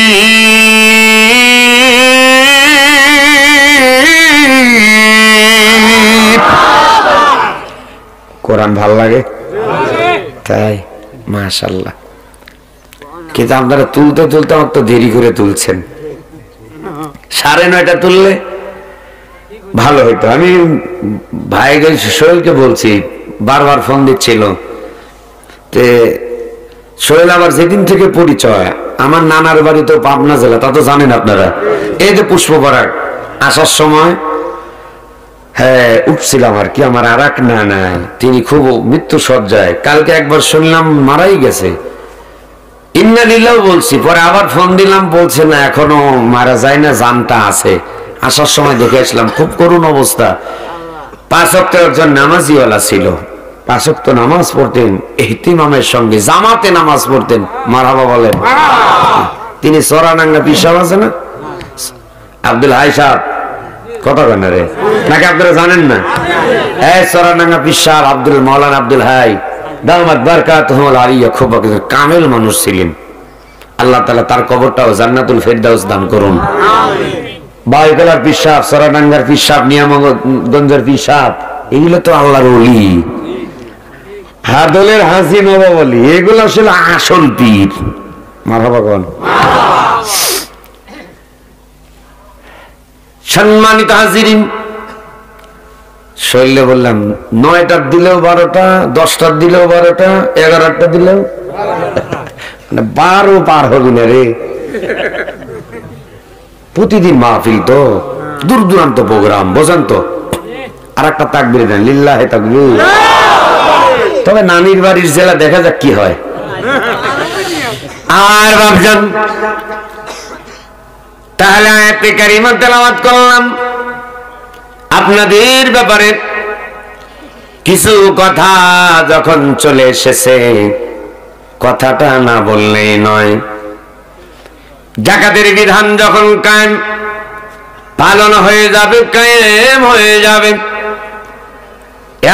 কোরআন ভাল লাগে তাই? মাশাআল্লাহ। কিন্তু আপনারা তুলতে তুলতে আমার তো দেরি করে তুলছেন। 9:30 তুললে ভালো হইতো। আমি ভাই সোহেলকে বলছি, বারবার ফোন দিচ্ছিল। সোহেল আবার যেদিন থেকে পরিচয়, আমার নানার বাড়ি তো পাবনা জেলা, তা তো জানেন আপনারা। এই যে পুষ্পপরাগ আসার সময় হ্যাঁ উঠছিলাম আর কি, আমার আর এক নানা, তিনি খুব মৃত্যু সজ্জায়। কালকে একবার শুনলাম মারাই গেছে, ইন্না লিল্লাহ বলছি, পরে আবার ফোন দিলাম, বলছে না এখনো মারা যায় না, জানটা আছে। আসার সময় দেখে আসলাম খুব করুণ অবস্থা। 5 ওয়াক্তের একজন নামাজিওয়ালা ছিল, 5 ওয়াক্ত নামাজ পড়তেন, ইহতিমামের সঙ্গে জামাতে নামাজ পড়তেন। মারহাবা বলেন। তিনি চরানাঙ্গা পীর সাহেব আছে না, আব্দুল হাই সাহেব, কথা কেন রে নাকি আপনারা জানেন না? এই চরানাঙ্গা পীর সাহেব আব্দুল মাওলানা আব্দুল হাই দামাত বারকাতুহুল আলিয়া খুব কামেল মানুষ ছিলেন। আল্লাহ তাআলা তার কবরটাও জান্নাতুল ফেরদাউস দান করুন। বাইকলার পিসাব, সরাডাঙ্গার পিসাব, নিয়ামগঞ্জের পিসাব, এগুলো তো আল্লাহর ওলি। হাদলের হাসি নবাবলি, এগুলো আসলে আসল পীর। মারহাবা কোন। সম্মানিত হাজিরিন, শৈলে বললাম 9টার দিলেও 12টা, 10টার দিলেও 12টা, 11টা দিলেও 12 পার হবে না রে। প্রতিদিন মাহফিল তো, দূর দূরান্ত প্রোগ্রাম, বোঝেন তো। আর একটা তাকবীর দেন, লিল্লাহে তাকবীর। তবে নানির বাড়ির জেলা দেখা যাক কি হয়। আর বাপজান, তাহলে আয়াতে কারিমা তেলাওয়াত করলাম। আপনাদের ব্যাপারে কিছু কথা যখন চলে এসেছে, কথাটা না বললেই নয়। যাকাতের বিধান যখন কায়েম পালন হয়ে যাবে, কায়েম হয়ে যাবে,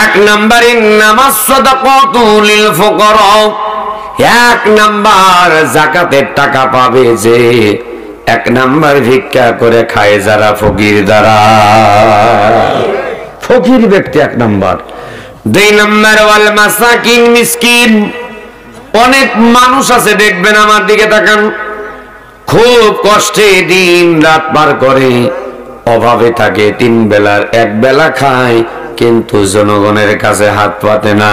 1 নম্বরে নামাজ সাদাকাতু লিল ফুকারা, 1 নাম্বার যাকাতের টাকা পাবে যে 1 নাম্বার ভিক্ষা করে খায় যারা ফকির দ্বারা, ফকির ব্যক্তি 1 নাম্বার। 2 নাম্বার ওয়াল মাসাকিন, মিসকিন। অনেক মানুষ আছে দেখবেন, আমার দিকে তাকান, খুব কষ্টে দিন রাত পার করে, অভাবে থাকে, 3 বেলার 1 বেলা খায়, কিন্তু জনগণের কাছে হাত পাতে না।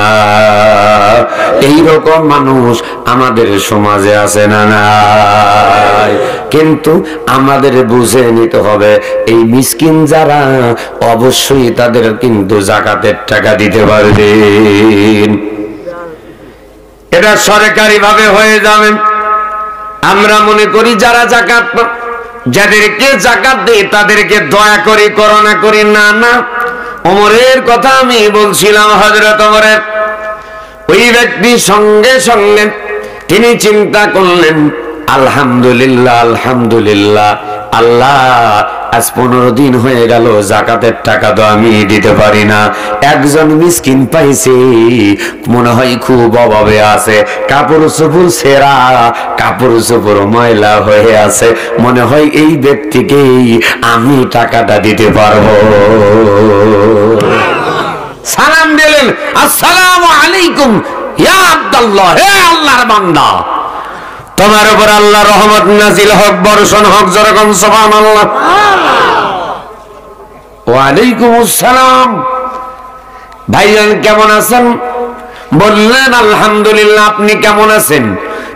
এইরকম মানুষ আমাদের সমাজে আছে না নাই? কিন্তু আমাদের বুঝে নিতে হবে, এই মিসকিন যারা, অবশ্যই তাদের কিন্তু যাকাতের টাকা দিতে পারবেন। এটা সরকারি ভাবে হয়ে যাবে। আমরা মনে করি যারা যাকাত, যাদেরকে যাকাত দেয় তাদেরকে দয়া করি, করুণা করি। না না, ওমরের কথা আমি বলছিলাম, হযরত ওমরের। ওই ব্যক্তি সঙ্গে সঙ্গে তিনি চিন্তা করলেন, আলহামদুলিল্লাহ, আলহামদুলিল্লাহ, আল্লাহ আজ 15 দিন হয়ে গেল যাকাতের টাকা তো আমি দিতে পারি না। একজন মিসকিন পাইছি, মনে হয় খুব অভাবে আছে, কাপড় চোপড় ছেঁড়া, কাপড় চোপড় ময়লা হয়ে আছে, মনে হয় এই ব্যক্তিকেই আমি টাকাটা দিতে পারবো। সালাম দিলেন, আসসালামু আলাইকুম ইয়া আব্দুল্লাহ, হে আল্লাহর বান্দা, তোমার উপর আল্লাহর রহমত নাজিল হোক, বর্ষণ হোক, যেরকম সুবহানাল্লাহ। ওয়া আলাইকুম আসসালাম, ভাইজান কেমন আছেন? বললেন আলহামদুলিল্লাহ, আপনি কেমন আছেন?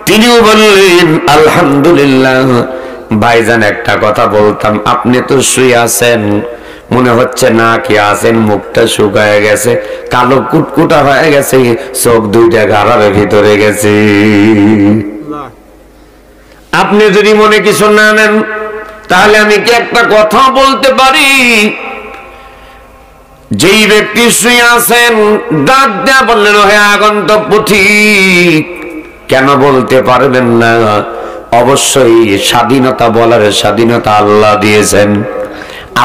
তিনিও বললেন আলহামদুলিল্লাহ। ভাইজান একটা কথা বলতাম, আপনি তো শুয়ে আছেন, মনে হচ্ছে না কি আছেন, মুখটা শুকায় গেছে, কালো কুটকুটা হয়ে গেছে, চোখ 2টা গাড়ার ভিতরে গেছে। আপনি যদি মনে কিছু না নেন, তাহলে আমি কি একটা কথা বলতে পারি? যেই ব্যক্তি শুয়ে আছেন, ডাক দেয়া বললেন, হে আগন্তুক পথিক, কেন বলতে পারবেন না? অবশ্যই স্বাধীনতা বলার স্বাধীনতা আল্লাহ দিয়েছেন,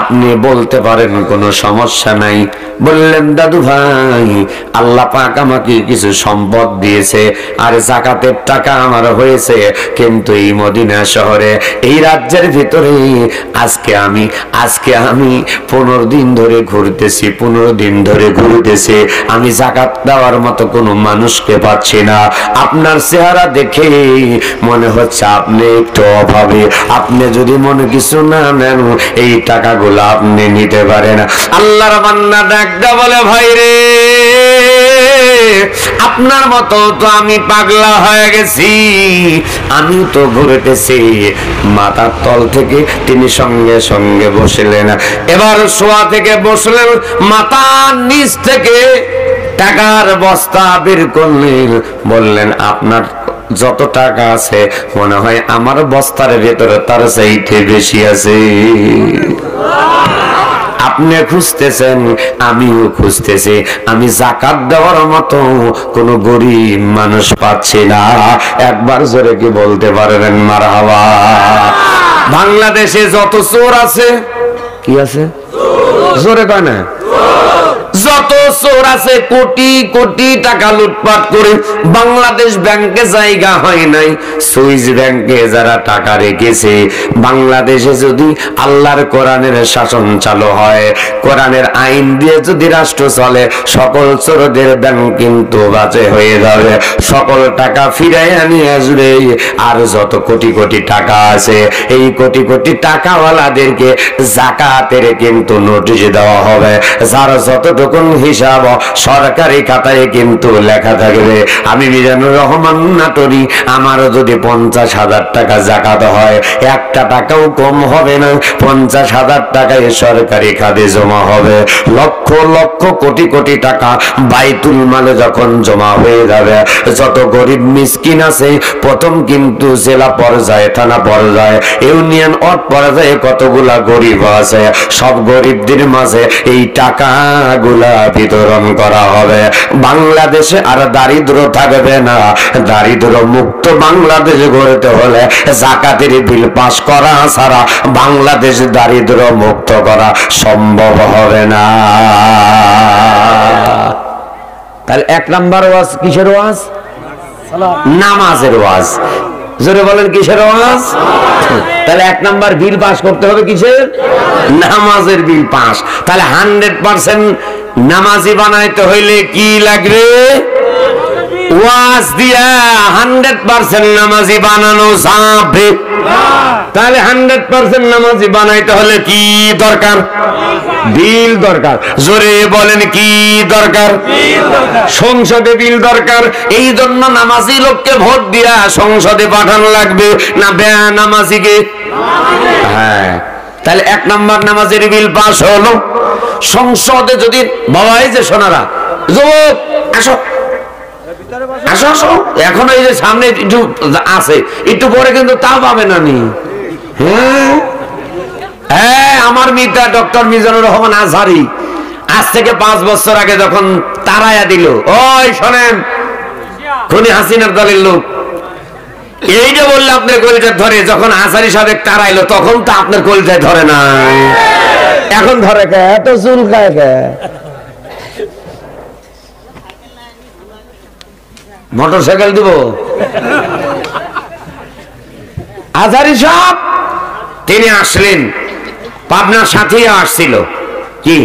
আপনি বলতে পারেন, কোনো সমস্যা নাই। বললেন, দাদু ভাই, আল্লাহ পাক আমাকে কিছু সম্পদ দিয়েছে, আর যাকাতের টাকা আমার হয়েছে, কিন্তু এই মদিনা শহরে, এই রাজ্যের ভিতরে আজকে আমি 15 দিন ধরে ঘুরতেছি, 15 দিন ধরে ঘুরতেছি, আমি যাকাত দেওয়ার মতো কোনো মানুষকে পাচ্ছি না। আপনার চেহারা দেখে মনে হচ্ছে আপনি একটু অভাবে, আপনি যদি মনে কিছু না নেন, এই টাকা আপনি নিতে পারেন। আল্লাহর বান্দা ডাকদা বলে, ভাই রে, আপনার মতো তো আমি পাগলা হয়ে গেছি, আমি তো ঘুরেতেছি। মাথার তল থেকে তিনি সঙ্গে সঙ্গে বসলেন, এবার শোয়া থেকে বসলেন, মাথার নিচ থেকে টাকার বস্তা বের করলেন, বললেন, আপনার যত টাকা আছে মনে হয় আমার বস্তার ভেতরে তার চাইতে বেশি আছে। আপনি খুঁজতেছেন, আমিও খুঁজতেছি, আমি যাকাত দেওয়ার মতো কোন গরিব মানুষ পাচ্ছি না। একবার জোরে কি বলতে পারবেন মারহাবা? বাংলাদেশে যত চোর আছে, কি আছে? জোরে কয় না? যত চোর আছে কোটি কোটি টাকা লুটপাট করে বাংলাদেশ ব্যাংকে জায়গা হয় নাই, সুইস ব্যাংকে যারা টাকা রেখেছে, বাংলাদেশে যদি আল্লাহর কোরআনের শাসন চালু হয়, কোরআনের আইন দিয়ে যদি রাষ্ট্র চলে, সকল চোরদের ব্যাংক কিন্তু বাজে হয়ে যাবে, সকল টাকা ফিরাইয়া নিয়ে আসবে। আর যত কোটি কোটি টাকা আছে, এই কোটি কোটি টাকাওয়ালাদেরকে যাকাতের কিন্তু নোটিশ দেওয়া হবে, যার যতটুকুন হিসাব সরকারি খাতায় কিন্তু লেখা থাকবে। আমি মিজানুর রহমান নাটোরি, আমারও যদি 50,000 টাকা যাকাত হয়, একটা টাকাও কম হবে না, 50,000 টাকায় সরকারি খাতে জমা হবে। লক্ষ লক্ষ কোটি কোটি টাকা বাইতুল মালে যখন জমা হয়ে যাবে, যত গরিব মিসকিন আছে, প্রথম কিন্তু জেলা পর্যায়ে, থানা পর্যায়ে, ইউনিয়ন ওয়ার্ড পর্যায়ে কতগুলা গরিব আছে, সব গরিবদের মাঝে এই টাকাগুলা বিতরণ করা হবে। বাংলাদেশে আর দারিদ্র থাকবে না। দারিদ্র মুক্ত বাংলাদেশ গড়তে হলে যাকাতের বিল পাস করা ছাড়া বাংলাদেশ দারিদ্র মুক্ত করা সম্ভব হবে না। তাহলে 1 নাম্বার ওয়াজ কিসের ওয়াজ? নামাজের ওয়াজ। জোরে বলেন কিসের ওয়াজ? তাহলে 1 নাম্বার বিল পাস করতে হবে কিসের? নামাজের বিল পাস। তাহলে 100% নামাজি বানাইতে হইলে কি লাগবে? ওয়াজ দিয়া 100% নামাজি বানানো যাবে। তাহলে 100% নামাজি বানাইতে হলে কি দরকার? বিল দরকার। জোরে বলেন কি দরকার? সংসদে বিল দরকার। এই জন্য নামাজি লোককে ভোট দিয়া সংসদে পাঠানো লাগবে না বেনামাজিকে? হ্যাঁ। তাহলে 1 নাম্বার নামাজের বিল পাস হলো। সংসদে যদি বাবা, এই যে সোনারা, যুবক আসো আসো আসো, এখন এই যে সামনে একটু আছে, একটু পরে কিন্তু তা পাবে না নি। হ্যাঁ হ্যাঁ, আমার মিতা ডক্টর মিজানুর রহমান আজহারি আজ থেকে 5 বছর আগে যখন তারায়া দিল, ওই শোনেন, খুনি হাসিনার দলের লোক, এইটা বললে আপনার কলিজায় ধরে। যখন আজহারি সাহেব তারাইলো তখন তো আপনার কলিজায় ধরে না, এখন ধরে কে? এত চুলকায় কে? মোটরসাইকেল দিব আজহারি সাহেব? তিনি আসলেন, পাবনার সাথেই আসছিল কি,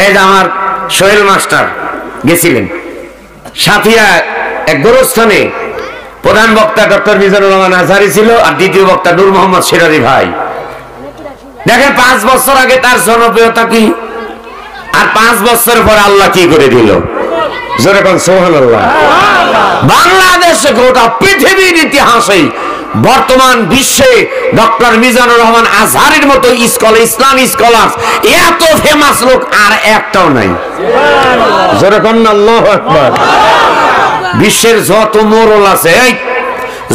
এই যে আমার সোহেল মাস্টার গেছিলেন সাথিয়া এক গোরস্থানে। প্রধান বক্তা ডক্টর মিজানুর রহমান আজহারি ছিল, আর দ্বিতীয় বক্তা নূর মোহাম্মদ সিরাজি ভাই। দেখেন 5 বছর আগে তার জনপ্রিয়তা কি, আর 5 বছর পর আল্লাহ কি করে দিল। জোরে কোন সুবহানাল্লাহ। বাংলাদেশে গোটা পৃথিবীর ইতিহাসে বর্তমান বিশ্বে ডক্টর মিজানুর রহমান আজহারির মতো ইসলামী স্কলার এত ফেমাস লোক আর একটাও নাই। জোরে কোন আল্লাহু আকবার। বিশ্বের যত মোরল আছে,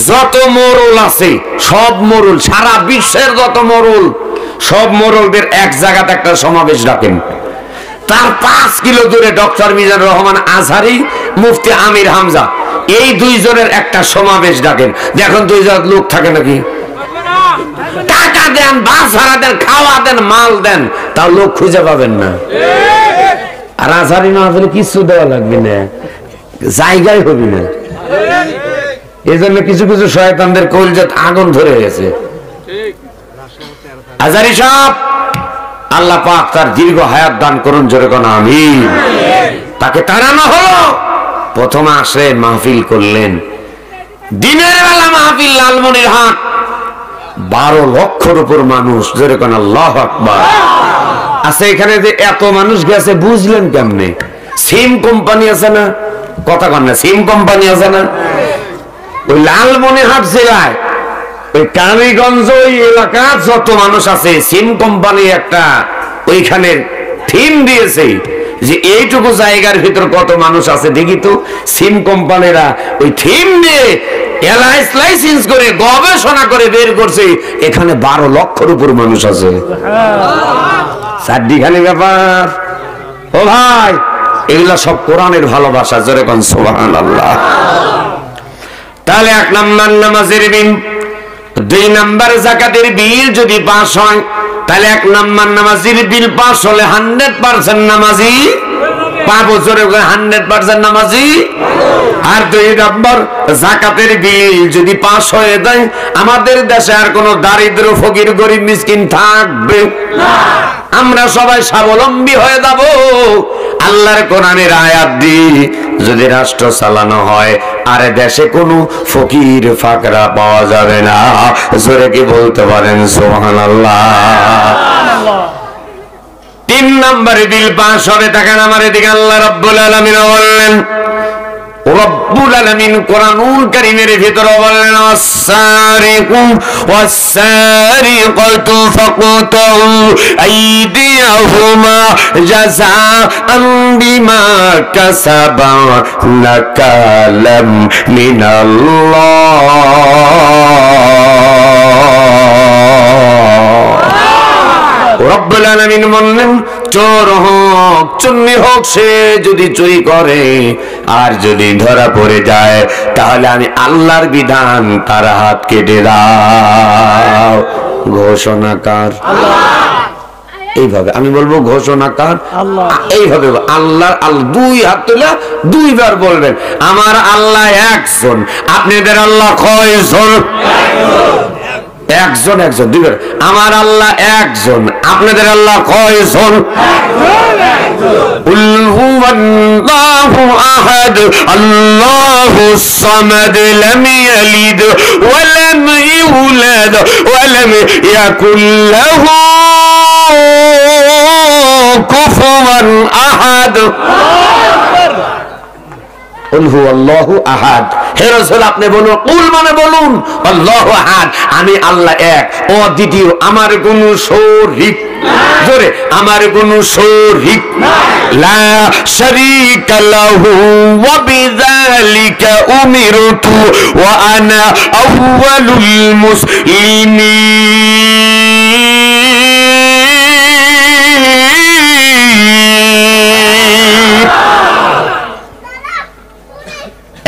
যত মোরল আছে, সব মোরল, সারা বিশ্বের যত মোরল, সব মোরলদের এক জায়গাতে একটা সমাবেশ ডাকেন। তার 5 কিলো দূরে ডক্টর মিজানুর রহমান আজহারি, মুফতি আমির হামজা, এই 2 জনের একটা সমাবেশ ডাকেন। দেখুন 2 জন লোক থাকে নাকি? টাকা দেন, বাস ভাড়া দেন, খাওয়া দেন, মাল দেন, তাও লোক খুঁজে পাবেন না। আর আজহারি মাহফিলে কিছু দেওয়া লাগবে না, জায়গায় হবে না। এই জন্য কিছু কিছু শয়তানদের কলজাত আগুন ধরে গেছে। আজহারি সাহেব, আল্লাহ পাক তার দীর্ঘ হায়াত দান করুন, জোরে কোন আমিন। তাকে তাড়ানো হলো, প্রথমে আসে মাহফিল করলেন, দিনের বেলা মাহফিল, লালমনিরহাট, 12 লক্ষের উপর মানুষ, জোরে কোন আল্লাহু আকবার। আচ্ছা, এখানে যে এত মানুষ গেছে বুঝলেন কেমনে? সিম কোম্পানি আছে না, কথা কন না, সিম কোম্পানি আছে না ওই লালমনিরহাট জেলায়, ওই কালীগঞ্জ ওই এলাকা যত মানুষ আছে, সিম কোম্পানি একটা ওইখানে থিম দিয়েছে যে এইটুকু জায়গার ভিতর কত মানুষ আছে দেখি তো। সিম কোম্পানিরা ওই থিম দিয়ে লাইসেন্স করে গবেষণা করে বের করছে এখানে 12 লক্ষের উপর মানুষ আছে। চারদিখানি ব্যাপার। ও ভাই, এগুলা সব কোরআনের ভালোবাসা, জোরে কোন সুবহানাল্লাহ। তাহলে 1 নাম্বার নামাজের বিল, 2 নাম্বার যাকাতের বিল যদি পাস হয় তাহলে 1 নাম্বার নামাজির বিল পাস হলে 100% নামাজি 5 বছরে 100% নামাজি। আর 2 নাম্বার যাকাতের বিল যদি পাস হয়ে যায় আমাদের দেশে আর কোনো দারিদ্র ফকির গরিব মিসকিন থাকবে না, আমরা সবাই স্বাবলম্বী হয়ে যাব। আল্লাহর কোরআনের আয়াত দিয়ে যদি রাষ্ট্র চালানো হয় আর দেশে কোনো ফকির ফাকরা পাওয়া যাবে না। জোরে কি বলতে পারেন সুবহানাল্লাহ। 3 নম্বরে বিল পাস হবে। তাকান আমার এদিকে, আল্লাহ রাব্বুল আলামিন বললেন, রব্বুল আলামিন কোরআনুল কারীমের ভিতরে বললেন, আস-সারিকু ওয়াস-সারিকাতু ফাকতাউ আইদিয়াহুমা জাযাআন বিমা কাসাবা নাকালাম মিনাল্লাহ। রব্বুল আলামিন বললেন, চোর হোক চুন্নি হোক, সে যদি চুরি করে আর যদি ধরা পড়ে যায় তাহলে আমি আল্লাহর বিধান তার হাত কেটে দাও। ঘোষণাকার এইভাবে আমি বলবো, ঘোষণাকার এইভাবে আল্লাহর আল্লাহ 2 হাত তুলে 2 বার বলবেন, আমার আল্লাহ একজন। আপনাদের আল্লাহ কয়জন? একজন। একজন 2 বার, আমার আল্লাহ একজন। আপনাদের আল্লাহ কয়জন? কুল হুয়াল্লাহু আহাদ আল্লাহুস সামাদ লাম ইয়ালিদ ওয়া লাম ইউলাদ ওয়া লাম ইয়াকুল লাহু কুফুয়ান আহাদ। কুল হুয়াল্লাহু আহাদ। হে রাসূল আপনি বলুন, কুল মানে বলুন, আল্লাহু আহাদ, আমি আল্লাহ এক, অদ্বিতীয়, আমার কোনো শরীক, জোরে, আমার কোনো শরীক লা শারীকা লাহু ওয়া বিযালিকা উমিরতু ওয়া আনা আউয়ালুল মুসলিমিন।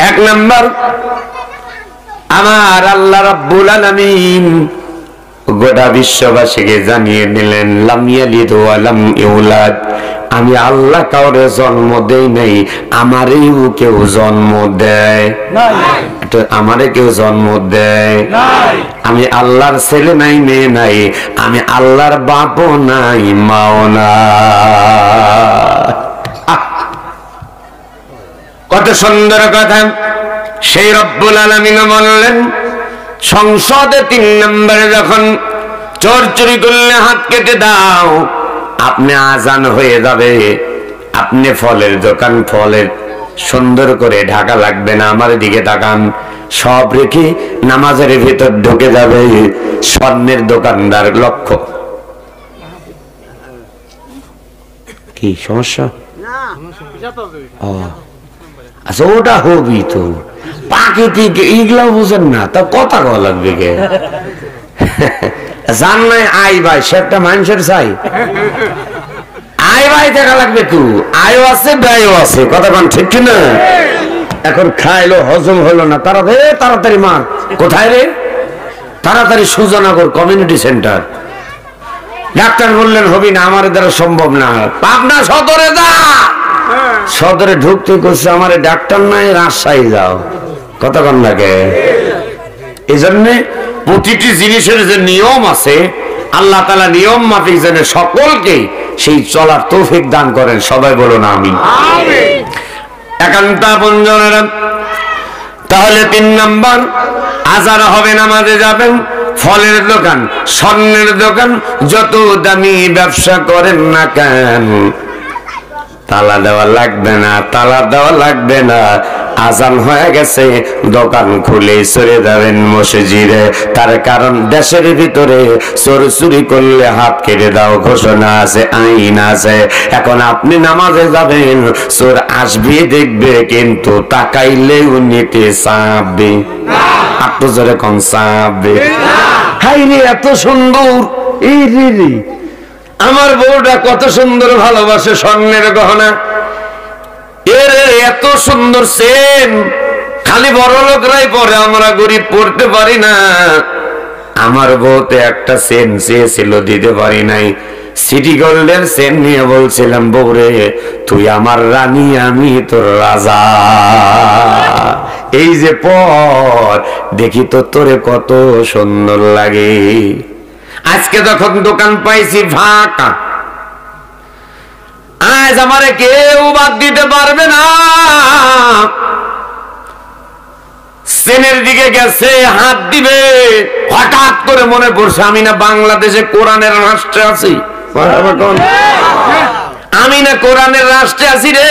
1 নাম্বার, আমার আল্লাহ রাব্বুল আলামিন গোটা বিশ্ববাসীকে জানিয়ে দিলেন, লাম ইয়ালিদ ওয়া লাম ইউলাদ, আমি আল্লাহ কাউরে জন্ম দেই নাই, আমারেও কেউ জন্ম দেয় নাই, আমারে কেউ জন্ম দেয় নাই। আমি আল্লাহর ছেলে নাই, মেয়ে নাই, আমি আল্লাহর বাপও নাই, মাও নাই। কত সুন্দর কথা। সেই রব্বুল আলামিন বললেন, সংসদে 3 নম্বরে যখন চোর চুরি করলে হাত কেটে দাও, আপনি আজান হয়ে যাবে, আপনি ফলের দোকান, ফলের সুন্দর করে ঢাকা লাগবে না, আমার দিকে তাকান, সব রেখে নামাজের ভিতর ঢুকে যাবে। স্বর্ণের দোকানদার লক্ষ্য কি সমস্যা? আচ্ছা, ওটা হবি তো, প্রাকৃতিক এইগুলা বুঝেন না, তা কথা কওয়া লাগবে কে? জান নাই আই ভাই, সে একটা মানুষের চাই, আই ভাই দেখা লাগবে, তু আয়ও আছে ব্যয়ও আছে, কথা কন ঠিক কিনা? এখন খাইলো, হজম হলো না, তাড়াতাড়ি মার। কোথায় রে? তাড়াতাড়ি সুজানগর কমিউনিটি সেন্টার। ডাক্তার বললেন হবি না, আমার দ্বারা সম্ভব না, পাবনা সদরে যা। সদরে ঢুকতে করছে, আমার ডাক্তার নাই, রাজশাহী যাও, কথা কন লাগে। এই জন্য প্রতিটি জিনিসের যে নিয়ম আছে, আল্লাহ তাআলা নিয়ম মাফিক যেন সকলকে সেই চলার তৌফিক দান করেন। সবাই বলুন আমিন। একান্ত আপনজনেরা, তাহলে 3 নাম্বার, আজান হবে, নামাজে যাবেন, ফলের দোকান, স্বর্ণের দোকান, যত দামি ব্যবসা করেন না কেন, তালা দেওয়া লাগবে না, তালা দেওয়া লাগবে না। আজান হয়ে গেছে, দোকান খুলে চলে যাবেন মসজিদে। তার কারণ দেশের ভিতরে চোর চুরি করলে হাত কেটে দাও ঘোষণা আছে, আইন আছে। এখন আপনি নামাজে যাবেন, চোর আসবে দেখবে, কিন্তু তাকাইলেও নিতে চাবে, আপনি জোরে কোন চাবে? হাই রে, এত সুন্দর, এই রে রে, আমার বউটা কত সুন্দর ভালোবাসে স্বর্ণের গহনা, এর এত সুন্দর চেন, খালি বড় লোকরাই পরে, আমরা গরিব পড়তে পারি না। আমার বউতে একটা চেন চেয়েছিল, দিতে পারি নাই। সিটি গোল্ডের চেন নিয়ে বলছিলাম, বউরে তুই আমার রানী, আমি তোর রাজা। এই যে পর দেখি তো তোরে কত সুন্দর লাগে। আজকে যখন দোকান পাইছি ফাঁকা, আজ আমারে কেউ বাদ দিতে পারবে না। চেনের দিকে গেছে, হাত দিবে, হঠাৎ করে মনে পড়ছে আমি না বাংলাদেশে কোরআনের রাষ্ট্রে আছি। আমি না কোরআনের রাষ্ট্রে আছি রে।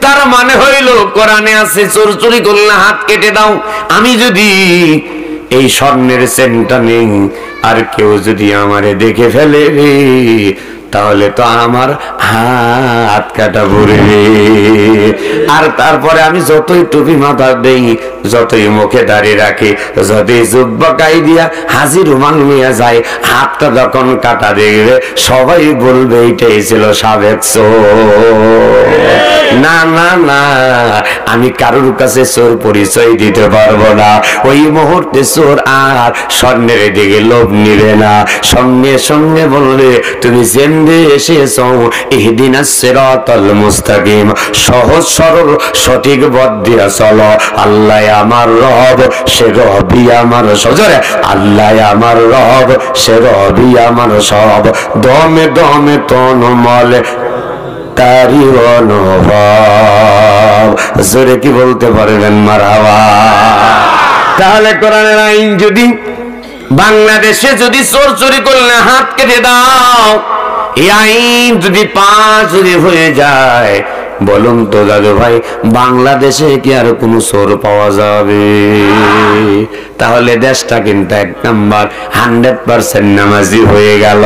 তার মানে হইল কোরআনে আছে চোর চুরি করলে হাত কেটে দাও। আমি যদি এই স্বর্ণের চেনটা নেই আর কেউ যদি আমারে দেখে ফেলে রে, তাহলে তো আমার হাত কাটা পড়বে। আর তারপরে আমি যতই টুপি মাথা দেই, যতই মুখে দাঁড়িয়ে রাখি, যতই জুব্বা গাই দিয়া হাজির রুমাল নিয়ে যায়, হাতটা যখন কাটা দেখবে সবাই বলবে এইটাই ছিল সাবেক চোর। না না না, আমি কারোর কাছে চোর পরিচয় দিতে পারবো না। ওই মুহূর্তে চোর আর স্বর্ণের দিকে লোভ নিবে না, সঙ্গে সঙ্গে বলবে তুমি জেন্দে এসেছো ইহদিনাস সিরাতাল মুস্তাকিম, সহজ সরল সঠিক পথ দিয়া চলো। আল্লাহ আমার রব, সে রবি আমার সজরে, আল্লাহ আমার রব, সে রবি আমার সব, দমে দমে তন মলে তারি অনুভব। জোরে কি বলতে পারবেন মারহাবা? তাহলে কোরআনের আইন যদি বাংলাদেশে যদি চোর চুরি করলে হাত কেটে দাও, এই আইন যদি পাশ হয়ে যায়, বলুন তো দাদু ভাই, বাংলাদেশে কি আর কোনো চোর পাওয়া যাবে? তাহলে দেশটা কিন্তু 1 নাম্বার 100% নামাজি হয়ে গেল,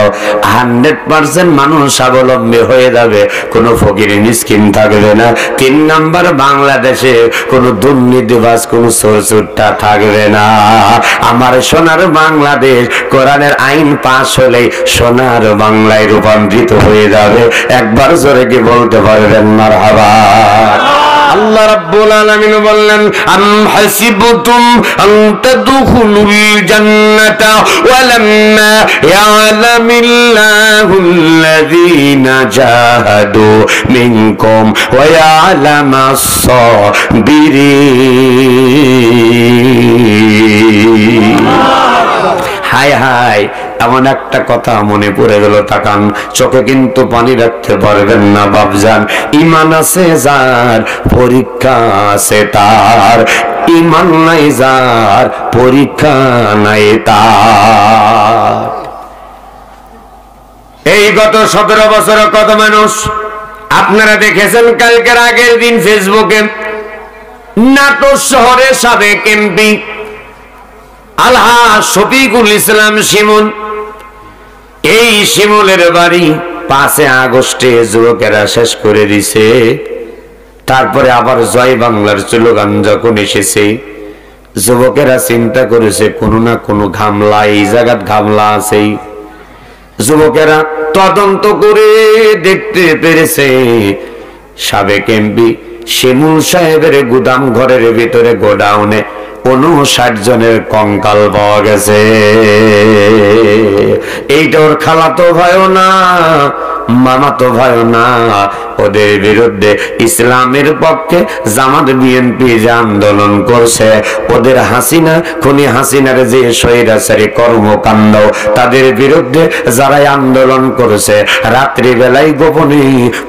100% মানুষ স্বাবলম্বী হয়ে যাবে, কোনো ফকির মিসকিন থাকবে না। 3 নাম্বার, বাংলাদেশে কোনো দুর্নীতিবাজ, কোনো চোর চুরটা থাকবে না। আমার সোনার বাংলাদেশ কোরআনের আইন পাশ হলে সোনার বাংলায় রূপান্তরিত হয়ে যাবে। একবার জোরে কি বলতে পারবেন মারহাবা? আল্লাহ রাব্বুল আলামিন বললেন, আম হাসিবতুম আন তাদখুলুল জান্নাতা ওয়া লাম্মা ইয়ালামিল্লাহুল্লাযীনা জাহাদু মিনকুম ওয়া ইয়ালামাস সাবিরিন। হায় হায়, এমন একটা কথা মনে পড়ে গেল, তাকান, চোখে কিন্তু পানি রাখতে পারবেন না বাপজান। ঈমান আছে যার, পরীক্ষা আছে তার, ঈমান নাই যার, পরীক্ষা নাই তার। এই গত 17 বছর কত মানুষ আপনারা দেখেছেন, কালকের আগের দিন ফেসবুকে নাটোর শহরের সাবেক এমপি আলহাজ শফিকুল ইসলাম শিমুল, এই শিমুলের বাড়ি 5 আগস্টে যুবকেরা শেষ করে দিছে। তারপরে আবার জয় বাংলার স্লোগান যখন এসেছে, যুবকেরা চিন্তা করেছে কোনো না কোনো ঘামলা, এই জায়গায় ঘামলা আছে। যুবকেরা তদন্ত করে দেখতে পেরেছে সাবেক এমপি শিমুল সাহেবের গুদাম ঘরের ভিতরে গোডাউনে 59 জনের কঙ্কাল পাওয়া গেছে। এইটা ওর খালাতো ভাইও না, মামাতো ভাইও না, ওদের বিরুদ্ধে ইসলামের পক্ষে জামাত বিএনপি যে আন্দোলন করছে, ওদের হাসিনা খুনি হাসিনার যে স্বৈরাচারী কর্মকাণ্ড, তাদের বিরুদ্ধে যারা আন্দোলন করেছে, রাত্রিবেলায় গোপনে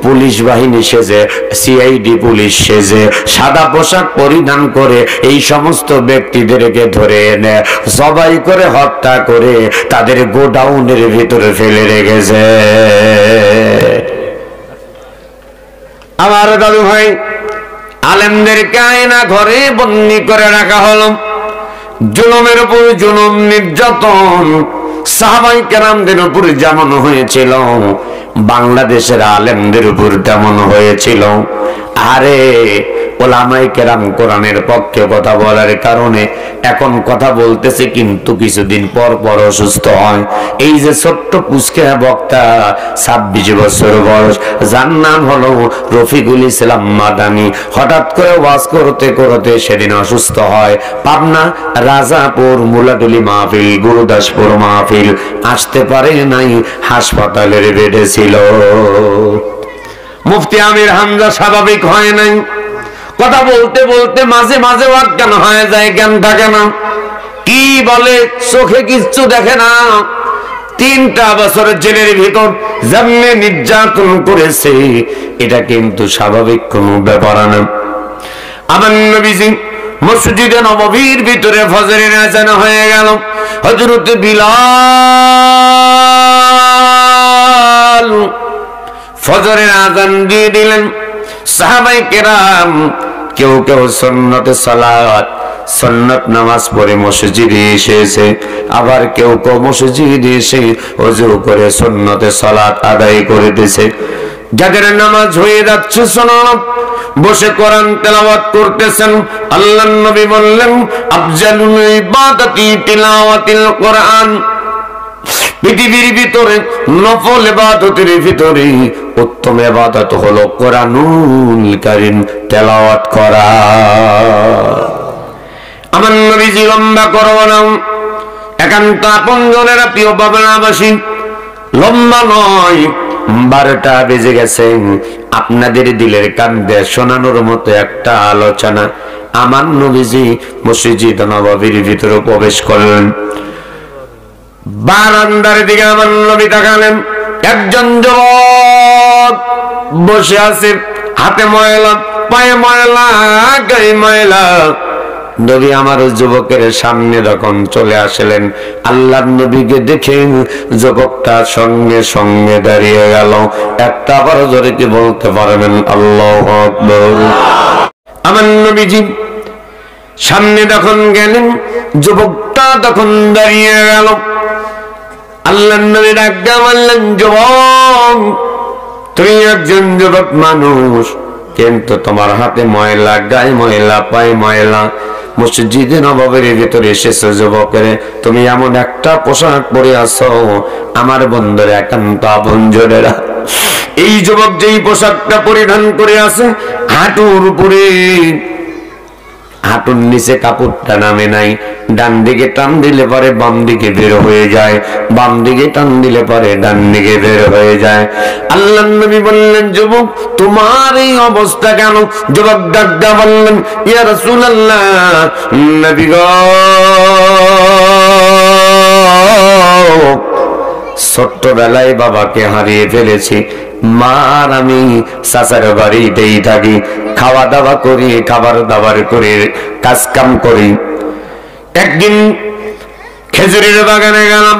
পুলিশ বাহিনী সেজে, সিআইডি পুলিশ সেজে, সাদা পোশাক পরিধান করে এই সমস্ত ব্যক্তিদেরকে ধরে এনে জবাই করে হত্যা করে তাদের গোডাউনের ভিতরে ফেলে রেখেছে। আমার দাদু ভাই, আলেমদেরকে আয়না ঘরে বন্দি করে রাখা হলো, জুলুমের উপর জুলুম, নির্যাতন সাহাবায়ে কেরামদের উপর যেমন হয়েছিল, বাংলাদেশের আলেমদের উপর তেমন হয়েছিল। আরে ওলামায়ে কেরাম কোরআনের পক্ষে কথা বলার কারণে এখন কথা বলতেছে, কিন্তু কিছুদিন পর পর অসুস্থ হয়। এই যে ছোট্ট পুচকে বক্তা 26 বছর বয়স, যার নাম হলো রফিকুল ইসলাম মাদানী, হঠাৎ করে ওয়াজ করতে করতে সেদিন অসুস্থ হয়। পাবনা, রাজাপুর, মুলাটুলি মাহফিল, গুরুদাসপুর মাহফিল আসতে পারে নাই, হাসপাতালের বেডে ছিল। মুফতি আমির হামজা স্বাভাবিক হয় নাই, কথা বলতে বলতে মাঝে মাঝে অজ্ঞান হয়ে যায়, জ্ঞান থাকে না। কি বলে, চোখে কিচ্ছু দেখে না। 3টা বছরের জেলের ভিতর যেমনি নির্যাতন করেছে, এটা কিন্তু স্বাভাবিক কোনো ব্যাপার না। আমার নবীজি মসজিদে নববীর ভিতরে ফজরের আযান হয়ে গেল। হযরত বিলাল ফজরের আযান দিয়ে দিলেন। সাহাবায়ে কেরাম কেউ কেউ সুন্নতে সালাত, সুন্নত নামাজ পড়ে মসজিদে এসেছে, আবার কেউ কেউ মসজিদে এসে ওযু করে সুন্নতে সালাত আদায় করে দিয়েছে। যাদের নামাজ হয়ে যাচ্ছে সুন্নত, বসে কোরআন তেলাওয়াত করতেছেন। আল্লাহর নবী বললেন, আফজালুল ইবাদাতি তিলাওয়াতিল কোরআন। পৃথিবীর ভিতরে নফল ইবাদতের ভিতরে উত্তম ইবাদত হলো কোরআনুল কারীম তেলাওয়াত করা। আমার নবীজি লম্বা করব না, একান্ত আপনজনেরা প্রিয় বাবলাবাসী, লম্বা নয়, 12টা বেজে গেছে। আপনাদের দিলের কান্দে শোনানোর মতো একটা আলোচনা। আমার নবীজি মসজিদ নববীর ভিতরে প্রবেশ করলেন। বারান্দার দিকে আমার নবী তাকালেন। একজন যুবক বসে আছে, হাতে ময়লা, পায়ে ময়লা, গায়ে ময়লা। নবী আমার যুবকের সামনে যখন চলে আসলেন, আল্লাহর নবীকে দেখে যুবকটা সঙ্গে সঙ্গে দাঁড়িয়ে গেল। একটা আবার জোরে কি বলতে পারবেন আল্লাহু আকবার? আমার নবীজি সামনে যখন গেলেন, যুবকটা তখন দাঁড়িয়ে গেল। আল্লাহর নবী ডাক দিয়ে বললেন, যুবক, তুমি একজন যুবক মানুষ, কিন্তু তোমার হাতে ময়লা, গায়ে ময়লা, পায়ে ময়লা। মসজিদে নববীর ভিতরে এসেছো যুবকের, তুমি এমন একটা পোশাক পরে আছো, আমার বন্ধুরা একান্ত আপনজনেরা, এই যুবক যেই পোশাকটা পরিধান করে আছে, হাঁটুর উপরে, হাঁটুর নিচে কাপড়টা নামে নাই। ডান দিকে টান দিলে পরে বাম দিকে বের হয়ে যায়, বাম দিকে টান দিলে পরে ডান দিকে বের হয়ে যায়। আল্লাহর নবী বললেন, যুবক, তোমার এই অবস্থা কেন? যুবক ডাক দিয়ে বললেন, ইয়া রাসূলুল্লাহ, নবী গো, ছোট্টবেলায় বাবাকে হারিয়ে ফেলেছি। মার আমি চাচার বাড়িতেই থাকি, খাওয়া দাওয়া করি, খাবার দাবার করে, কাজ কাম করি। একদিন খেজুরের বাগানে গেলাম,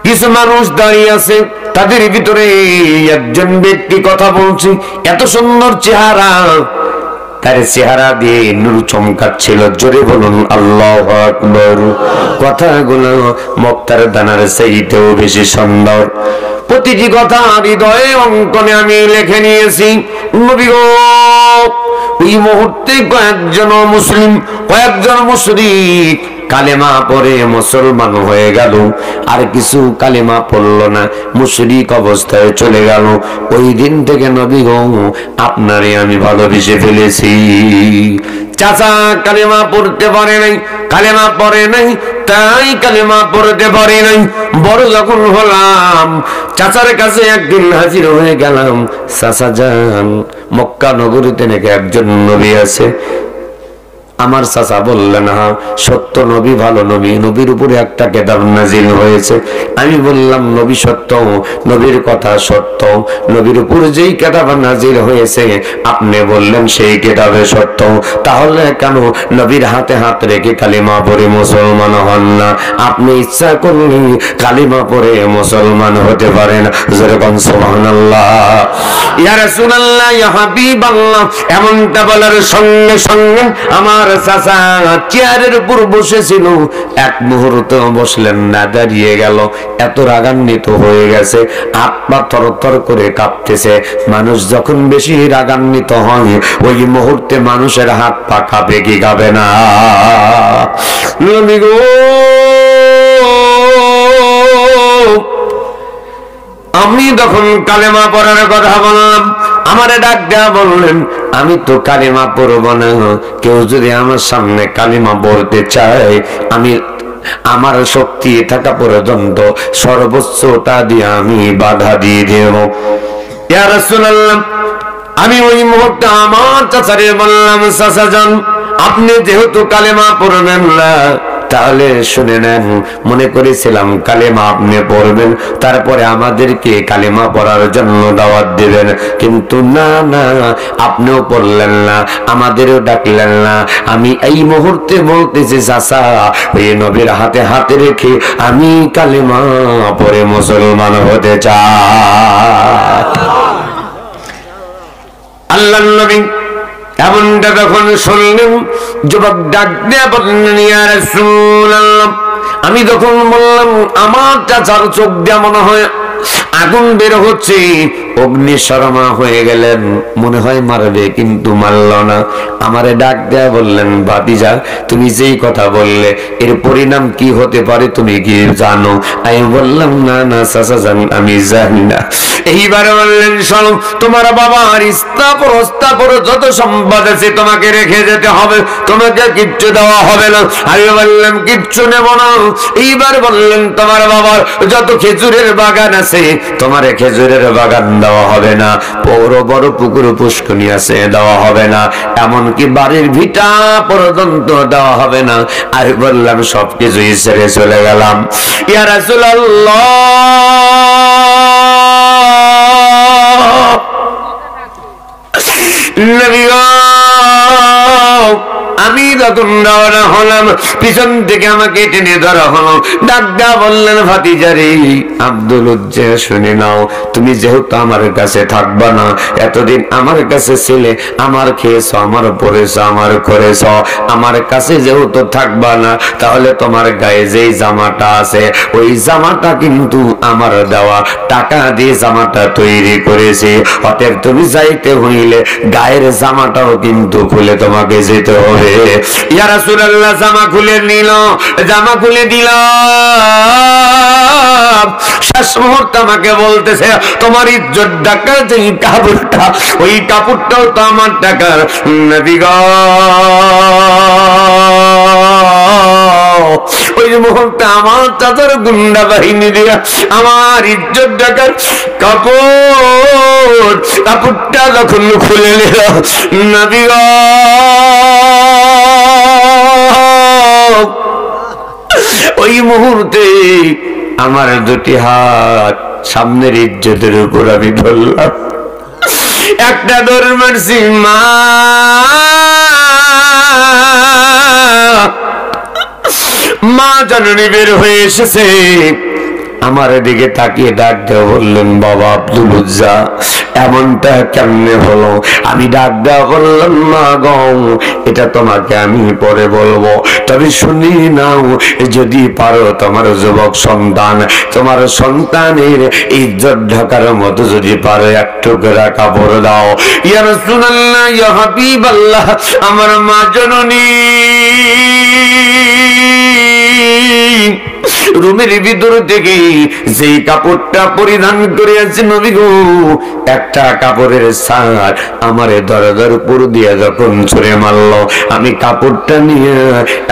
কিছু মানুষ দাঁড়িয়ে আছে, তাদের ভিতরে একজন ব্যক্তি কথা বলছে, এত সুন্দর চেহারা, তার চেহারা দিয়ে নূর চমকাচ্ছিল। জোরে বলুন আল্লাহু আকবার। কথাগুলো মুক্তার দানার চাইতেও বেশি সুন্দর। প্রতিটি কথা হৃদয়ে অঙ্কনে আমি লিখে নিয়েছি। নবী গো, ওই মুহূর্তে কয়েকজন মুসলিম, কয়েকজন মুশরিক কালেমা পড়ে মুসলমান হয়ে গেল, আর কিছু কালেমা পড়লো না, মুশরিক অবস্থায় চলে গেল। ওই দিন থেকে নবী গো, আপনারে আমি ভালোবেসে ফেলেছি। চাচা কালেমা পড়তে পারে নাই, কালেমা পড়ে নাই, তাই কালেমা পড়তে পারে নাই। বড় যখন হলাম, চাচার কাছে একদিন হাজির হয়ে গেলাম, চাচা যান, মক্কা নগরীতে নাকি একজন নবী আছে। আমার চাচা বললেন, হ্যাঁ সত্য নবী, ভালো নবী, নবীর উপরে একটা কিতাব নাজিল হয়েছে। আমি বললাম, নবী সত্য, নবীর কথা সত্য, নবীর উপরে যেই কিতাব নাজিল হয়েছে আপনি বললেন সেই কিতাবে সত্য, তাহলে কেন নবীর হাতে হাত রেখে কালিমা পড়ে মুসলমান হন না? আপনি ইচ্ছা করলে কালিমা পড়ে মুসলমান হতে পারেন। যেরকম সুবহানাল্লাহ, ইয়া রাসূলুল্লাহ, ইয়া হাবিবাল্লাহ। এমনটা বলার সঙ্গে সঙ্গে আমার চাচা চেয়ারের উপর বসেছিল, এক মুহূর্ত বসলেন না, দাঁড়িয়ে গেল। এত রাগান্বিত হয়ে গেছে, হাত পা থরথর করে কাঁপতেছে। মানুষ যখন বেশি রাগান্বিত হয় ওই মুহূর্তে মানুষের হাত পা কাঁপে কি কাঁপে না? নবী গো, আমি তখন কালেমা পড়ার কথা বললাম, আমারে ডাক দেয়া বললেন, আমি তো কালেমা পড়ব না। কেউ যদি আমার সামনে কালেমা পড়তে চায়, আমি আমার শক্তি থাকা পর্যন্ত সর্বোচ্চটা দিয়ে আমি বাধা দিয়ে দেব। ইয়া রাসূলুল্লাহ, আমি ওই মুহূর্তে আমার চাচারে বললাম, চাচা যান, আপনি যেহেতু কালেমা পড়বেন না, তাহলে শুনে নেন, মনে করেছিলাম কালেমা আপনি পড়বেন, তারপরে আমাদেরকে কালেমা পড়ার জন্য দাওয়াত দিবেন, কিন্তু না না, আপনিও পড়লেন না, আমাদেরও ডাকলেন না। আমি এই মুহূর্তে বলতেছি চাচা, ওই নবীর হাতে হাতে রেখে আমি কালেমা পড়ে মুসলমান হতে চাই। আল্লাহর নবী এমনটা যখন শুনলেন, যুবক ডাক দিয়ে বললেন, ইয়া রাসূলুল্লাহ, আমি যখন বললাম আমার চাচার চোখ দিয়ে মনে হয় আগুন বের হচ্ছে, অগ্নিশর্মা হয়ে গেলেন, মনে হয় মারবে, কিন্তু মারল না। আমারে ডাক দেয়া বললেন, ভাতিজা, তুমি যেই কথা বললে এর পরিণাম কি হতে পারে তুমি কি জানো? আমি বললাম, না না চাচা জান, আমি জানি না। এইবার বললেন, শোনো, তোমার বাবার স্থাপর যত সম্পদ আছে তোমাকে রেখে যেতে হবে, তোমাকে কিচ্ছু দেওয়া হবে না। আমি বললাম, কিচ্ছু নেব না। এইবার বললেন, তোমার বাবার যত খেজুরের বাগান আছে তোমার খেজুরের বাগান দেওয়া হবে না, বড় বড় পুকুর পুষ্করণী আছে দেওয়া হবে না, এমনকি বাড়ির ভিটা পর্যন্ত দেওয়া হবে না। আর বললাম, সবকিছুই ছেড়ে চলে গেলাম। ইয়া রাসূলুল্লাহ, নবী গো, আমি যখন রওনা হলাম, পিছন থেকে আমাকে টেনে ধরা হলো, ডাক্তার বললেন, ভাতিজারে আব্দুল উজ্জা, শুনে নাও, তুমি যেহেতু আমার কাছে থাকবা না, এতদিন আমার কাছে ছিলে, আমার খেয়েছ, আমার পরেছ, আমার করেছ, আমার কাছে যেহেতু থাকবা না, তাহলে তোমার গায়ে যেই জামাটা আছে ওই জামাটা কিন্তু আমার দেওয়া টাকা দিয়ে জামাটা তৈরি করেছি, অতএব তুমি যাইতে হইলে গায়ের জামাটাও কিন্তু খুলে তোমাকে যেতে হবে। ইয়া রাসূলুল্লাহ, জামা খুলে নিল, জামা খুলে দিল। শেষ মুহূর্তে আমাকে বলতেছে, তোমার ইজ্জত ঢাকার যে কাপড়টা, ওই কাপড়টাও তো আমার টাকার। নবী গো, ওই মুহূর্তে আমার চাচার গুন্ডা বাহিনী দিয়া আমার ইজ্জত ঢাকার কাপড়টা যখন খুলে নিল, নবী গো, ওই মুহূর্তে আমার দুটি হাত সামনের ইজ্জতের উপর আমি ধরলাম, একটা দৌড় মারছি, মা জননী বের হয়ে এসেছে, আমার দিকে তাকিয়ে ডাক দেওয়া বললেন, বাবা আব্দুল উজ্জা, এমনটা কেমনে হলো? আমি ডাক দেওয়া বললাম, মা গো, এটা তোমাকে আমি পরে বলবো, তবে শুনি নাও, যদি পারো তোমার যুবক সন্তান, তোমার সন্তানের ইজ্জত ঢাকার মতো যদি পারো একটু করে কাপড় দাও। ইয়া রাসূলুল্লাহ, ইয়া হাবিবাল্লাহ, আমার মা জননী রুমের ভিতর থেকে যেই কাপড়টা পরিধান করে আছে, নবী গো, একটা কাপড়ের সার আমারে দরজার উপর দিয়ে যখন ছুঁড়ে মারলো, আমি কাপড়টা নিয়ে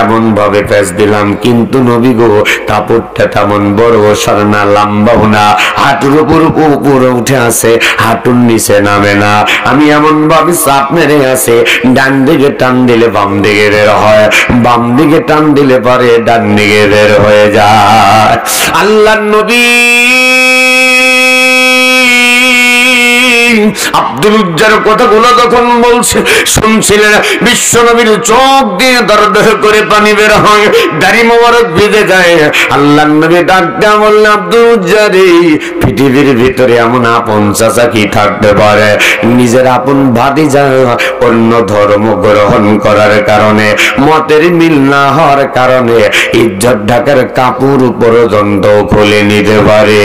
এমন ভাবে প্যাঁচ দিলাম, কিন্তু নবী গো, কাপড়টা তেমন বড় সার না, লম্বাও না, হাঁটুর উপর উপরে উঠে আছে, হাঁটুর নিচে নামে না। আমি এমন ভাবে চাপ মেরে আছে, ডান দিকে টান দিলে বাম দিকে বের হয়, বাম দিকে টান দিলে পরে ডান দিকে বের হয়ে যায়। আল্লাহর নবী আব্দুল উজ্জার কথাগুলো যখন বলছে শুনছিলেন, বিশ্বনবীর চোখ দিয়ে দর দর করে পানি বের হয়, দাড়ি মোবারক ভিজে যায়। আল্লাহর নবী ডাক দেয়া বললেন, আব্দুল উজ্জা রে, পৃথিবীর ভিতরে এমন আপন চাচা কি থাকতে পারে? নিজের আপন ভাতিজা অন্য ধর্ম গ্রহণ করার কারণে, মতের মিল না হওয়ার কারণে ইজ্জত ঢাকার কাপড় পর্যন্ত খুলে নিতে পারে।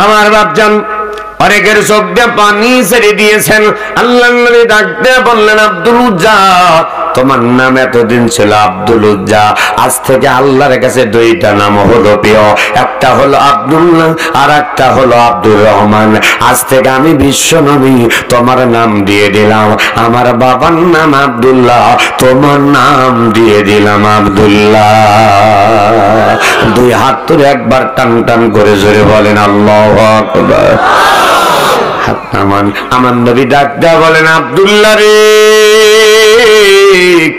আমার বাপজান অনেকের চোখ দিয়ে পানি ছেড়ে দিয়েছেন। আল্লাহর নবী ডাকতে বললেন, আব্দুল উজ্জা, তোমার নাম এতদিন ছিল আব্দুল উজ্জা, আজ থেকে আল্লাহর কাছে দুইটা নাম হলো প্রিয়, একটা হলো আব্দুল্লাহ আর একটা হলো আব্দুর রহমান। আজ থেকে আমি বিশ্বনবী তোমার নাম দিয়ে দিলাম, আমার বাবার নাম আব্দুল্লাহ, তোমার নাম দিয়ে দিলাম আব্দুল্লাহ। দুই হাত তুলে একবার টান টান করে জোরে বলেন আল্লাহু আকবার। আমার নবী ডাক দেয়া বলেন, আব্দুল্লাহ রে,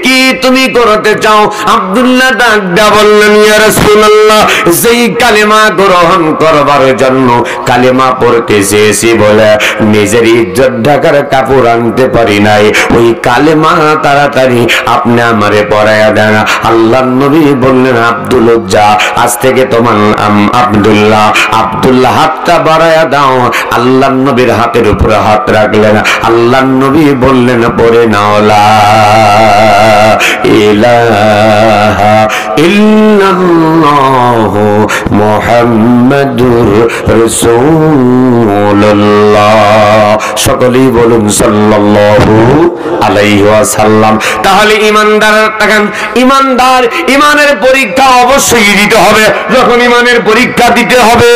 কি তুমি করতে চাও? আব্দুল্লাহ ডাক দেয়া বললেন, ইয়া রাসূলুল্লাহ, যেই কালেমা গ্রহণ করবার জন্য কালেমা পড়তে চেয়েছি বলে নিজের ইজ্জত ঢাকার কাপড় আনতে পারি নাই, ওই কালেমা তাড়াতাড়ি আপনি আমারে পড়ায়া দেন। আল্লাহর নবী বললেন, আব্দুল উজ্জা, আজ থেকে তোমার নাম আব্দুল্লাহ। আব্দুল্লাহ হাতটা বাড়ায়া দাও। আল্লাহর নবীর হাতের উপরে হাত রাখলেন। আল্লাহর নবী বললেন, পড়ে নাও লা ইলাহা ইল্লাল্লাহু মুহাম্মাদুর রাসূলুল্লাহ। সকলেই বলুন সাল্লাল্লাহু আলাইহি ওয়াসাল্লাম। তাহলে ইমানদার থাকেন, ইমানদার ইমানের পরীক্ষা অবশ্যই দিতে হবে। যখন ইমানের পরীক্ষা দিতে হবে,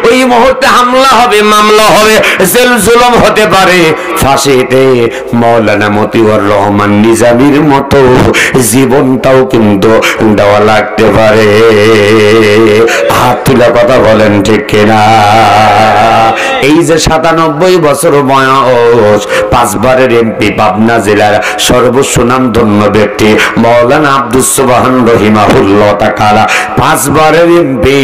ওই মুহূর্তে হামলা হবে, মামলা হবে, জেল জুলুম হতে পারে। ফাঁসিতে মাওলানা মতিউর রহমান নিজামীর মতো জীবনটাও কিন্তু দেওয়া লাগতে পারে। হাত তুলে কথা বলেন ঠিক কিনা? এই যে 97 বছর বয়স, 5 বারের এমপি, পাবনা জেলার সর্বসুনামধন্য ব্যক্তি মাওলানা আব্দুস সুবহান রহিমাহুল্লাহ তাআলা 5 বারের এমপি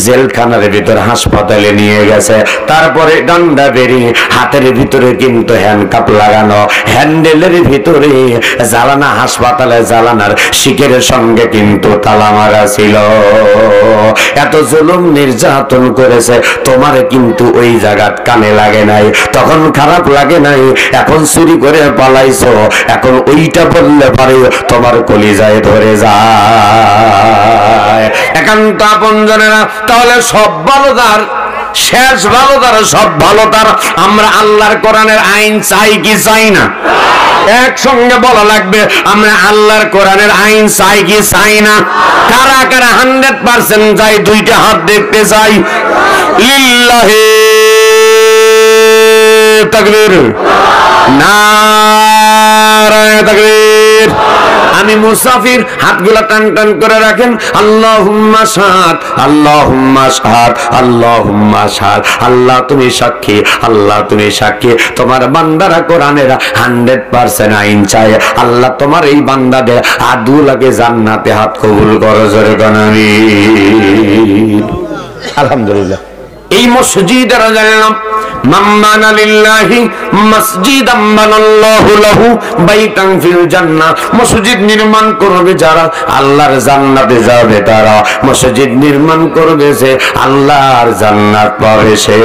জেলখানার ভিতর হাসপাতালে নিয়ে গেছে। তারপরে ডান্ডা বেরি, হাতের ভিতরে কিন্তু হ্যান্ডকাপ লাগানো, হ্যান্ডেলের ভিতরে জ্বালানা, হাসপাতালে জ্বালানার শিকের সঙ্গে কিন্তু তালা মারা ছিল। এত জুলুম নির্যাতন করেছে, তোমার কিন্তু ওই জায়গাত কানে লাগে নাই, তখন খারাপ লাগে নাই। এখন চুরি করে পালাইছো, এখন ওইটা বললে পারে তোমার কলিজায় ধরে যায়। একান্ত আপনজনেরা, তাহলে সব ভালো তার, শেষ ভালো তার, সব ভালো তার। আমরা আল্লাহর কোরআনের আইন চাই কি চাই না? একসঙ্গে বলা লাগবে, আমরা আল্লাহর কোরআনের আইন চাই কি চাই না? কারা কারা 100% চাই? দুইটা হাত দেখতে চাই। লিল্লাহি তাকবীর, নারায়ে তাকবীর। আমি মুসাফির, হাতগুলা টান টান করে রাখেন। আল্লাহুম্মা শাহাদ, আল্লাহুম্মা শাহাদ, আল্লাহুম্মা শাহাদ। আল্লাহ তুমি সাক্ষী, আল্লাহ তুমি সাক্ষী, তোমার বান্দারা কোরআনের 100% আইন চায়। আল্লাহ তোমার এই বান্দাদের আদুলাকে জান্নাতে হাত কবুল করো, জোরে কোন আমিন। আলহামদুলিল্লাহ। এই মসজিদের জানলাম, মাম্মানা লিল্লাহি মসজিদাম বানাল্লাহু লাহু বাইতান ফিল জান্নাহ। মসজিদ নির্মাণ করবে যারা, আল্লাহর জান্নাতে যাবে তারা। মসজিদ নির্মাণ করবে যে, আল্লাহর জান্নাত পাবে সে।